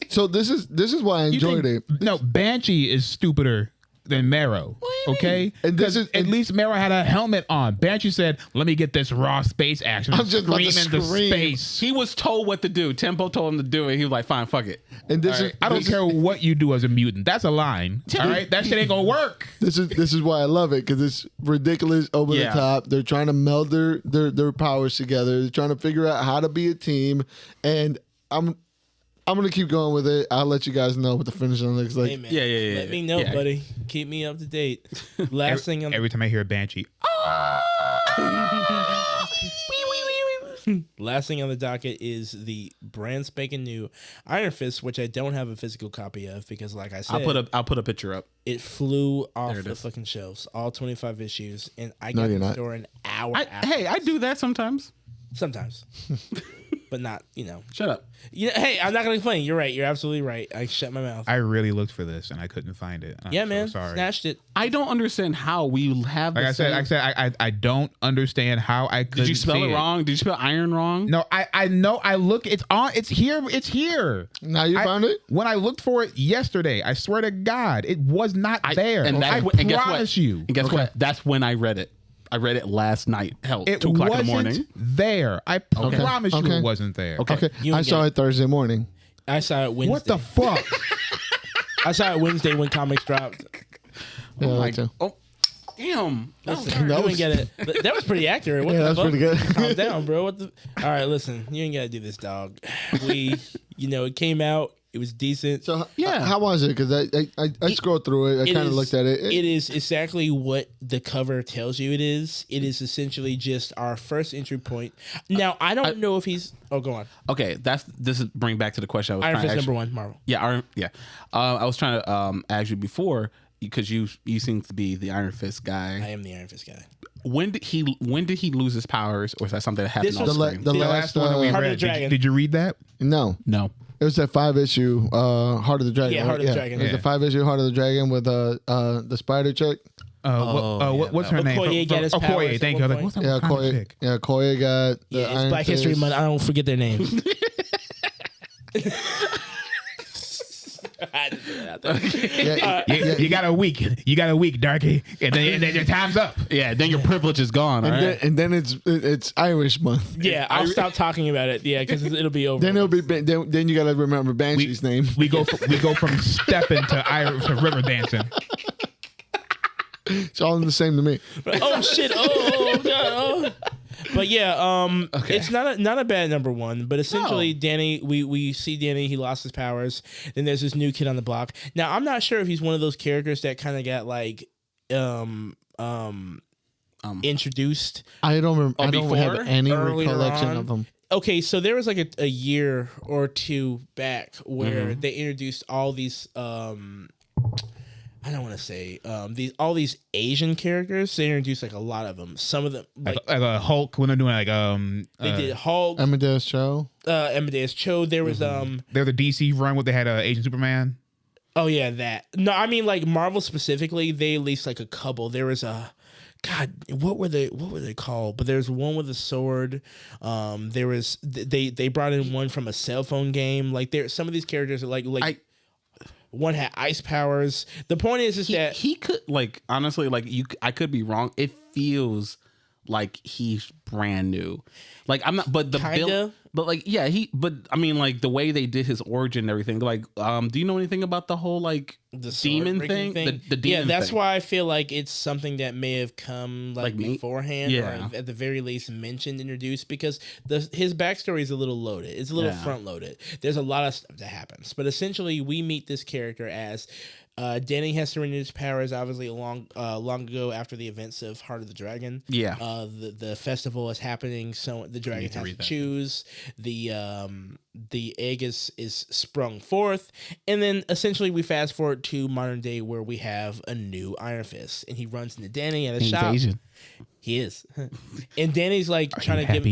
So this is why I enjoyed it. No, Banshee is stupider than Marrow. Okay, And this is at least Marrow had a helmet on. Banshee said, "Let me get this raw space action." I'm just about to scream into scream. space. he was told what to do. Tempo told him to do it. He was like, "Fine, fuck it." And this is I don't care what you do as a mutant. That's a line. All right, that shit ain't gonna work. This is why I love it, because it's ridiculous, over Yeah. the top. They're trying to meld their powers together. They're trying to figure out how to be a team, and I'm gonna keep going with it. I'll let you guys know what the finish line looks like. Hey, man. Yeah. Let me know, Yeah. buddy. Keep me up to date. Last thing on Every time I hear a Banshee, last thing on the docket is the brand spanking new Iron Fist, which I don't have a physical copy of because, like I said, I'll put a picture up. it flew off it the is. fucking shelves, all 25 issues, and I No, got you're the not. store an hour after. Hey, I do that sometimes. Sometimes, but not, Shut up. Hey, I'm not gonna complain. You're right. You're absolutely right. I shut my mouth. I really looked for this and I couldn't find it. I'm Yeah, so man. sorry. Snatched it. I don't understand how we have. Like I said, I don't understand how I could. Did you spell it wrong? Did you spell iron wrong? No, I know. I look. It's on. It's here. It's here. Now you found it? When I looked for it yesterday, I swear to God, it was not there. And I that's and guess what? promise you. And guess what? That's when I read it. I read it last night. Hell, It 2 o'clock in wasn't the morning. there. I promise you Okay. it wasn't there. Okay, You I ain't saw get it Thursday morning. I saw it Wednesday. What the fuck? I saw it Wednesday when comics dropped. Yeah, Oh I my! like to. Oh, damn! Listen, That you was- ain't get it. But that was pretty accurate. What Yeah, the that's fuck? pretty good. Calm down, bro. What the? All right, listen. You ain't gotta do this, dog. It came out. It was decent. So Yeah. how was it? Because I scrolled through it. I It kind of is- looked at it. It is exactly what the cover tells you it is. It is essentially just our first entry point. Now, I don't know if he's. Oh, go on. Okay, this is bring back to the question I was Iron trying Fist to ask number you. one, Marvel. Yeah. I was trying to ask you before because you seem to be the Iron Fist I guy. am the Iron Fist guy. When did he lose his powers, or is that something that happened This off was- screen? the The last last one that we Heart of read. the Dragon. Did you read that? no. No. It was that 5-issue Heart of the Dragon. Yeah, right? Heart of the Dragon. It was Yeah. the 5-issue Heart of the Dragon with the spider chick. What's her name? Okoye got his powers Okoye, at thank one you. I was like, point. what's that Yeah, kind of Koya. chick? Yeah, Koya got the Yeah, it's Iron Black History Fist. Month. I don't forget their names. I just threw it out there. Yeah, You got a week. You got a week, Darky. And then your time's up. Yeah, then your privilege is gone. All right. and then it's Irish month. Yeah, I'll stop talking about it. Yeah, because it'll be over. Then it'll be then you gotta remember Banshee's name. We go from stepping to river dancing. It's all the same to me. Oh shit! Oh god! Oh. But yeah, it's not a bad number one. But essentially, Danny, we see Danny. He lost his powers. Then there's this new kid on the block. Now I'm not sure if he's one of those characters that kind of got like introduced. I don't remember. I don't before? have any Earlier recollection on? of them. Okay, so there was like a year or two back where they introduced all these I don't want to say all these Asian characters. They introduced like a lot of them. Some of them like Like a Hulk when they're doing like they did Hulk, Amadeus Cho. Amadeus Cho. There was they're the DC run where they had Asian Superman. oh yeah, that. No, I mean like Marvel specifically, they released like a couple. There was a God, what were they called? But there's one with a sword. There was they brought in one from a cell phone game. Like there some of these characters are like one had ice powers. The point is that he could like honestly like I could be wrong. It feels like he's brand new. Like I'm not, but the Kinda. build, but like yeah, but I mean like the way they did his origin and everything. Like, do you know anything about the whole like the demon sword-breaking thing? The demon yeah, that's thing. why I feel like it's something that may have come like beforehand, yeah. or at the very least mentioned, introduced, because his backstory is a little loaded. It's a little front loaded. There's a lot of stuff that happens, but essentially we meet this character as Danny has surrendered his powers, obviously long ago after the events of Heart of the Dragon. Yeah. The festival is happening, so the dragon has to choose. The egg is sprung forth, and then essentially we fast forward to modern day where we have a new Iron Fist, and he runs into Danny at a shop. Asian. He is, and Danny's like trying to give.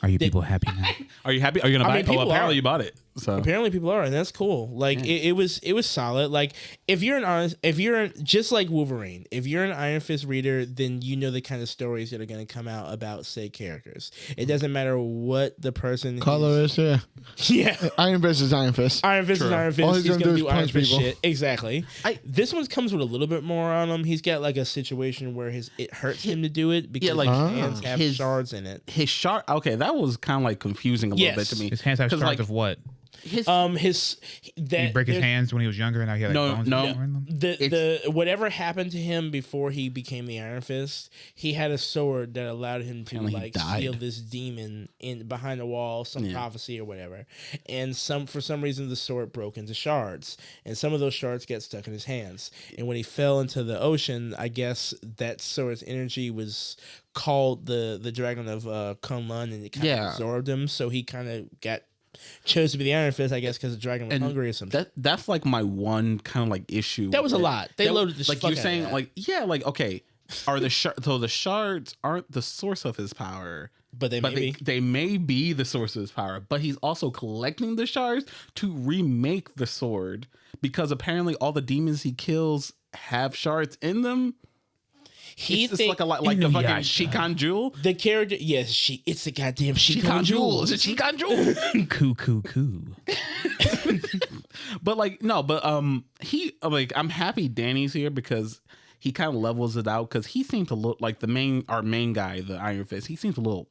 Are you people happy now? Are you happy? Are you gonna buy it? Oh, people apparently are. you bought it. So Apparently people are, and that's cool. Like it was solid. Like if you're just like Wolverine, if you're an Iron Fist reader, then you know the kind of stories that are going to come out about said characters. It doesn't matter what the person Color is, yeah. Yeah. Iron Fist is Iron Fist. Iron Fist is Iron Fist. All He's he's going gonna to do do is Iron punch Fist people. shit. Exactly. This one comes with a little bit more on him. He's got like a situation where it hurts him to do it because like, his hands have his- shards in it. his shard. Okay, that was kind of like confusing a little bit to me. His hands have 'Cause, shards like, of what? his He break his hands when he was younger, and now he had like bones no. in them. The whatever happened to him before he became the Iron Fist, he had a sword that allowed him to Apparently he like died. steal this demon in behind the wall, some prophecy or whatever. And for some reason the sword broke into shards, and some of those shards get stuck in his hands. And when he fell into the ocean, I guess that sword's energy was called the dragon of Kunlun, and it kind of absorbed him. So he kind of chose to be the Iron Fist, I guess, because the dragon was hungry or something. That's like my one kind of like issue. That was with a it. lot. They loaded the like fuck you're out saying of that. like like okay, are the so the shards aren't the source of his power. But They may be the source of his power, but he's also collecting the shards to remake the sword because apparently all the demons he kills have shards in them. It's like a lot like the fucking Shikan Jewel. The character, yes, it's the goddamn Shikan Jewel. Is it Shikan Jewel? Coo. But like no, but he like I'm happy Danny's here because he kind of levels it out because he seemed to look like our main guy, the Iron Fist. He seems a little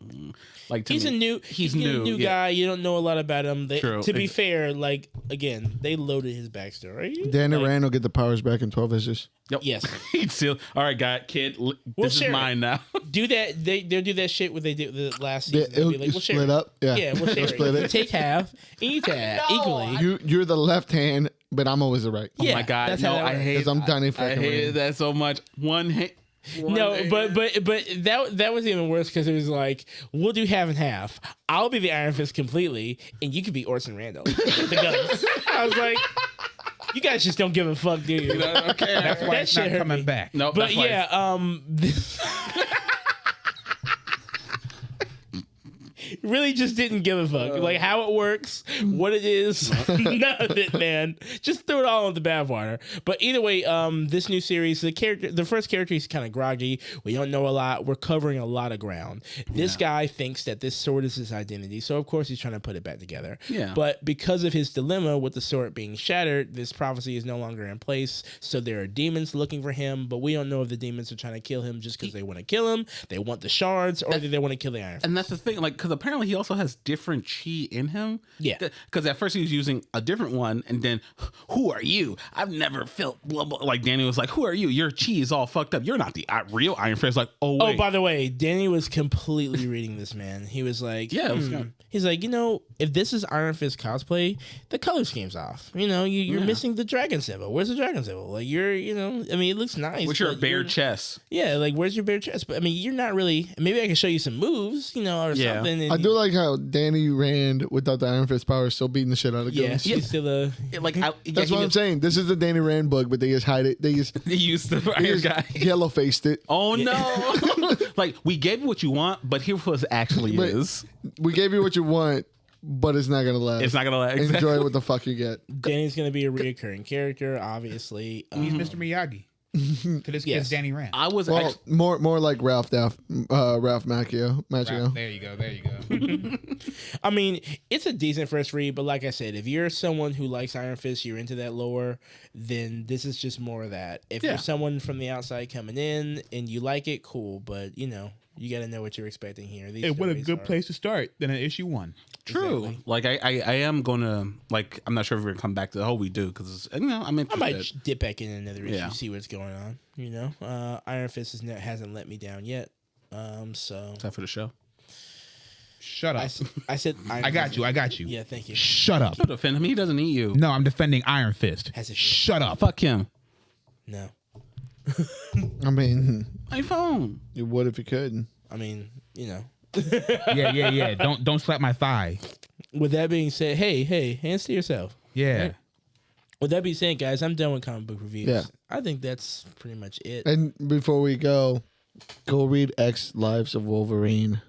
like to he's me. He's a new guy. You don't know a lot about him. True. To be fair, like again, they loaded his backstory. Danny Rand will get the powers back in 12 issues. Yep. Yes. He's still all right, kid. This is share mine it. now. Do that. They'll do that shit what they did the last season. It'll They'll be like, we'll share split it. up. Yeah. Yeah, we'll share split it. it. Take half, and you take half equally. You're the left hand, but I'm always the right. Yeah, Oh my god, that's no, how that I works. hate. Because I'm Danny I fucking hated Rand. that so much. One hit. No, but that was even worse because it was like we'll do half and half. I'll be the Iron Fist completely, and you could be Orson Randall with the guns. I was like, you guys just don't give a fuck, do you? Okay, That's why That it's shit not hurt coming me. back. no, But that's why yeah, really just didn't give a fuck. Like how it works, what it is, none of it, man. Just threw it all in the bathwater. But either way, this new series, the first character is kind of groggy. We don't know a lot. We're covering a lot of ground. This guy thinks that this sword is his identity, so of course he's trying to put it back together. Yeah. But because of his dilemma with the sword being shattered, this prophecy is no longer in place. So there are demons looking for him, but we don't know if the demons are trying to kill him just because they want to kill him, they want the shards, or do they want to kill the Iron Fist. And that's the thing, like, because apparently he also has different chi in him. Yeah. Because at first he was using a different one, and then, who are you? I've never felt blah, blah. Like, Danny was like, who are you? Your chi is all fucked up. You're not the real Iron Fist. Like, oh, wait. Oh, by the way, Danny was completely reading this, man. He was like, Yeah, it was good. He's like, if this is Iron Fist cosplay, the color scheme's off. You're missing the dragon symbol. Where's the dragon symbol? Like, it looks nice. With your but bare you're- chest. Yeah, like, where's your bare chest? But, you're not really, maybe I can show you some moves, or Yeah. something. And I do like how Danny Rand, without the Iron Fist power, is still beating the shit out of Yeah, guns. she's still a... That's what I'm saying. This is the Danny Rand bug, but they just hide it. They just They used the Iron guy. yellow faced it. Oh, no. Like, we gave you what you want, but here's what it actually But- is. We gave you what you want, but it's not gonna last. It's not going to let Enjoy what the fuck you get. Danny's going to be a reoccurring character, obviously. He's Mr. Miyagi to this Yes. kid's Danny Rand. I was Well, actually, more like Ralph Macchio. There you go. It's a decent first read, but like I said, if you're someone who likes Iron Fist, you're into that lore, then this is just more of that. If Yeah. you're someone from the outside coming in and you like it, cool, but you got to know what you're expecting here. These And what a stories good are- place to start than an issue 1. true. Exactly. Like, I am going to, like, I'm not sure if we're going to come back to, we do, because, I'm I interested. might dip back in another issue, Yeah. see what's going on. Iron Fist hasn't let me down yet. So Time for the show. Shut up. I said Iron I got Fist- you. I got you. Yeah, thank you. Shut up. Don't offend him. He doesn't eat you. No, I'm defending Iron Fist. Has it- Shut up. Fuck him. No, I mean, iPhone. you would if you could. Yeah. Don't slap my thigh. With that being said, hey, hands to yourself. Yeah. With that being said, guys, I'm done with comic book reviews. Yeah. I think that's pretty much it. And before we go read X Lives of Wolverine.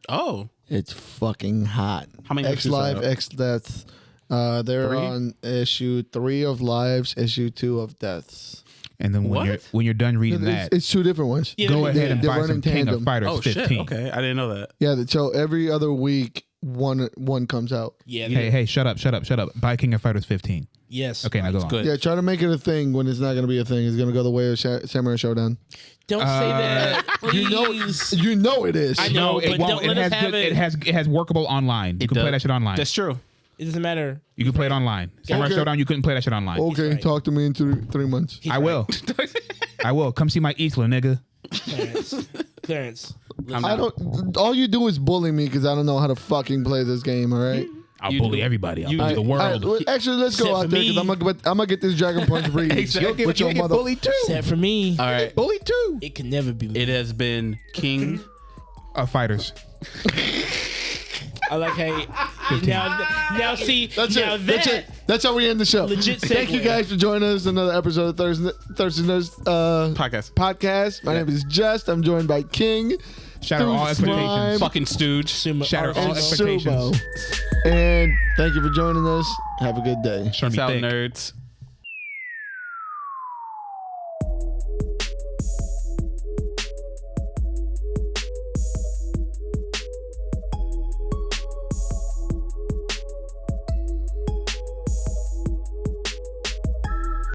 Oh. It's fucking hot. How many X issues Live, are out? X Deaths. They're 3? on issue 3 of Lives, issue 2 of Deaths. And then when you're done reading that, It's 2 different ones. Yeah, go they- ahead and they buy run some in King of tandem. Fighters Oh 15. shit! Okay, I didn't know that. Yeah, so every other week, one comes out. Yeah. Hey, shut up. Buy King of Fighters 15. Yes. Okay, now go on. Good. Yeah, try to make it a thing when it's not going to be a thing. It's going to go the way of Samurai Showdown. Don't say that. Please. You know it is. I know, No, it but won't. don't It let us has have good, it. it has workable online. You can play does. that shit online. That's true. It doesn't matter. You can play it online. Samurai Okay. Showdown, you couldn't play that shit online. Okay, right. talk to me in 3 months. He's I right. will. I will. Come see my Isla, nigga. Clarence. I don't. All you do is bully me because I don't know how to fucking play this game. All right. I'll You bully do. everybody. I'll You bully do. the world. All right, actually, let's go Except out for there because me. I'm gonna get this Dragon Punch breed Exactly. with your mother. bullied too. Except for me. All right. Bullied too. It can never be me. It has been King. Fighters. I like how now see That's now it. that That's it. That's how we end the show. Legit Thank you segue. guys for joining us in another episode of Thursday Nerds podcast. My name is Just. I'm joined by King. Shatter all Stu Slime, expectations. Fucking stooge. Sumo- Shatter or- all and expectations. Sumo. And thank you for joining us. Have a good day. Show me Peace out, thick. nerds.